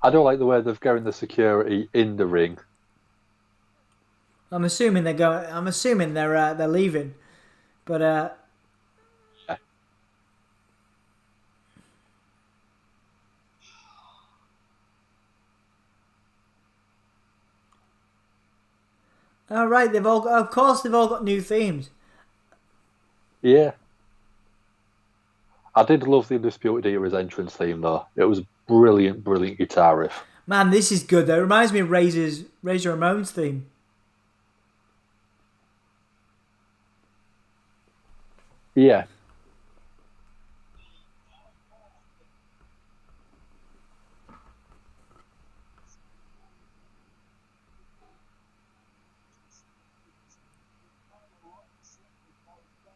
I don't like the way they've gotten the security in the ring. I'm assuming they're going. I'm assuming they're leaving, but Yeah. all right. Of course, they've all got new themes. Yeah. I did love the Undisputed Era's entrance theme, though. It was brilliant, brilliant guitar riff. Man, this is good. Though. It reminds me of Razor Ramon's theme. Yeah.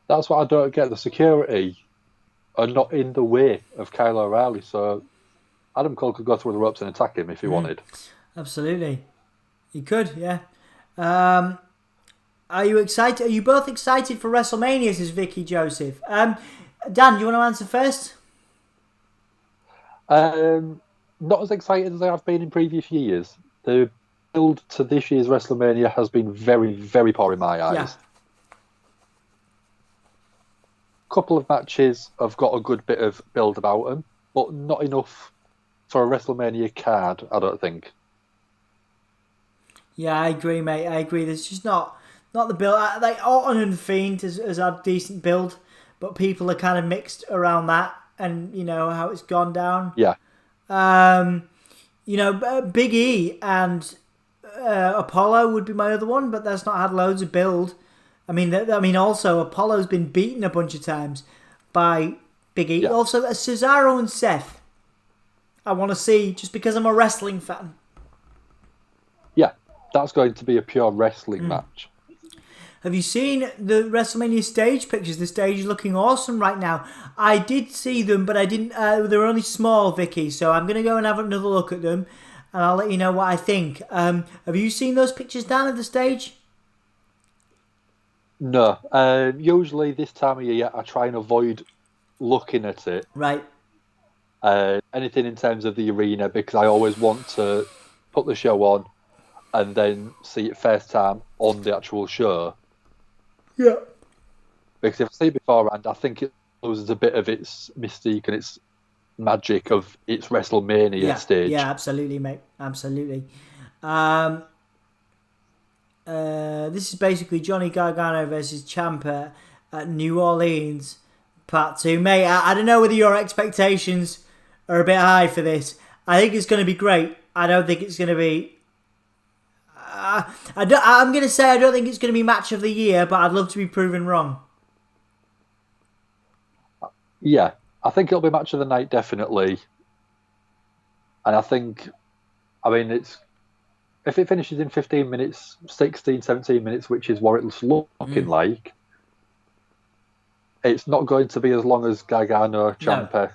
That's what I don't get. The security are not in the way of Kyle O'Reilly, so Adam Cole could go through the ropes and attack him if he wanted. Absolutely, he could. Yeah. Are you excited? Are you both excited for WrestleMania? Says Vicky Joseph. Dan, do you want to answer first? Not as excited as I have been in previous years. The build to this year's WrestleMania has been very, very poor in my eyes. Yeah. Couple of matches have got a good bit of build about them, but not enough for a WrestleMania card, I don't think. Yeah, I agree, mate. I agree. There's just not the build. Like Orton and Fiend has had decent build, but people are kind of mixed around that, and you know how it's gone down. Yeah. Big E and Apollo would be my other one, but that's not had loads of build. I mean, also Apollo's been beaten a bunch of times by Big E. Yeah. Also, Cesaro and Seth. I want to see just because I'm a wrestling fan. Yeah, that's going to be a pure wrestling match. Have you seen the WrestleMania stage pictures? The stage is looking awesome right now. I did see them, but I didn't. They were only small, Vicky. So I'm going to go and have another look at them, and I'll let you know what I think. Have you seen those pictures down at the stage? No. Usually this time of year, I try and avoid looking at it. Right. Anything in terms of the arena, because I always want to put the show on and then see it first time on the actual show. Yeah. Because if I see it beforehand, I think it loses a bit of its mystique and its magic of its WrestleMania stage. Yeah, absolutely, mate. Absolutely. This is basically Johnny Gargano versus Ciampa at New Orleans, Part 2. Mate, I don't know whether your expectations are a bit high for this. I think it's going to be great. I don't think it's going to be... I'm going to say I don't think it's going to be match of the year, but I'd love to be proven wrong. Yeah, I think it'll be match of the night, definitely. And I think, it's if it finishes in 15 minutes, 16, 17 minutes, which is what it's looking like, it's not going to be as long as Gargano, Ciampa.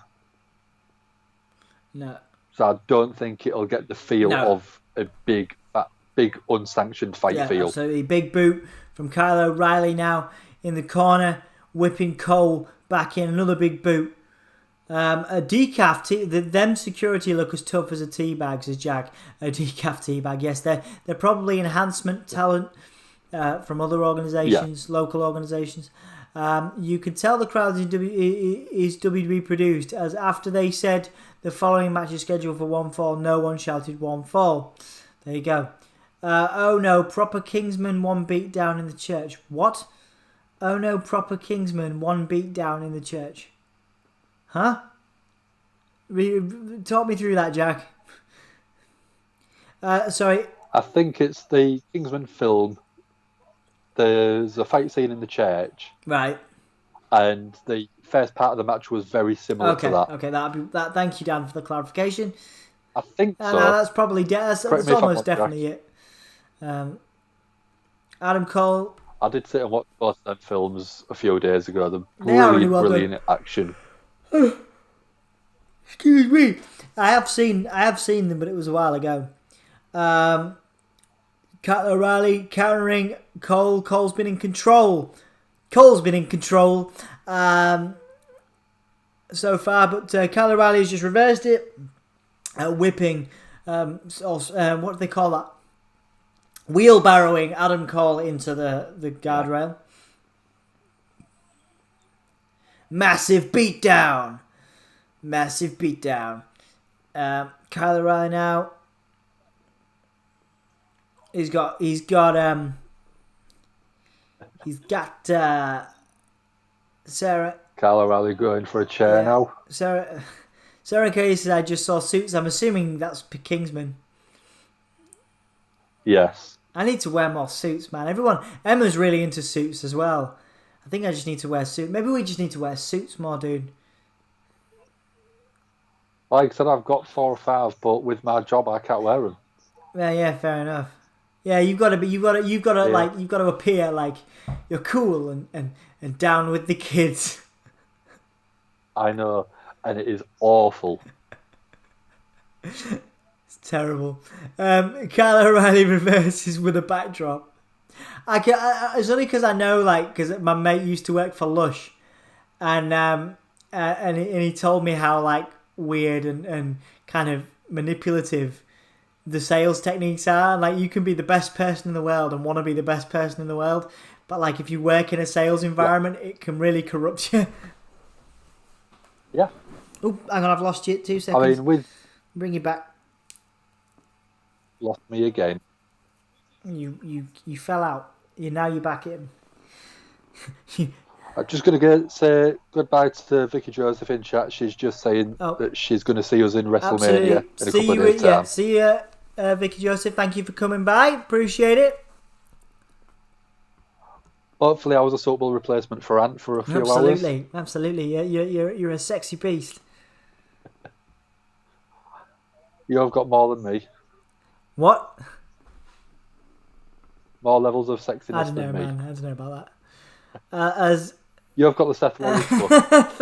No. So I don't think it'll get the feel of a big unsanctioned fight feel. Absolutely. Big boot from Kyle O'Reilly now in the corner, whipping Cole back in. Another big boot. A decaf, them security look as tough as a teabag, says Jack. A decaf teabag, yes. They're probably enhancement talent from other organisations, local organisations. You could tell the crowd is WWE produced, as after they said the following match is scheduled for one fall, no one shouted one fall. There you go. Oh no, proper Kingsman, one beat down in the church. What? Oh no, proper Kingsman, one beat down in the church. Huh? Talk me through that, Jack. Sorry. I think it's the Kingsman film. There's a fight scene in the church. Right. And the first part of the match was very similar to that. Okay, that. Thank you, Dan, for the clarification. I think so. No, that's probably that's almost definitely it. Adam Cole. I did sit and watch both of them films a few days ago. The They are really brilliant action. Excuse me. I have seen them, but it was a while ago. Kyle O'Reilly countering Cole. Cole's been in control. So far, but Kyle O'Reilly has just reversed it, whipping What do they call that? Wheelbarrowing Adam Cole into the guardrail. Massive beatdown. Kyle O'Reilly now. He's got Sarah. Kyle O'Reilly going for a chair now. Sarah Kay says, I just saw suits. I'm assuming that's Kingsman. Yes. I need to wear more suits, man. Emma's really into suits as well. I think I just need to wear suits. Maybe we just need to wear suits more, dude. Like I said, I've got 4 or 5, but with my job, I can't wear them. Yeah, fair enough. Yeah, you've got to appear like you're cool and down with the kids. I know, and it is awful. It's terrible. Kyle O'Reilly reverses with a backdrop. It's only because I know, because my mate used to work for Lush, and he told me how weird and kind of manipulative the sales techniques are. Like, you can be the best person in the world and want to be the best person in the world, but if you work in a sales environment, it can really corrupt you. Yeah. Oh, hang on, I've lost you. 2 seconds. I mean, bring you back. Lost me again. You fell out. You're back in. I'm just going to say goodbye to Vicky Joseph in chat. She's just saying that she's going to see us in WrestleMania in a couple of days' time. See you, Vicky Joseph. Thank you for coming by. Appreciate it. Hopefully, I was a suitable replacement for Ant for a few hours. Absolutely. Yeah, you're a sexy beast. You've got more than me. What? More levels of sexiness I don't know, than me. man. I don't know about that. You've got the Seth Rollins book.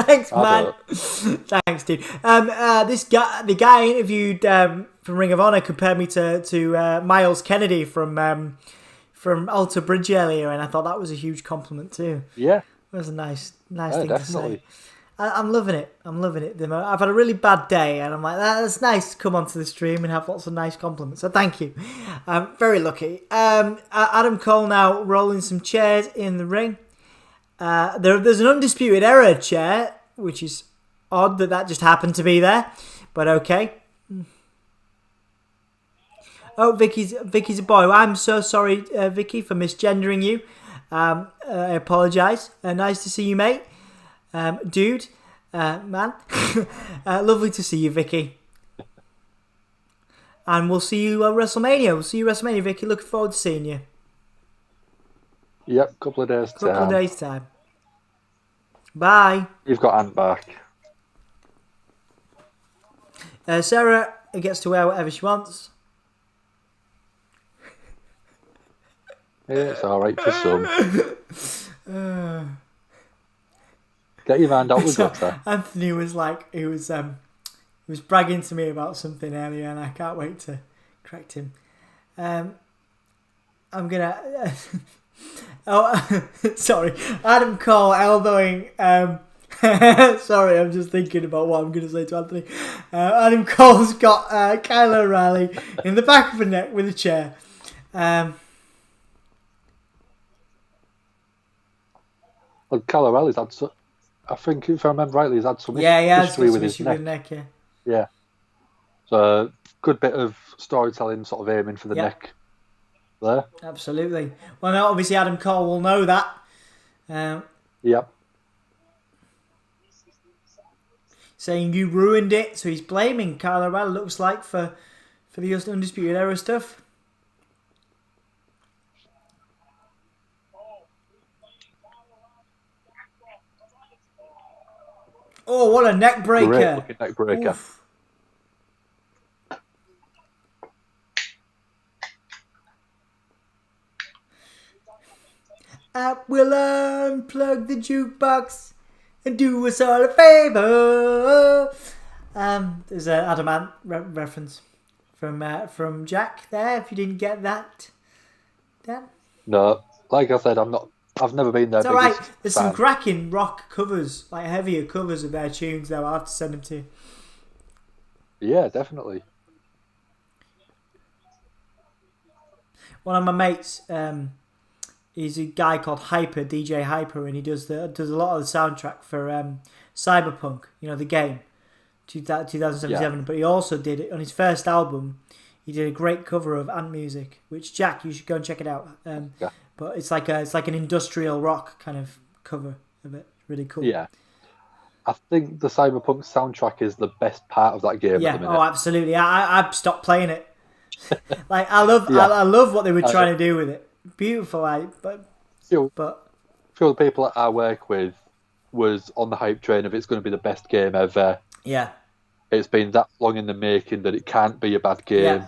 Thanks, man. Thanks, dude. The guy I interviewed from Ring of Honor compared me to Miles Kennedy from Alter Bridge earlier, and I thought that was a huge compliment too. Yeah, it was a nice thing definitely. to say. I'm loving it. I've had a really bad day, and I'm like, that's nice to come onto the stream and have lots of nice compliments. So thank you. I'm very lucky. Adam Cole now rolling some chairs in the ring. There's an Undisputed Era chair, which is odd that just happened to be there, but okay. Oh, Vicky's a boy. I'm so sorry, Vicky, for misgendering you. I apologise. Nice to see you, mate. Dude, man. Lovely to see you, Vicky. And we'll see you at WrestleMania. We'll see you at WrestleMania, Vicky. Looking forward to seeing you. Yep, couple of days time. Bye. You've got Ant back. Sarah gets to wear whatever she wants. Yeah, it's alright for some. Get your mind out the gutter. Anthony was he was bragging to me about something earlier, and I can't wait to correct him. I'm gonna. Sorry, Adam Cole elbowing. Sorry, I'm just thinking about what I'm gonna say to Anthony. Adam Cole's got Kyle O'Reilly in the back of the neck with a chair. Well, Kyle O'Reilly's had I think, if I remember rightly, he's had some history with his neck. Yeah. So, good bit of storytelling, sort of aiming for the neck there. Absolutely. Well, now, obviously, Adam Cole will know that. Yep. Saying you ruined it, so he's blaming Kyle O'Reilly, looks like, for the Undisputed Era stuff. Oh, what a neck breaker. Great looking neck breaker. Oof. I will unplug the jukebox and do us all a favour. There's an Adamant reference from Jack there, if you didn't get that. Dan? No, like I said, I've never been there. It's alright. There's some cracking rock covers, heavier covers of their tunes, though. I'll have to send them to you. Yeah, definitely. one of my mates. He's a guy called Hyper, DJ Hyper, and he does a lot of the soundtrack for Cyberpunk. The game, 2077. Yeah. But he also did it on his first album. He did a great cover of Ant Music, which Jack, you should go and check it out. Yeah. But it's like an industrial rock kind of cover of it. Really cool. Yeah. I think the Cyberpunk soundtrack is the best part of that game at the minute. Oh, absolutely. I've stopped playing it. I love what they were trying to do with it. Beautiful, but few of the people that I work with was on the hype train of it's going to be the best game ever. Yeah. It's been that long in the making that it can't be a bad game. Yeah.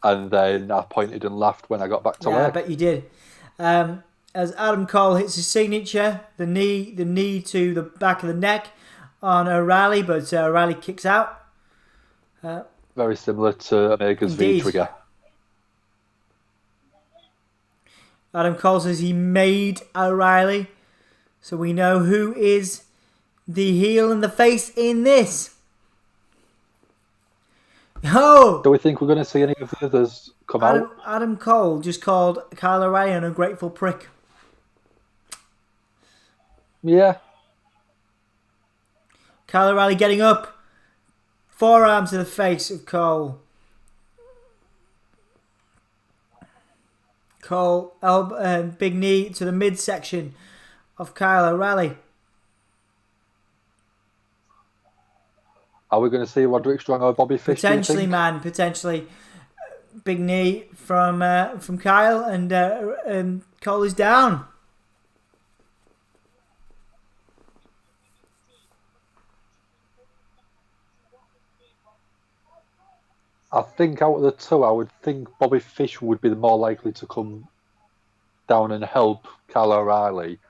And then I pointed and laughed when I got back to work. I bet you did. As Adam Cole hits his signature, the knee to the back of the neck on O'Reilly, but O'Reilly kicks out. Very similar to Omega's V-trigger. Adam Cole says he made O'Reilly, so we know who is the heel and the face in this. Oh! Do we think we're going to see any of the others come out? Adam Cole just called Kyle O'Reilly an ungrateful prick. Yeah. Kyle O'Reilly getting up. Forearm to the face of Cole. Cole, big knee to the midsection of Kyle O'Reilly. Are we going to see Roderick Strong or Bobby Fish? Potentially, man. Potentially. Big knee from Kyle, and Cole is down. I think out of the two, I would think Bobby Fish would be the more likely to come down and help Kyle O'Reilly,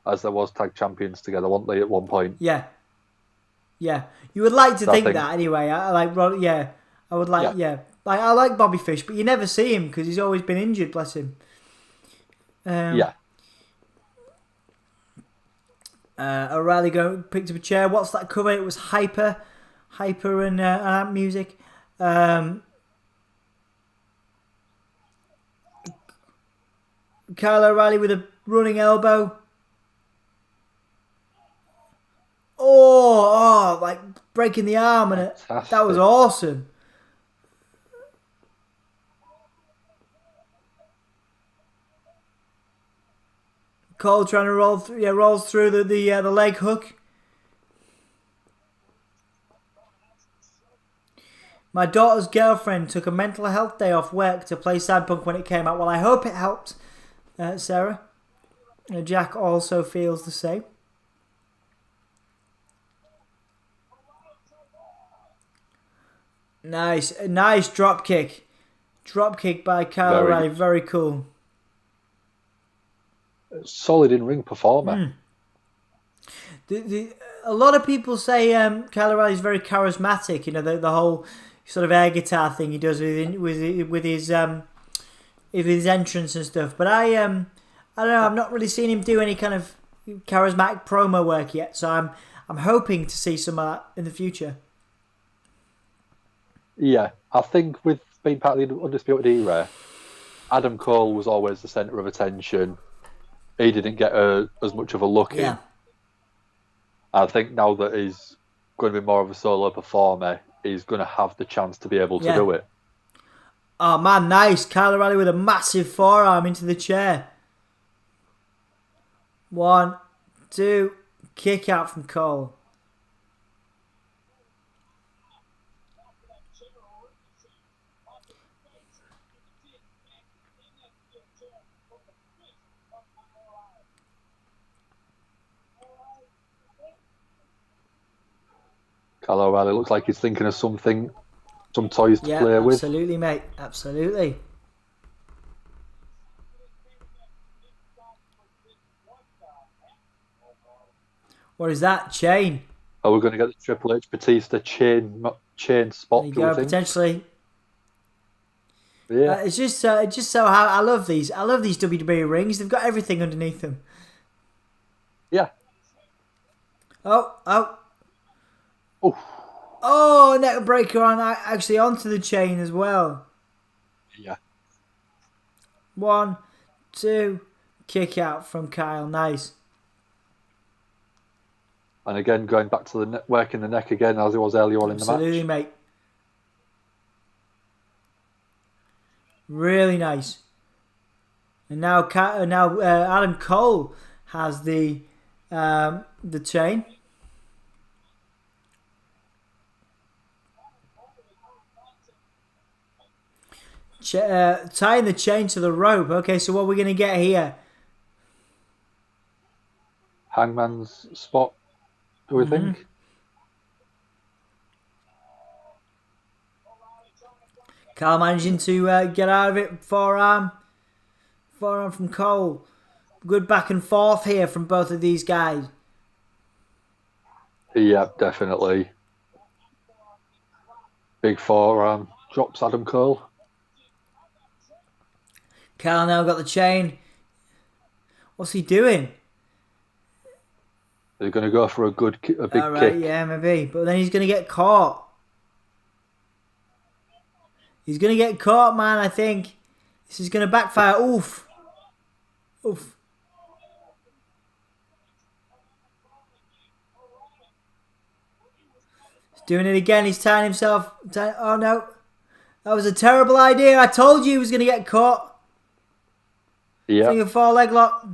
as there was tag champions together, weren't they, at one point? Yeah. Yeah. You would like to think that anyway. I would like, yeah. Like, I like Bobby Fish, but you never see him because he's always been injured, bless him. O'Reilly picked up a chair. What's that cover? It was Hyper and Ant Music. Kyle O'Reilly with a running elbow. Oh, like breaking the arm, and that was awesome. Cole trying to rolls through the leg hook. My daughter's girlfriend took a mental health day off work to play Cyberpunk when it came out. Well, I hope it helped, Sarah. Jack also feels the same. Nice drop kick. Drop kick by Kyle O'Reilly. Very cool. Solid in-ring performer. A lot of people say Kyle O'Reilly is very charismatic. The whole sort of air guitar thing he does with his entrance and stuff. But I don't know. I've not really seen him do any kind of charismatic promo work yet. So I'm hoping to see some of that in the future. Yeah, I think with being part of the Undisputed era, Adam Cole was always the centre of attention. He didn't get as much of a look in. I think now that he's going to be more of a solo performer, he's going to have the chance to be able to do it. Oh man, nice. Kyle O'Reilly with a massive forearm into the chair. 1, 2, kick out from Cole. Kyle O'Reilly looks like he's thinking of some toys to play with. Absolutely, mate. Absolutely. What is that? Chain. Are we going to get the Triple H Batista chain spot? There you go, potentially. Yeah. It's just so how I love these. I love these WWE rings. They've got everything underneath them. Yeah. Oh, neck breaker on actually onto the chain as well. Yeah. 1, 2, kick out from Kyle. Nice. And again, going back to the working the neck again as it was earlier on in the match. Absolutely, mate. Really nice. And now, Adam Cole has the chain. Tying the chain to the rope. Okay, so what are we going to get here? Hangman's spot, do we think? Carl managing to get out of it. Forearm from Cole. Good back and forth here from both of these guys. Yeah, definitely. Big forearm. Drops Adam Cole. Carl now got the chain. What's he doing? They're going to go for a big Right, kick. yeah, maybe. But then he's going to get caught. He's going to get caught, man, I think. This is going to backfire. Oof. Oof. He's doing it again. He's tying himself. Oh, no. That was a terrible idea. I told you he was going to get caught. Yeah. Finger 4 leg lock.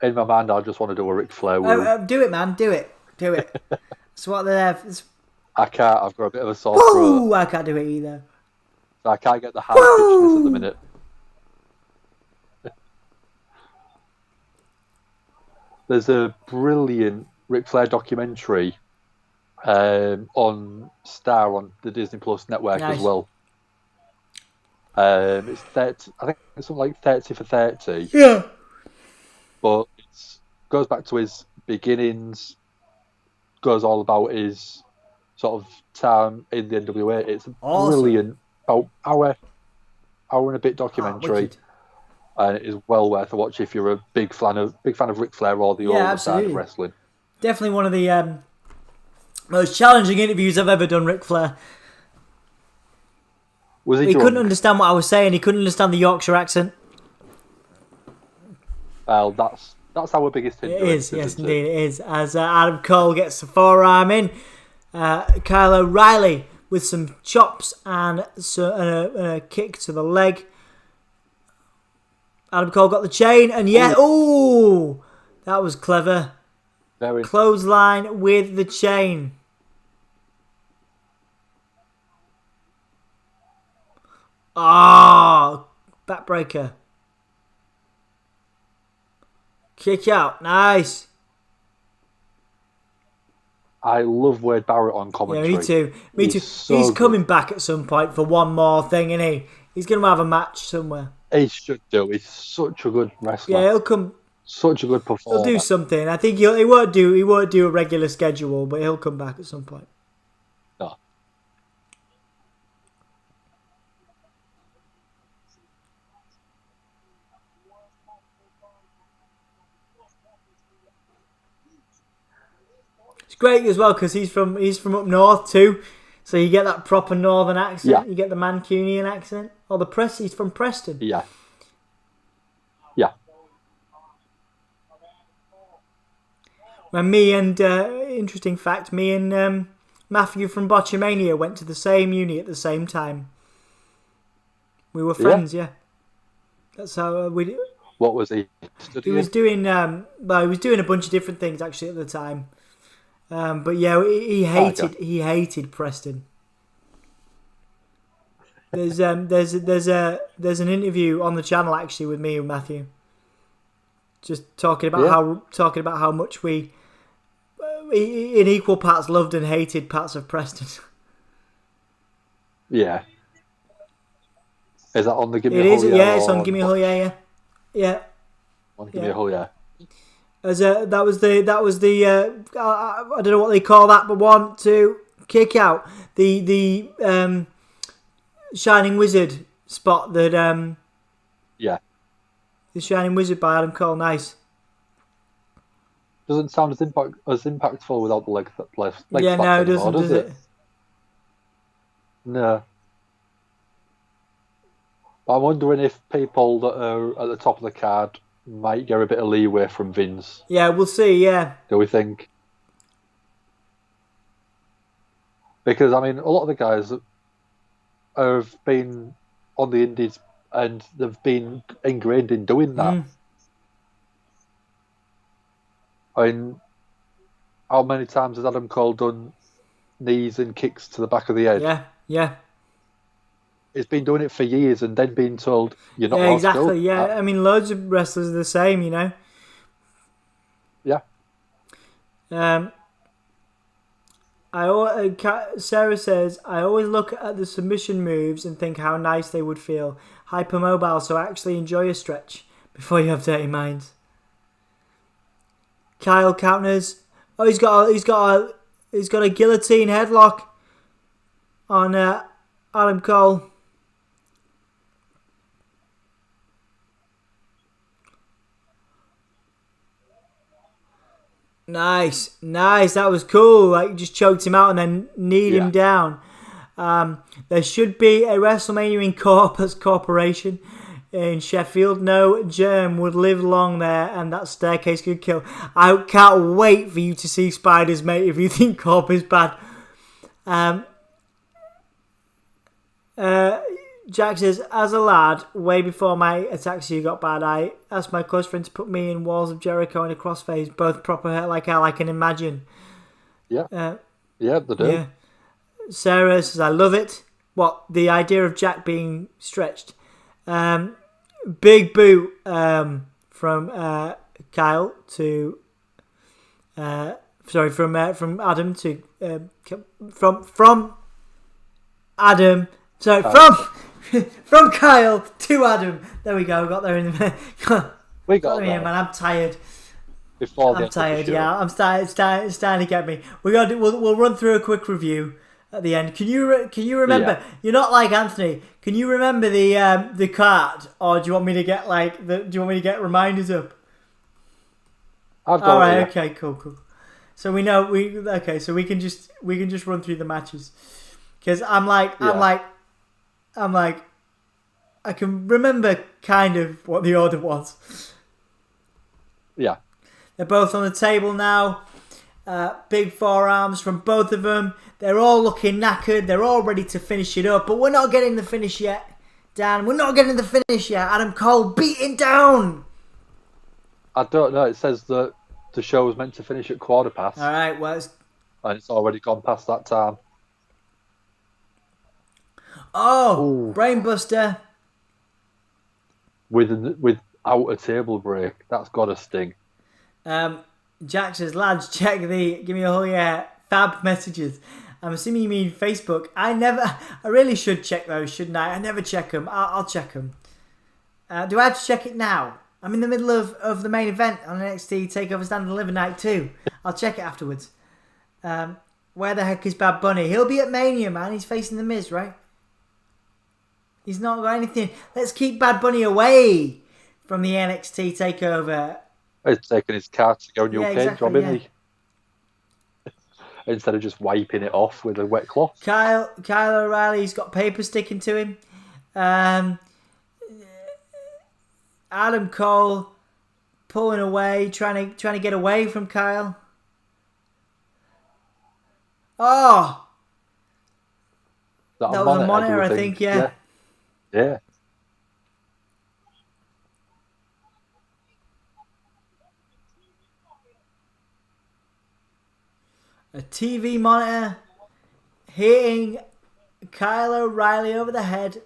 In my mind, I just want to do a Ric Flair woo. Do it, man. Do it. Do it. That's what they're there. I can't. I've got a bit of a sore Woo! throat. I can't do it either. So I can't get the high pitchness at the minute. There's a brilliant Ric Flair documentary on Star on the Disney Plus network as well. It's 30, I think it's something like 30 for 30. Yeah. But it goes back to his beginnings, goes all about his sort of time in the NWA. It's a brilliant, about hour and a bit documentary. And it is well worth a watch if you're a big fan of Ric Flair or the older side of wrestling. Definitely one of the most challenging interviews I've ever done, Ric Flair. Was he couldn't understand what I was saying. He couldn't understand the Yorkshire accent. Well, that's our biggest hindrance. It is, yes, indeed, it is. As Adam Cole gets the forearm in, Kyle O'Reilly with some chops and a kick to the leg. Adam Cole got the chain, and ooh, that was clever. Very Clothesline with the chain. Backbreaker. Kick out, nice. I love Wade Barrett on commentary. Yeah, me too. He's so He's coming back at some point for one more thing, isn't he? He's going to have a match somewhere. He should do. He's such a good wrestler. Yeah, he'll come. Such a good performer. He'll do something. I think he won't do a regular schedule, but he'll come back at some point. No. It's great as well because he's from up north too, so you get that proper northern accent. Yeah. You get the Mancunian accent. Or he's from Preston. Yeah. Yeah. When interesting fact, me and Matthew from Botchamania went to the same uni at the same time. We were friends, yeah. That's how we. What was he studying? He was doing he was doing a bunch of different things actually at the time. But yeah, he hated Preston. There's an interview on the channel actually with me and Matthew, just talking about how much we in equal parts loved and hated parts of Preston. Yeah. Is that on the Gimme? It is, yeah. It's on Gimme, yeah. On Gimme, yeah. That was the I don't know what they call that, but 1, 2, kick out the Shining Wizard spot that yeah. The Shining Wizard by Adam Cole, nice. doesn't sound as impactful without the leg slaps Yeah, no, it anymore, doesn't, does it? No. But I'm wondering if people that are at the top of the card might get a bit of leeway from Vince. Yeah, we'll see, yeah. Do we think? Because, I mean, a lot of the guys have been on the indies and they've been ingrained in doing that. I mean, how many times has Adam Cole done knees and kicks to the back of the head? Yeah. He's been doing it for years and then being told, you're not Yeah, allowed exactly, to do yeah. that. I mean, loads of wrestlers are the same, you know. Yeah. Sarah says, I always look at the submission moves and think how nice they would feel. Hypermobile, so actually enjoy a stretch before you have dirty minds. Kyle counters. Oh, he's got a guillotine headlock on Adam Cole. Nice. That was cool. Like, just choked him out and then kneed him down. There should be a WrestleMania in Corpus Corporation in Sheffield. No germ would live long there, and that staircase could kill. I can't wait for you to see Spiders, mate, if you think Corp is bad. Jack says, as a lad, way before my attacks here got bad, I asked my close friend to put me in Walls of Jericho and a crossface, both proper like hell, I can imagine. Yeah. Yeah, they do. Yeah. Sarah says, I love it. What? The idea of Jack being stretched. Big boot from Kyle to... from Adam to... from Adam... Sorry, from Kyle to Adam. There we go. Got there in the we got there, man. I'm tired. I'm tired. Yeah, I'm starting. It's starting to get me. We'll run through a quick review at the end. Can you remember? Yeah. You're not like Anthony. Can you remember the card, or do you want me to get reminders up? I've got all right. it, yeah. Okay. Cool. So we know so we can just run through the matches because I'm like. I can remember kind of what the order was. Yeah. They're both on the table now. Big forearms from both of them. They're all looking knackered. They're all ready to finish it up. But we're not getting the finish yet, Dan. We're not getting the finish yet. Adam Cole beating down. I don't know. It says that the show was meant to finish at past. All right. Well, and it's already gone past that time. Oh, Brainbuster. Without a table break. That's got to sting. Jack says, lads, check the Give Me a Hug Yeah Fab messages. I'm assuming you mean Facebook. I really should check those, shouldn't I? I never check them. I'll check them. Do I have to check it now? I'm in the middle of the main event on NXT Takeover Stand and Deliver Night 2. I'll check it afterwards. Where the heck is Bad Bunny? He'll be at Mania, man. He's facing The Miz, right? He's not got anything. Let's keep Bad Bunny away from the NXT Takeover. He's taking his car to go new exactly, job, isn't he? Instead of just wiping it off with a wet cloth. Kyle O'Reilly's got paper sticking to him. Adam Cole pulling away, trying to get away from Kyle. Oh, that was a monitor, I think. Yeah. A TV monitor hitting Kyle O'Reilly over the head.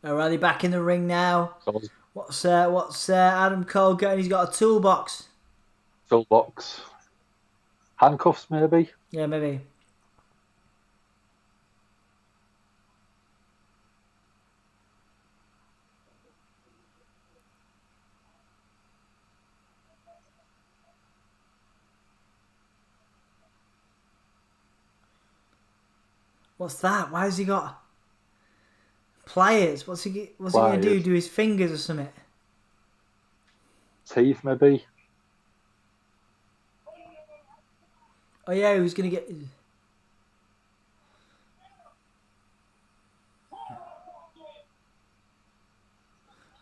O'Reilly back in the ring now. What's Adam Cole getting? He's got a toolbox. Handcuffs, maybe? Yeah, maybe. What's that? Why has he got pliers? What's he going to do? Do his fingers or something? Teeth, maybe. Oh yeah, he was going to get...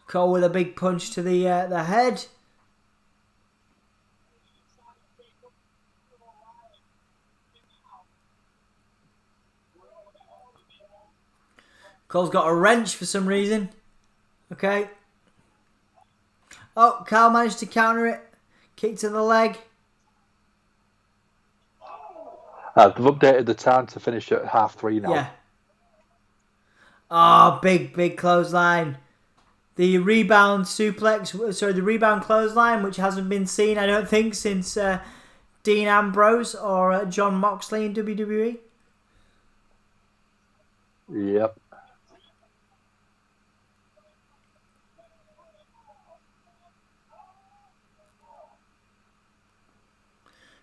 Cole with a big punch to the head. Cole's got a wrench for some reason. Okay. Oh, Kyle managed to counter it. Kick to the leg. They've updated the time to finish at 3:30 now. Yeah. Oh, big clothesline. The rebound suplex, sorry, the rebound clothesline, which hasn't been seen, I don't think, since Dean Ambrose or John Moxley in WWE. Yep.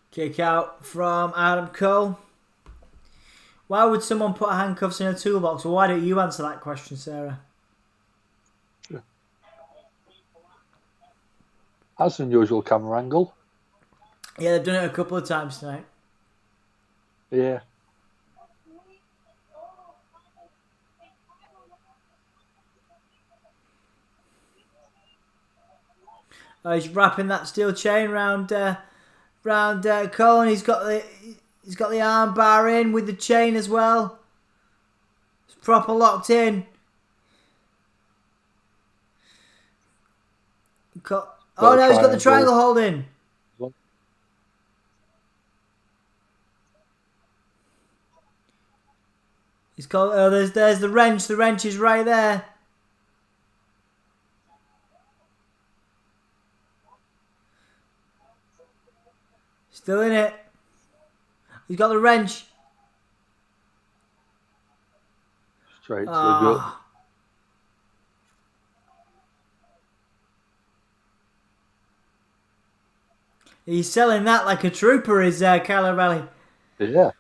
Kick out from Adam Cole. Why would someone put handcuffs in a toolbox? Well, why don't you answer that question, Sarah? That's an unusual camera angle. Yeah, they've done it a couple of times tonight. Yeah. Oh, he's wrapping that steel chain round Cole, and he's got the arm bar in with the chain as well. It's proper locked in. Oh no, he's got the triangle hold in. He's got. Oh, there's the wrench. The wrench is right there. Still in it. He's got the wrench. Straight to the gut. He's selling that like a trooper, is Calabelli. Yeah.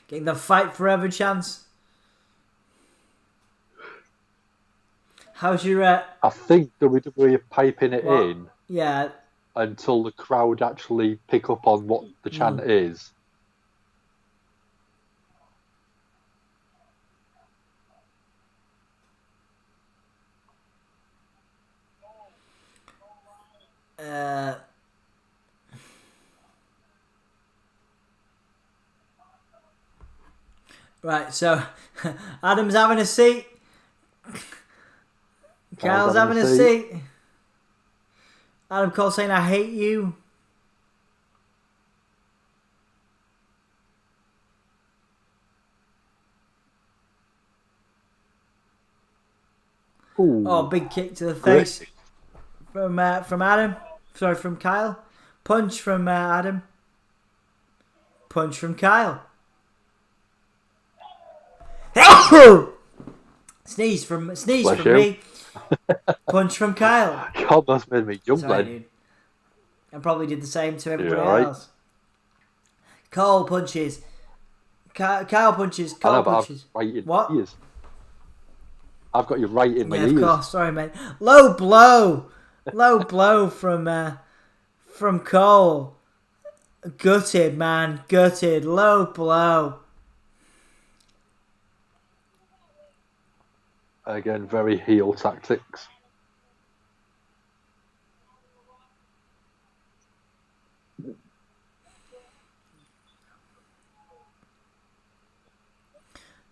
Getting the fight forever chance. How's your... I think WWE are piping it in. Yeah. Until the crowd actually pick up on what the chant is. Right, so Adam's having a seat. Kyle's having a seat. Adam Cole saying, "I hate you." Ooh. Oh, big kick to the face from Adam. Sorry, from Kyle. Punch from Adam. Punch from Kyle. Sneeze from me. Punch from Kyle. God, that's made me jump Sorry, then. dude. I probably did the same to everybody right. else. Cole punches. Kyle punches. Cole punches. What? Ears. I've got you right in my Yeah, ears. of course. Sorry, mate. Low blow. Low blow from Cole. Gutted, man. Gutted. Low blow. Again, very heel tactics.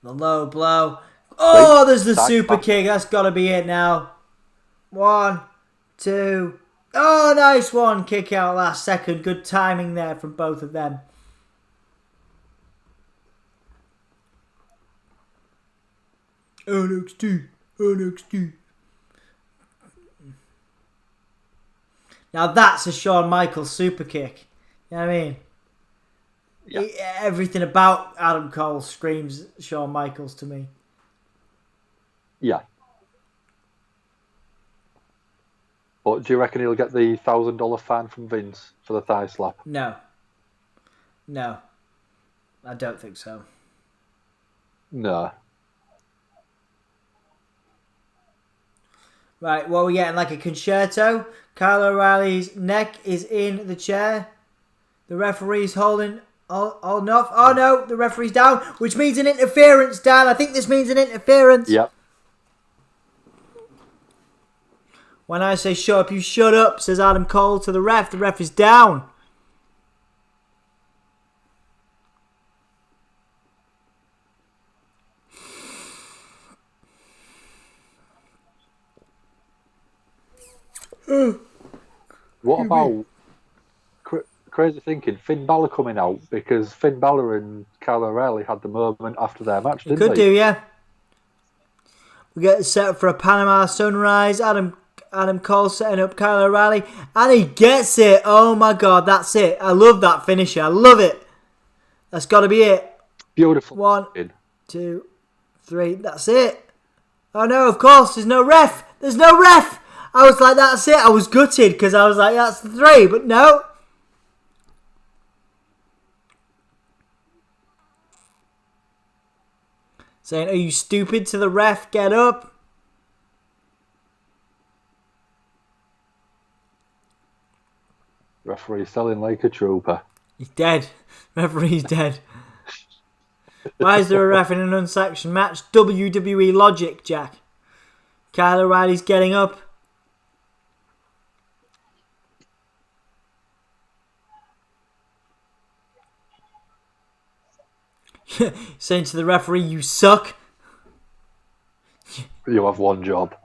The low blow. Oh, there's the super kick. That's got to be it now. 1, 2. Oh, nice one. Kick out last second. Good timing there from both of them. NXT. Now that's a Shawn Michaels super kick. You know what I mean? Everything about Adam Cole screams Shawn Michaels to me. Yeah. But do you reckon he'll get the $1,000 fan from Vince for the thigh slap? No. I don't think so. No. Right, what are we getting? Like a concerto? Kyle O'Reilly's neck is in the chair. The referee's holding off. Oh no, the referee's down, which means an interference, Dan. I think this means an interference. Yep. When I say shut up, you shut up, says Adam Cole to the ref. The ref is down. What about crazy thinking? Finn Balor coming out, because Finn Balor and Kyle O'Reilly had the moment after their match, didn't they? Could do, yeah. We get set up for a Panama Sunrise. Adam Cole setting up Kyle O'Reilly, and he gets it. Oh my god, that's it. I love that finisher. I love it. That's got to be it. Beautiful. 1, 2, 3. That's it. Oh no, of course, there's no ref. There's no ref. I was like, that's it. I was gutted because I was like, that's the 3, but no. Saying, are you stupid to the ref? Get up. Referee selling like a trooper. He's dead. Referee's dead. Why is there a ref in an unsanctioned match? WWE logic, Jack. Kyle O'Reilly's getting up. Saying to the referee, you suck. You have one job.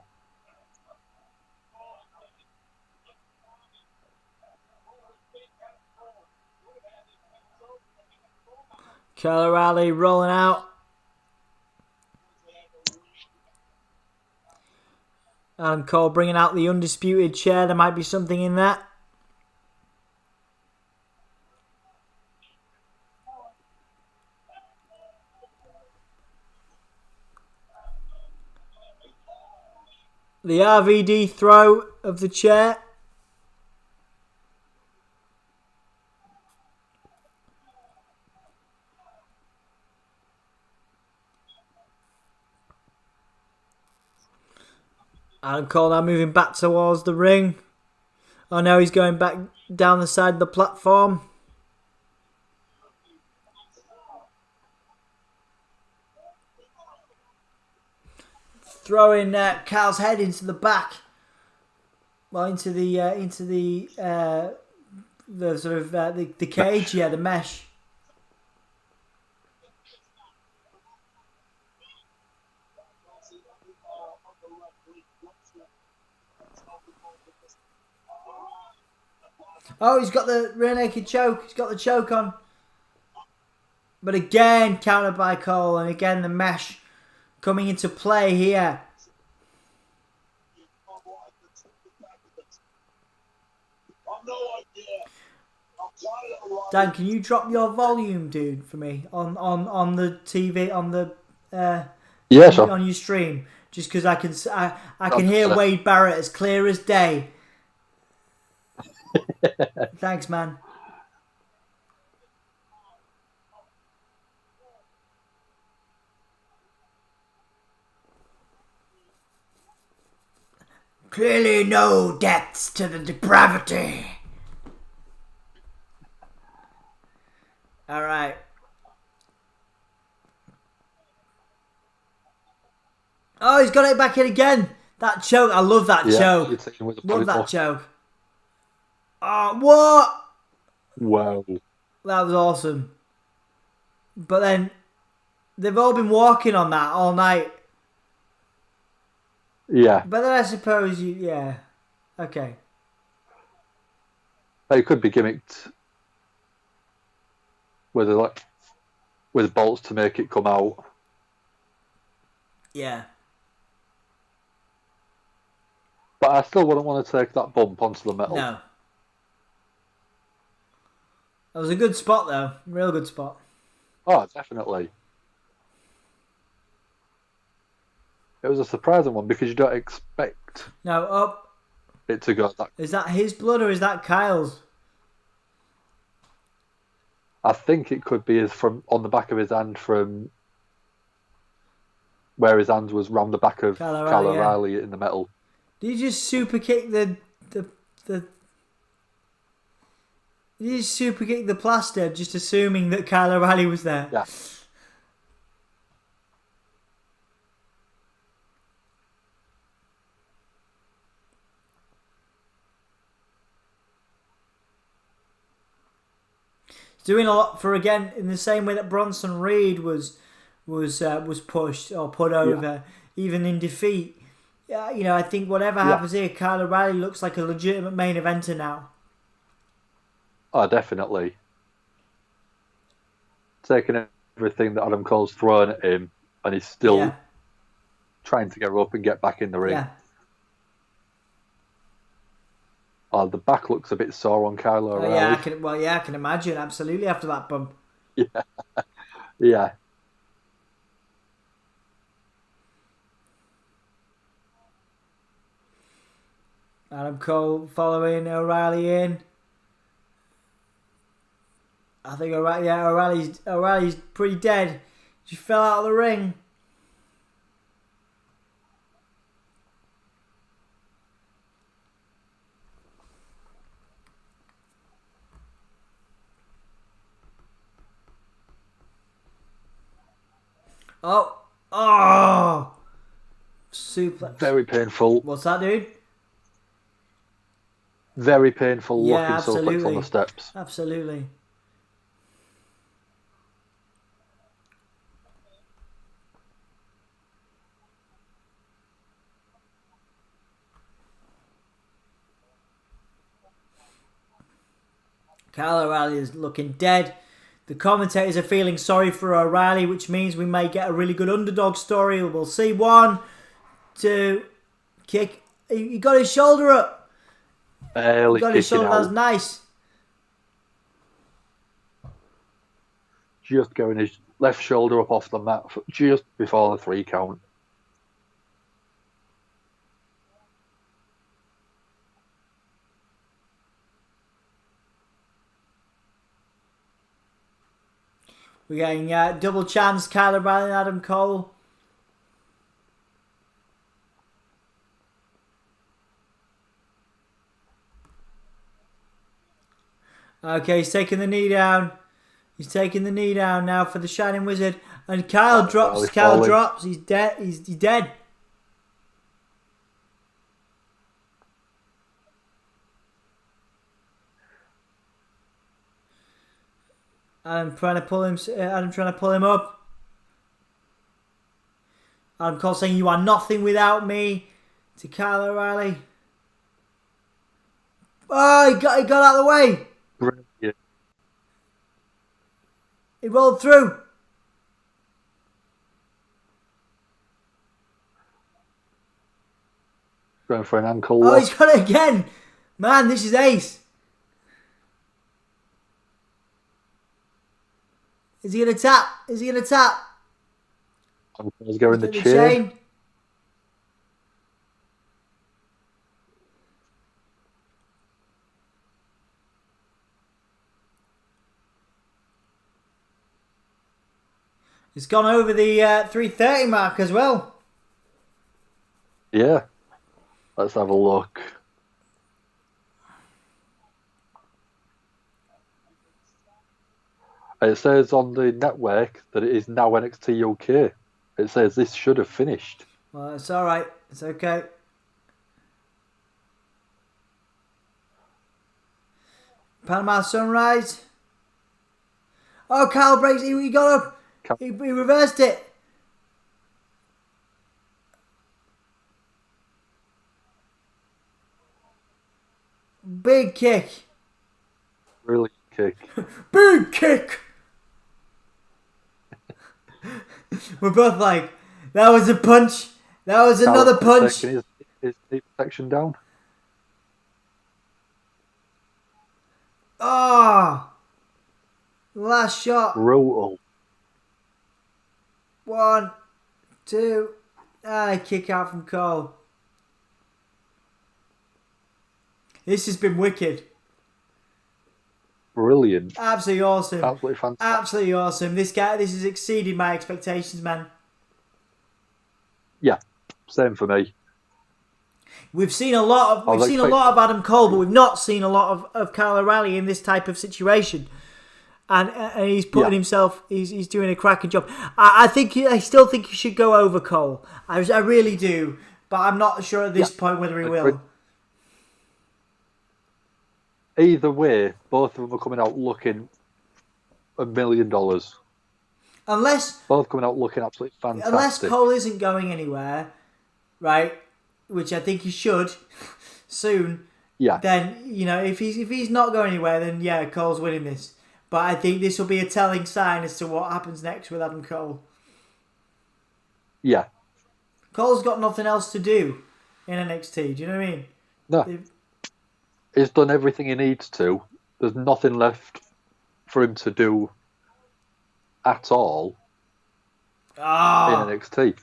Kyle O'Reilly rolling out. Adam Cole bringing out the Undisputed chair. There might be something in that. The RVD throw of the chair. Adam Cole now moving back towards the ring. Oh no, he's going back down the side of the platform. Throwing Cal's head into the back. Well, into the sort of the cage, yeah, the mesh. Oh, he's got the rear naked choke. He's got the choke on. But again, countered by Cole, and again the mesh coming into play here. Dan, can you drop your volume, dude, for me on the TV on the yeah, sure. on your stream? Just because I can hear Wade Barrett as clear as day. Thanks, man. Clearly no depths to the depravity. All right. Oh, he's got it back in again. That choke. I love that choke. Love that choke. Oh, what? Wow. That was awesome. But then, they've all been walking on that all night. Yeah. But then I suppose yeah. Okay. It could be gimmicked with bolts to make it come out. Yeah. But I still wouldn't want to take that bump onto the metal. No. That was a good spot, though. Real good spot. Oh, definitely. It was a surprising one because you don't expect Now, up. it to go that. Is that his blood or is that Kyle's? I think it could be from on the back of his hand from where his hand was round the back of Kyle O'Reilly in the metal. Did you just super kick the Did you just super kick the plaster, just assuming that Kyle O'Reilly was there? Yeah. Doing a lot for, again, in the same way that Bronson Reed was pushed or put over, even in defeat. You know, I think whatever happens here, Kyle O'Reilly looks like a legitimate main eventer now. Oh, definitely. Taking everything that Adam Cole's thrown at him, and he's still trying to get up and get back in the ring. Yeah. Oh, the back looks a bit sore on Kyle O'Reilly. I can imagine, absolutely, after that bump. Yeah. Adam Cole following O'Reilly in. I think O'Reilly's pretty dead. She fell out of the ring. Oh! Suplex. Very painful. What's that, dude? Very painful looking suplex on the steps. Absolutely. Kyle O'Reilly is looking dead. The commentators are feeling sorry for O'Reilly, which means we may get a really good underdog story. We'll see. 1, 2, kick. He got his shoulder up. Barely got his shoulder. out. That was nice. Just going his left shoulder up off the mat just before the 3 count. We're getting double chance, Kyle O'Reilly and Adam Cole. Okay, he's taking the knee down. He's taking the knee down now for the Shining Wizard. And Kyle drops. Kyle drops. He's dead. He's dead. Adam trying to pull him up. Adam Cole saying, "You are nothing without me," to Kyle O'Reilly. Oh, he got out of the way. Brilliant. He rolled through. Going for an ankle lock. lock. He's got it again. Man, this is ace. Is he going to tap? Is he going to tap? He's going the chain. It's gone over the 3:30 mark as well. Yeah. Let's have a look. It says on the network that it is now NXT UK. It says this should have finished. Well, it's all right. It's okay. Panama Sunrise. Oh, Kyle breaks. He got up. He reversed it. Big kick. Really kick. Big kick. We're both like, that was a punch. That was another punch. Taking his knee protection down. Last shot. Brutal. 1, 2. Kick out from Cole. This has been wicked. Brilliant. Absolutely awesome. Absolutely fantastic. Absolutely awesome. This has exceeded my expectations, man. Yeah, same for me. We've seen a lot of Adam Cole, but we've not seen a lot of Kyle O'Reilly in this type of situation. And he's putting himself. He's doing a cracking job. I still think he should go over Cole. I really do, but I'm not sure at this point whether he will. Either way, both of them are coming out looking $1 million. Both coming out looking absolutely fantastic. Unless Cole isn't going anywhere, right? Which I think he should soon. Yeah. Then if he's not going anywhere, then yeah, Cole's winning this. But I think this will be a telling sign as to what happens next with Adam Cole. Yeah. Cole's got nothing else to do in NXT. Do you know what I mean? No. He's done everything he needs to. There's nothing left for him to do at all in NXT.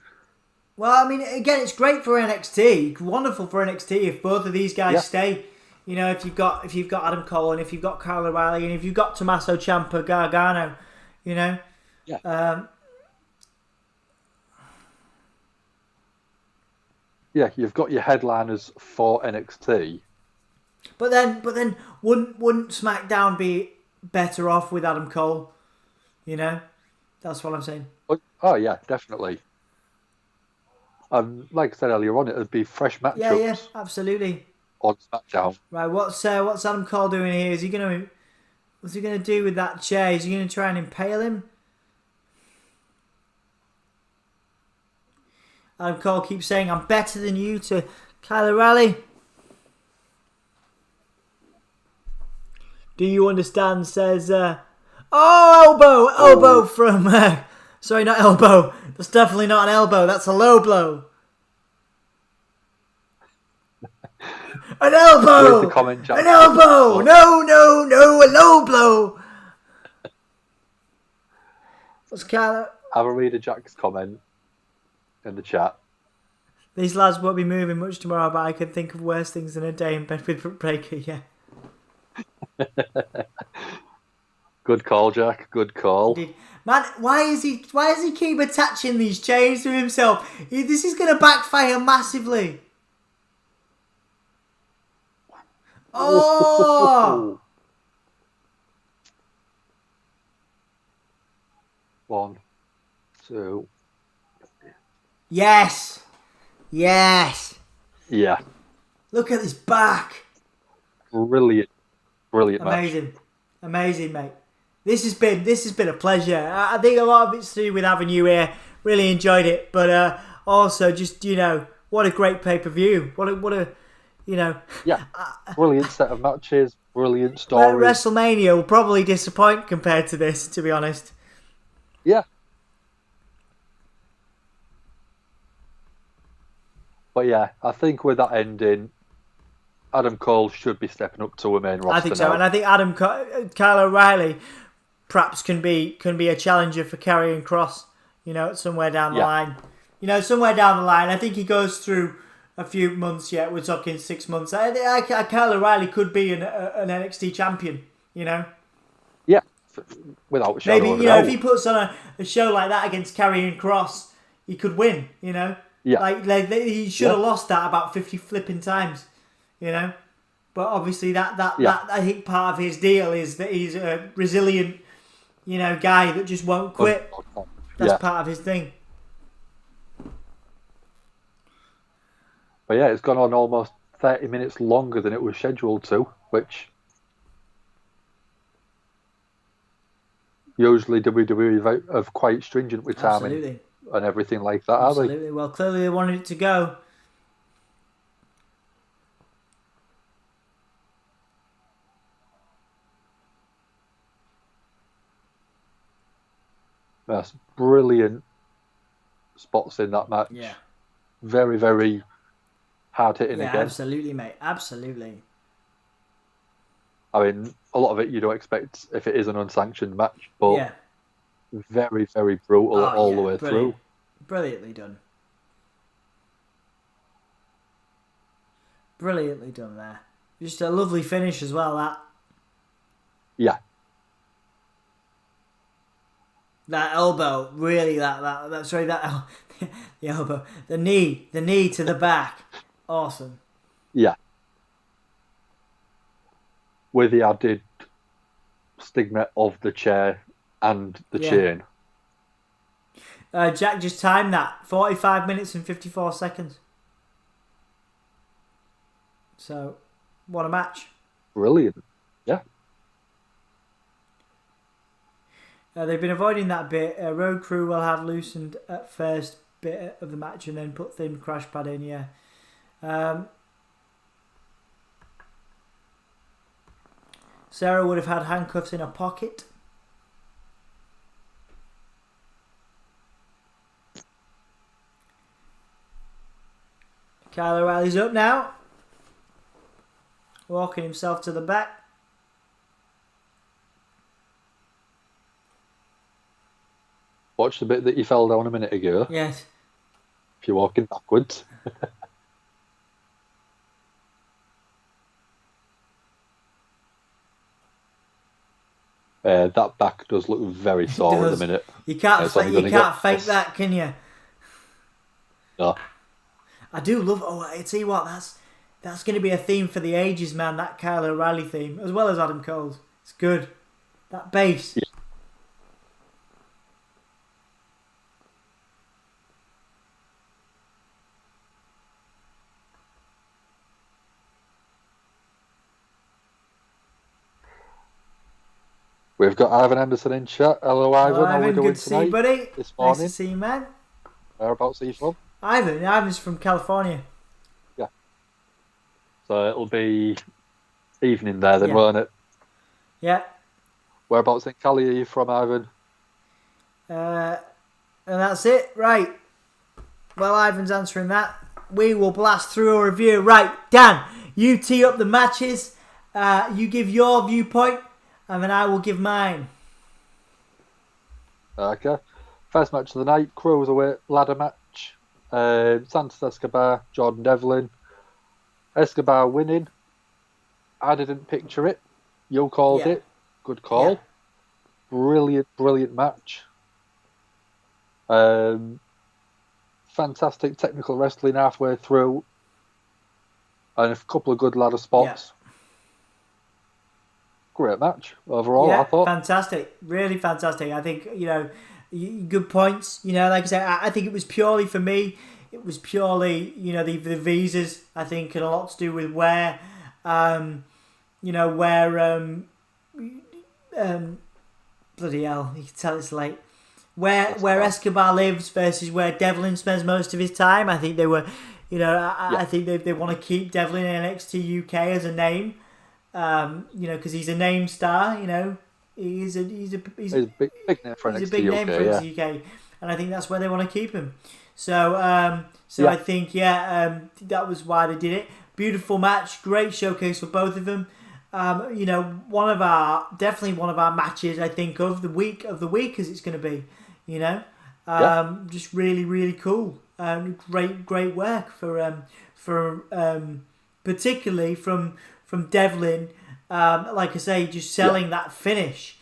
Well, I mean, again, it's great for NXT. Wonderful for NXT if both of these guys stay. If you've got Adam Cole and if you've got Kyle O'Reilly and if you've got Tommaso Ciampa, Gargano, Yeah. You've got your headliners for NXT. But then wouldn't SmackDown be better off with Adam Cole? That's what I'm saying. Oh yeah, definitely. Like I said earlier on, it would be fresh matchups. Yeah, absolutely. On SmackDown. Right, what's Adam Cole doing here? What's he gonna do with that chair? Is he gonna try and impale him? Adam Cole keeps saying, "I'm better than you" to Kyle O'Reilly. Do you understand? Says, elbow from. Sorry, not elbow. That's definitely not an elbow. That's a low blow. An elbow! An elbow! No, a low blow! What's Kyle? Have a read of Jack's comment in the chat. These lads won't be moving much tomorrow, but I can think of worse things than a day in bed with Britt Baker, yeah. Good call, Jack. Good call. Indeed. Man, why does he keep attaching these chains to himself? This is going to backfire massively. Oh! 1, 2. Yes. Yeah. Look at this back. Brilliant match. Amazing, mate. This has been a pleasure. I think a lot of it's to do with having you here. Really enjoyed it, but also just what a great pay-per-view. What a brilliant set of matches. Brilliant stories. WrestleMania will probably disappoint compared to this, to be honest. Yeah. But yeah, I think with that ending, Adam Cole should be stepping up to a main roster. I think so, now. and I think Kyle O'Reilly perhaps can be a challenger for Karrion Kross. Somewhere down the line. Somewhere down the line. I think he goes through a few months yet. We're talking 6 months. Kyle O'Reilly could be an NXT champion. Yeah, without a shadow maybe of a doubt. if he puts on a show like that against Karrion Kross, he could win. Yeah. He should have lost that about 50 flipping times. But obviously that I think part of his deal is that he's a resilient, guy that just won't quit. That's part of his thing. But yeah, it's gone on almost 30 minutes longer than it was scheduled to, which usually WWE are quite stringent with timing and everything like that, are they? Absolutely. Well, clearly they wanted it to go. That's brilliant spots in that match. Yeah. Very, very hard hitting again. Absolutely, mate. Absolutely. I mean, a lot of it you don't expect if it is an unsanctioned match, but Yeah. very, very brutal all the way brilliant. through. Brilliantly done. Brilliantly done there. Just a lovely finish as well, that. Yeah. That elbow, really, the elbow. The knee to the back. Awesome. Yeah. With the added stigma of the chair and the chain. Jack just timed that. 45 minutes and 54 seconds. So, what a match. Brilliant. Yeah. They've been avoiding that bit. Road Crew will have loosened at first bit of the match and then put thin crash pad in, yeah. Sarah would have had handcuffs in her pocket. Kyle O'Reilly's up now. Walking himself to the back. Watch the bit that you fell down a minute ago. Yes. If you're walking backwards. That back does look very sore at the minute. You can't fake that, can you? No. I do love. Oh, I tell you what, that's going to be a theme for the ages, man. That Kyle O'Reilly theme, as well as Adam Cole's. It's good. That bass. Yeah. We've got Ivan Anderson in chat. Hello, Ivan. Hello, How are we doing good to see tonight? you, buddy. This morning. Nice to see you, man. Whereabouts are you from? Ivan's from California. Yeah. So it'll be evening there then, won't it? Yeah. Whereabouts in Cali are you from, Ivan? And that's it. Right. Well, Ivan's answering that. We will blast through a review. Right, Dan, you tee up the matches. You give your viewpoint, and then I will give mine. Okay. First match of the night, Cruiserweight ladder match. Santos Escobar, Jordan Devlin. Escobar winning. I didn't picture it. You called it. Good call. Yeah. Brilliant match. Fantastic technical wrestling halfway through. And a couple of good ladder spots. Yeah. Great match overall, I thought. Fantastic. Really fantastic. I think, good points. Like I said, I think it was purely for me. It was purely, the visas, I think, had a lot to do with where, bloody hell, you can tell it's late. Where Escobar lives versus where Devlin spends most of his time. I think they were, I think they want to keep Devlin in NXT UK as a name. Because he's a name star, he's a big name for NXT UK, and I think that's where they want to keep him. So I think that was why they did it. Beautiful match, great showcase for both of them. One of our matches, I think, of the week as it's going to be. Just really, really cool. Great work for particularly from Devlin, like I say, just selling that finish.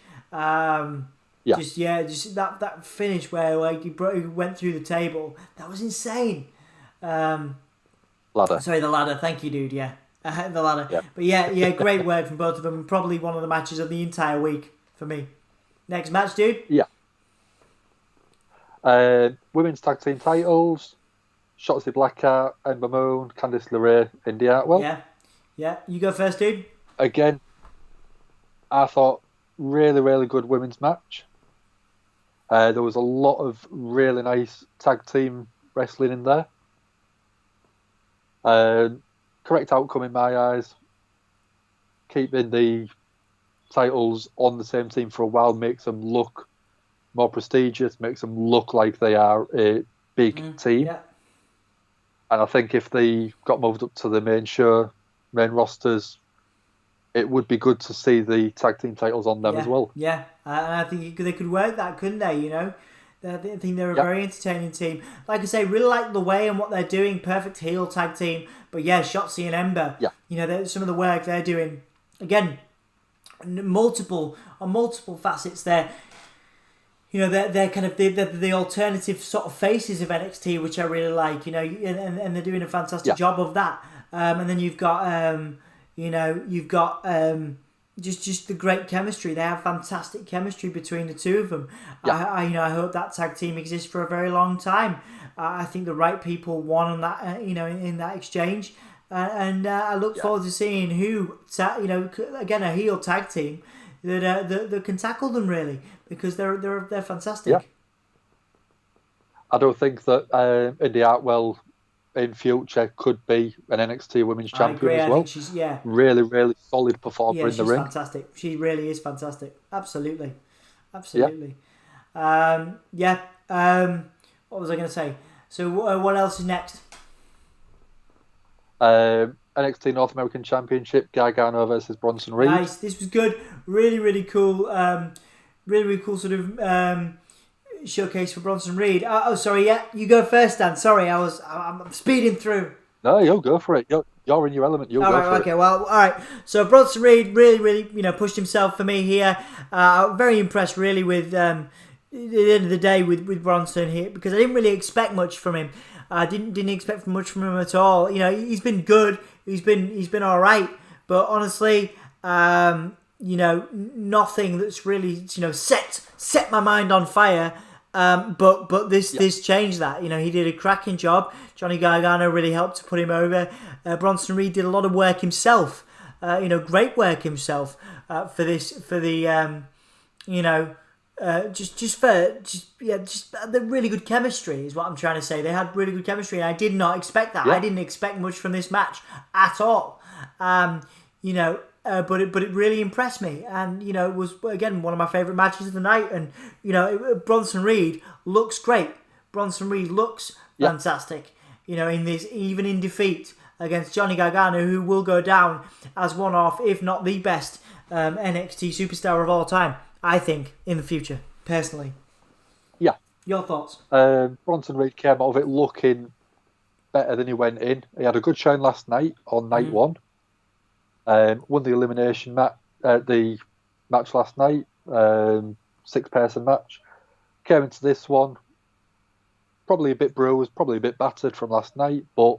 Just that finish where he went through the table. That was insane. Ladder. Sorry, the ladder. Thank you, dude. Yeah, the ladder. Yeah. But great work from both of them. Probably one of the matches of the entire week for me. Next match, dude. Yeah. Women's tag team titles. Shotzi Blackheart, Ember Moon, Candice LeRae, Indi Hartwell. Yeah, you go first, dude. Again, I thought really, really good women's match. There was a lot of really nice tag team wrestling in there. Correct outcome in my eyes. Keeping the titles on the same team for a while makes them look more prestigious, makes them look like they are a big team. Yeah. And I think if they got moved up to the main rosters, it would be good to see the tag team titles on them as well. Yeah, and I think they could work that, couldn't they? You know, I think they're a very entertaining team. Like I say, really like LeRae and what they're doing. Perfect heel tag team. But yeah, Shotzi and Ember. Yeah. You know, some of the work they're doing. Again, multiple facets there. You know, they're kind of the alternative sort of faces of NXT, which I really like. You know, and they're doing a fantastic job of that. And then you've got just the great chemistry. They have fantastic chemistry between the two of them. Yeah. I hope that tag team exists for a very long time. I think the right people won on that. In that exchange, and I look forward to seeing who again a heel tag team that can tackle them really, because they're fantastic. Yeah. I don't think that Indi Hartwell in future could be an NXT Women's Champion as well. I think she's really, really solid performer in the ring. Fantastic. She really is fantastic. Absolutely. What was I going to say? So what else is next? NXT North American Championship, Gargano versus Bronson Reed. Nice. This was good. Really, really cool. Really cool sort of showcase for Bronson Reed. Sorry. Yeah, you go first, Dan. Sorry, I'm speeding through. No, you'll go for it. You're in your element. You'll go for it. Okay. Well, all right. So Bronson Reed really, pushed himself for me here. Very impressed, really, with at the end of the day with Bronson here, because I didn't really expect much from him. I didn't expect much from him at all. You know, he's been good. He's been all right. But honestly, nothing that's really set my mind on fire. But this changed that. You know, he did a cracking job. Johnny Gargano really helped to put him over. Bronson Reed did a lot of work himself. Great work himself for the the really good chemistry is what I'm trying to say. They had really good chemistry, and I did not expect that. I didn't expect much from this match at all. But it really impressed me, and it was again one of my favourite matches of the night. And Bronson Reed looks great. Bronson Reed looks fantastic. In this, even in defeat against Johnny Gargano, who will go down as one of, if not the best NXT superstar of all time, I think, in the future, personally. Yeah. Your thoughts? Bronson Reed came out of it looking better than he went in. He had a good showing last night on night one. Won the elimination match, the match last night, 6-person match. Came into this one, probably a bit bruised, probably a bit battered from last night, but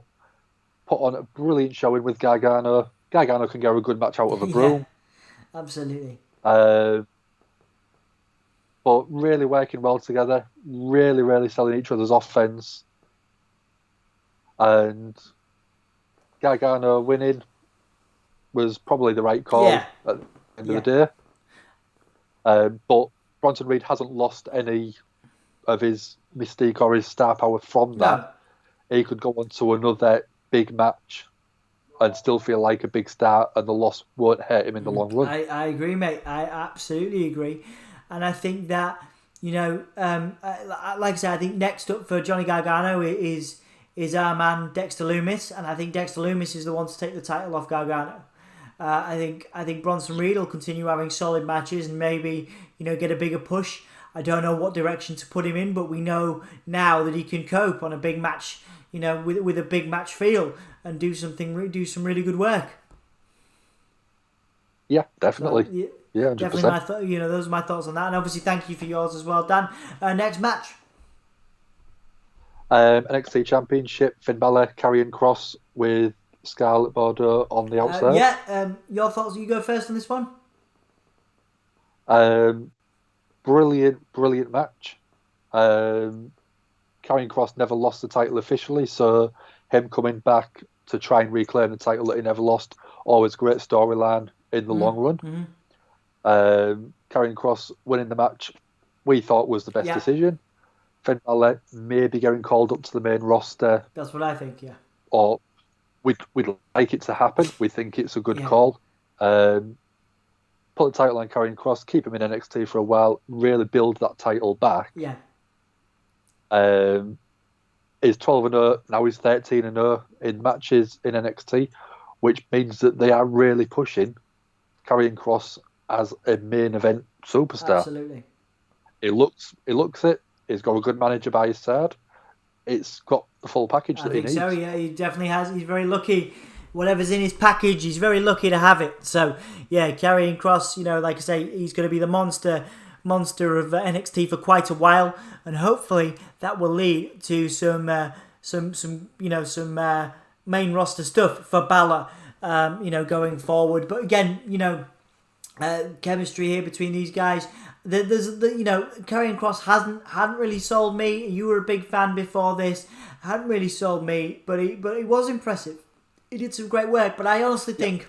put on a brilliant showing with Gargano. Gargano can get a good match out of a broom. Absolutely. But really working well together, really, really selling each other's offense. And Gargano winning was probably the right call at the end of the day. But Bronson Reed hasn't lost any of his mystique or his star power from that. No. He could go on to another big match and still feel like a big star, and the loss won't hurt him in the long run. I agree, mate. I absolutely agree. And I think that, like I said, I think next up for Johnny Gargano is our man Dexter Lumis, and I think Dexter Lumis is the one to take the title off Gargano. I think Bronson Reed will continue having solid matches and maybe get a bigger push. I don't know what direction to put him in, but we know now that he can cope on a big match, with a big match feel and do some really good work. Yeah, definitely. So, yeah, 100%. Definitely those are my thoughts on that. And obviously, thank you for yours as well, Dan. Next match. NXT Championship, Finn Balor, Karrion Kross with Scarlett Bordeaux on the outside. Your thoughts? You go first on this one. Brilliant match. Karrion Kross never lost the title officially, so him coming back to try and reclaim the title that he never lost, always great storyline in the long run. Mm-hmm. Karrion Kross winning the match, we thought was the best decision. Finn Balor maybe getting called up to the main roster. That's what I think, yeah. Or we'd like it to happen. We think it's a good call. Put the title on Karrion Kross, keep him in NXT for a while, really build that title back. Yeah. He's 12-0, now he's 13-0 in matches in NXT, which means that they are really pushing Karrion Kross as a main event superstar. Absolutely. He looks it. He's got a good manager by his side. It's got the full package that he needs. I think so, yeah. He definitely has. He's very lucky. Whatever's in his package, he's very lucky to have it. So, yeah, Karrion Kross, like I say, he's going to be the monster of NXT for quite a while, and hopefully that will lead to some main roster stuff for Bálor, going forward. But again, chemistry here between these guys. Karrion Kross hadn't really sold me. You were a big fan before this. Hadn't really sold me, but he was impressive. He did some great work. But I honestly think,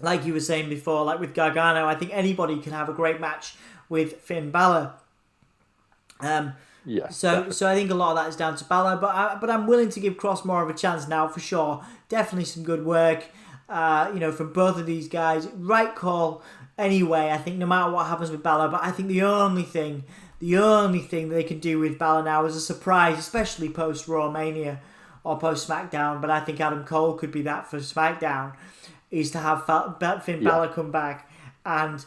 like you were saying before, like with Gargano, I think anybody can have a great match with Finn Bálor. So I think a lot of that is down to Bálor, but I'm willing to give Kross more of a chance now for sure. Definitely some good work, from both of these guys. Right call. Anyway, I think no matter what happens with Bálor, but I think the only thing they can do with Bálor now is a surprise, especially post Raw Mania or post SmackDown. But I think Adam Cole could be that for SmackDown, is to have Finn Bálor come back and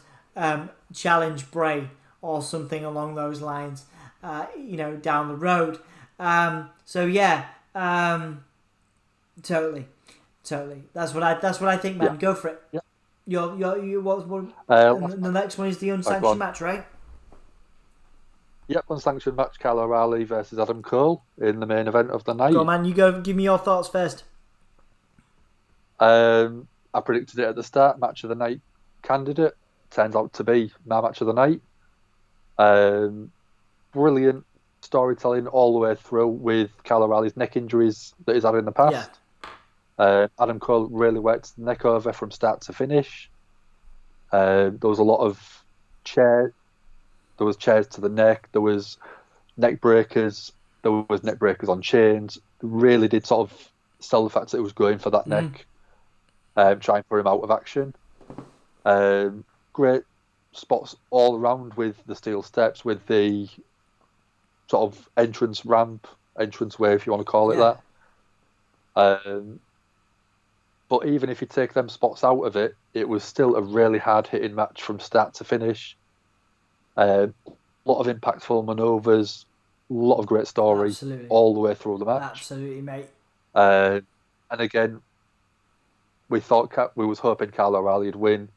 challenge Bray or something along those lines, down the road. Totally. That's what I think, man. Yeah. Go for it. Yeah. The next one is the unsanctioned match, right? Yep, unsanctioned match, Kyle O'Reilly versus Adam Cole in the main event of the night. Go on, man, you go. Give me your thoughts first. I predicted it at the start, match of the night candidate. Turns out to be my match of the night. Brilliant storytelling all the way through with Kyle O'Reilly's neck injuries that he's had in the past. Yeah. Adam Cole really worked the neck over from start to finish. There was a lot of chairs. There was chairs to the neck. There was neck breakers. There was neck breakers on chains. Really did sort of sell the fact that it was going for that neck, trying for him out of action. Great spots all around with the steel steps, with the sort of entrance way, if you want to call it that. But even if you take them spots out of it, it was still a really hard-hitting match from start to finish. A lot of impactful manoeuvres, a lot of great story all the way through the match. Absolutely, mate. And again, we was hoping Kyle O'Reilly would win.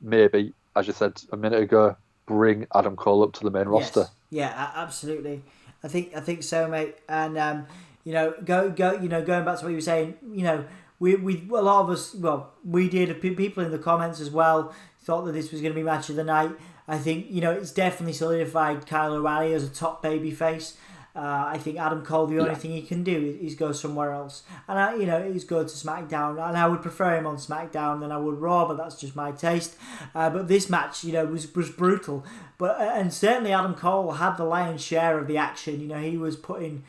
Maybe, as you said a minute ago, bring Adam Cole up to the main roster. Yeah, absolutely. I think so, mate. And going back to what you were saying, we a lot of us, we did. People in the comments as well thought that this was going to be match of the night. I think it's definitely solidified Kyle O'Reilly as a top babyface. I think Adam Cole, the only thing he can do is go somewhere else, and is go to SmackDown, and I would prefer him on SmackDown than I would Raw, but that's just my taste. But this match, was brutal, and certainly Adam Cole had the lion's share of the action. He was putting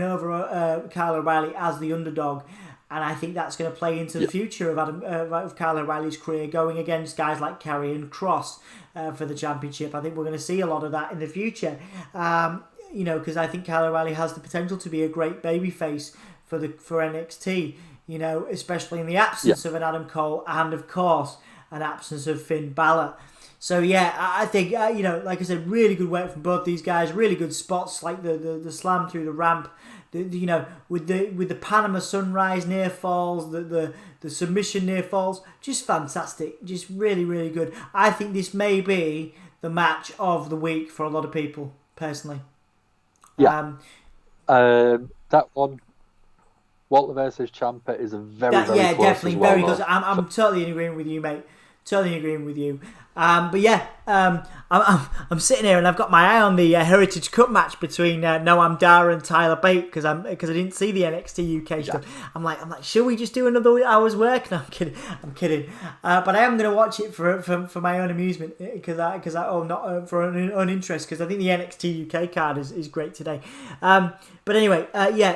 over Kyle O'Reilly as the underdog. And I think that's going to play into the future of Kyle O'Reilly's career, going against guys like Karrion Kross for the championship. I think we're going to see a lot of that in the future. Because I think Kyle O'Reilly has the potential to be a great babyface for NXT. Especially in the absence of an Adam Cole and, of course, an absence of Finn Bálor. So I think like I said, really good work from both these guys. Really good spots, like the slam through the ramp. With the Panama Sunrise near falls, the submission near falls, just fantastic, just really, really good. I think this may be the match of the week for a lot of people, personally. That one, Walter versus Ciampa, is a very close definitely as well, very close. I'm totally in agreement with you, mate. Totally agreeing with you. I'm sitting here and I've got my eye on the Heritage Cup match between Noam Dar and Tyler Bate because I didn't see the NXT UK stuff. I'm like, should we just do another hour's work? No, I'm kidding. But I am going to watch it for my own amusement for an own interest, because I think the NXT UK card is great today. But anyway,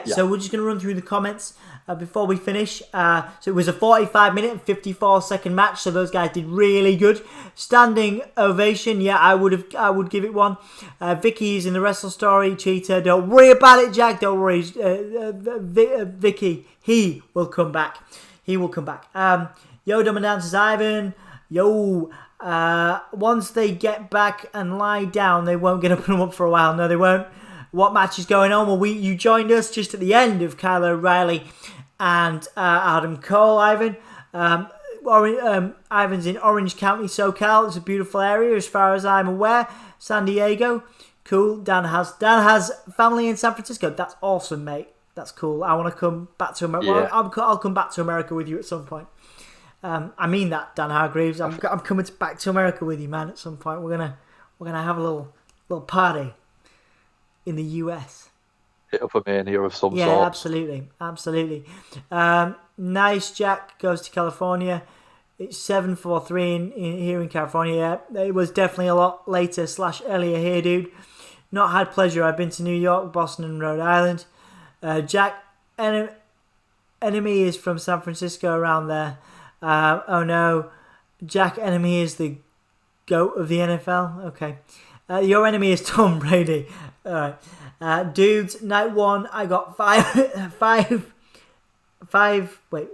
so we're just going to run through the comments before we finish. So it was a 45-minute and 54-second match, so those guys did really good. Standing ovation, I would give it one. Vicky's in the Wrestle Story. Cheetah, don't worry about it, Jack. Don't worry. Vicky, he will come back. Yo, Dominant says, Ivan. Yo, once they get back and lie down, they won't get up and up for a while. No, they won't. What match is going on? Well, you joined us just at the end of Kyle O'Reilly and Adam Cole, Ivan. Ivan's in Orange County, SoCal. It's a beautiful area as far as I'm aware. San Diego. Cool. Dan has family in San Francisco. That's awesome, mate. That's cool. I want to come back to America. Yeah. Well, I'll come back to America with you at some point. I mean that, Dan Hargreaves. I'm coming back to America with you, man. At some point, we're gonna have a little party in the US. Hit up a mania of some sort. Yeah, absolutely. Nice Jack goes to California. It's 7:43 here in California. Yeah, it was definitely a lot later / earlier here, dude. Not had pleasure. I've been to New York, Boston, and Rhode Island. Jack, enemy is from San Francisco around there. Oh no, Jack, enemy is the GOAT of the NFL. Okay, your enemy is Tom Brady. All right, dudes. Night 1, I got five. Wait,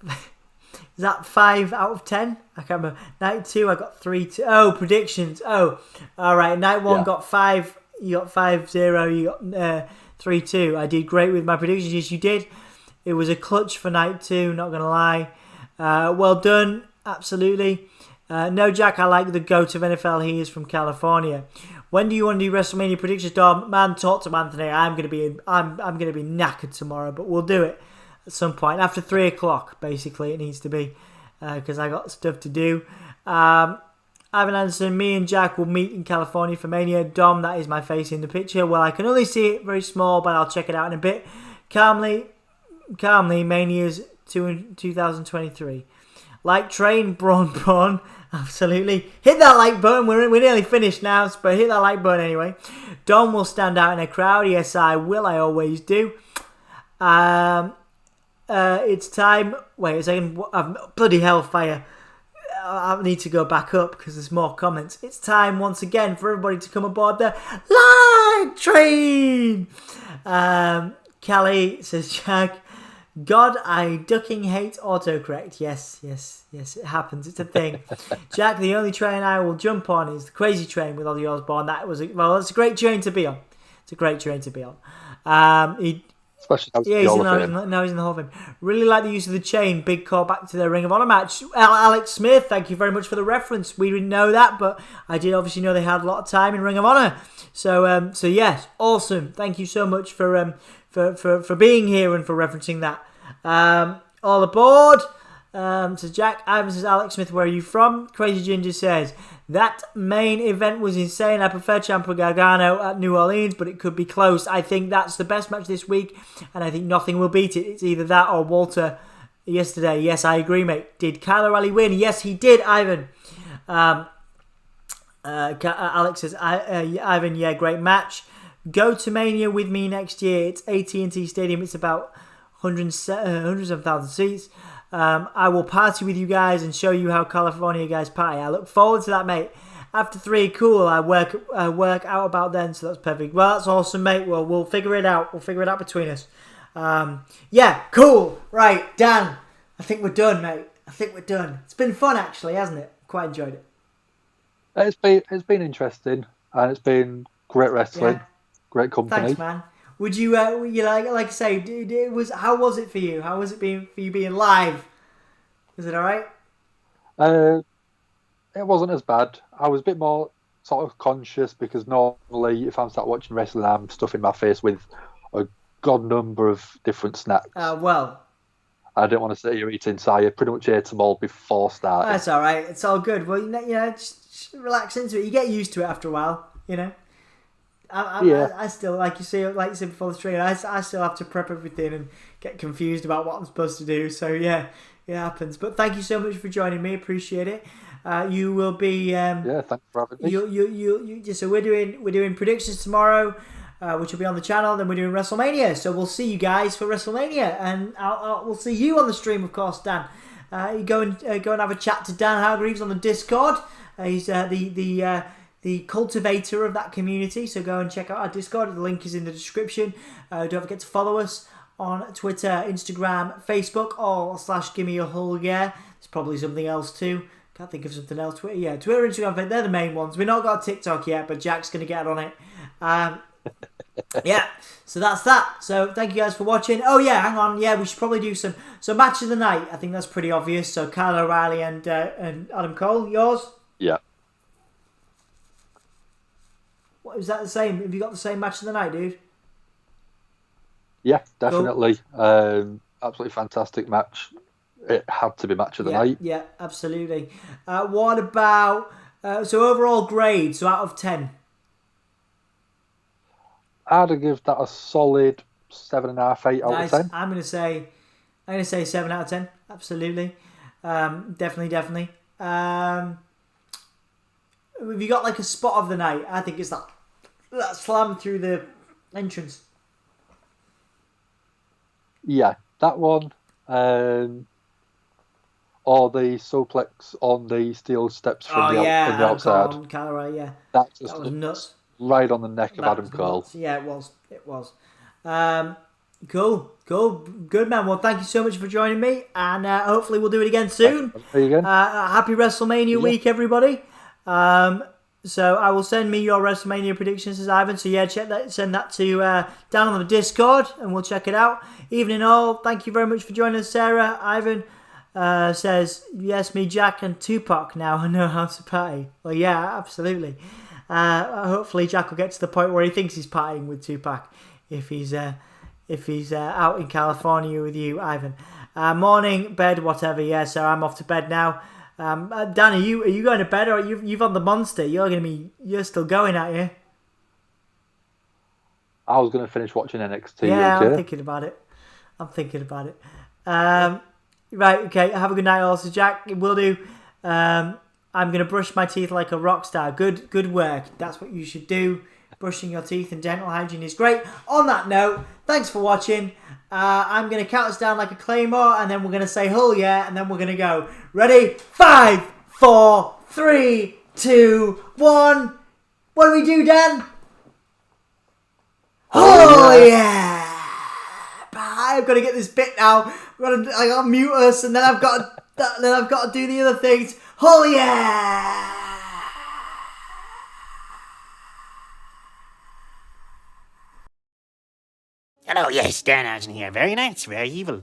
is that 5 out of 10? I can't remember. Night 2, I got 3. Oh, predictions. Oh, all right. Night 1 got 5. You got 5-0. You got 3-2. I did great with my predictions. Yes, you did. It was a clutch for night 2. Not gonna lie. Well done. Absolutely. No, Jack. I like the GOAT of NFL. He is from California. When do you want to do WrestleMania predictions, Dom? Man, talk to Anthony. I'm gonna be knackered tomorrow, but we'll do it at some point after 3 o'clock. Basically, it needs to be because I got stuff to do. Ivan Anderson, me and Jack will meet in California for Mania. Dom, that is my face in the picture. Well, I can only see it very small, but I'll check it out in a bit. Calmly, Mania's 2023. Like train, Braun. Absolutely. Hit that like button. We're nearly finished now, but hit that like button anyway. Dom will stand out in a crowd. Yes, I will. I always do. It's time. Wait a second. Bloody hellfire. I need to go back up because there's more comments. It's time once again for everybody to come aboard the live train. Callie says, Jack, God, I ducking hate autocorrect. Yes, it happens. It's a thing. Jack, the only train I will jump on is the Crazy Train with Ozzy Osbourne. It's a great train to be on. Especially he's in the Hall of Fame. Really like the use of the chain. Big call back to their Ring of Honor match. Alex Smith, thank you very much for the reference. We didn't know that, but I did obviously know they had a lot of time in Ring of Honor. So yes, awesome. Thank you so much for being here and for referencing that. All aboard. Says Jack. Ivan says, Alex Smith, where are you from? Crazy Ginger says, that main event was insane. I prefer Ciampa Gargano at New Orleans, but it could be close. I think that's the best match this week, and I think nothing will beat it. It's either that or Walter yesterday. Yes, I agree, mate. Did Kyle O'Reilly win? Yes, he did, Ivan. Alex says, Ivan, yeah, great match. Go to Mania with me next year. It's AT&T Stadium. It's about hundreds of thousands of seats. I will party with you guys and show you how California guys party. I look forward to that, mate. After 3, cool. I work out about then, so that's perfect. Well, that's awesome, mate. Well, we'll figure it out. We'll figure it out between us. Yeah, cool. Right, Dan. I think we're done, mate. I think we're done. It's been fun, actually, hasn't it? Quite enjoyed it. It's been interesting, and it's been great wrestling, great company. Thanks, man. Would you like I say, how was it for you? How was it being for you being live? Is it all right? It wasn't as bad. I was a bit more sort of conscious because normally if I'm start watching wrestling, I'm stuffing my face with a god number of different snacks. Well, I didn't want to sit here eating, so I pretty much ate them all before starting. That's all right. It's all good. Well, just relax into it. You get used to it after a while, you know. I still, like you said before the stream, I still have to prep everything and get confused about what I'm supposed to do. So yeah, it happens. But thank you so much for joining me. Appreciate it. You will be. Thanks for having me. So we're doing predictions tomorrow, which will be on the channel. Then we're doing WrestleMania. So we'll see you guys for WrestleMania, and we'll see you on the stream, of course, Dan. You go and have a chat to Dan Hargreaves on the Discord. He's the cultivator of that community, so go and check out our Discord. The link is in the description. Don't forget to follow us on Twitter, Instagram, Facebook, or /Gimme a Hull, yeah. There's probably something else too. Can't think of something else. Twitter, Instagram, they're the main ones. We've not got TikTok yet, but Jack's going to get on it. Yeah, so that's that. So thank you guys for watching. Oh yeah, hang on. Yeah, we should probably do some match of the night. I think that's pretty obvious. So Kyle O'Reilly and Adam Cole. Yours? Yeah. What is that the same? Have you got the same match of the night, dude? Yeah, definitely. Cool. Absolutely fantastic match. It had to be match of the night. Yeah, absolutely. What about so overall grade? So out of 10. I'd give that a solid 7.5, 8 out of 10. I'm gonna say 7 out of 10. Absolutely, definitely. Have you got like a spot of the night? I think it's that slam through the entrance. Yeah, that one. Or the suplex on the steel steps from the outside. That was nuts. Right on the neck of Adam Cole. Nuts. Yeah, it was. Cool. Good, man. Well, thank you so much for joining me, and hopefully we'll do it again soon. Happy WrestleMania week, everybody. So I will send me your WrestleMania predictions as Ivan. So yeah, send that to down on the Discord, and we'll check it out. Evening all. Thank you very much for joining us, Sarah. Ivan says, yes, me, Jack, and Tupac now I know how to party. Well, yeah, absolutely. Hopefully Jack will get to the point where he thinks he's partying with Tupac if he's out in California with you, Ivan. Morning, bed, whatever. Yeah, so I'm off to bed now. Dan, are you going to bed, or you've on the monster? You're still going, aren't you? I was going to finish watching NXT. Yeah, I'm thinking about it. Right, okay. Have a good night, also, Jack. Will do. I'm going to brush my teeth like a rock star. Good work. That's what you should do. Brushing your teeth and dental hygiene is great. On that note, thanks for watching. I'm going to count us down like a claymore, and then we're going to say hull yeah, and then we're going to go. Ready? 5, 4, 3, 2, 1. What do we do, Dan? Oh yeah! I've got to get this bit now. I got to mute us, and then I've got to do the other things. Oh yeah! Hello, yes, Dan Hansen here. Very nice, very evil.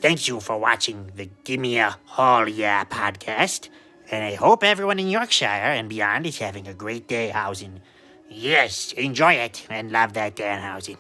Thank you for watching the Gimme a Hall Yeah podcast, and I hope everyone in Yorkshire and beyond is having a great day housing. Yes, enjoy it, and love that Dan housing.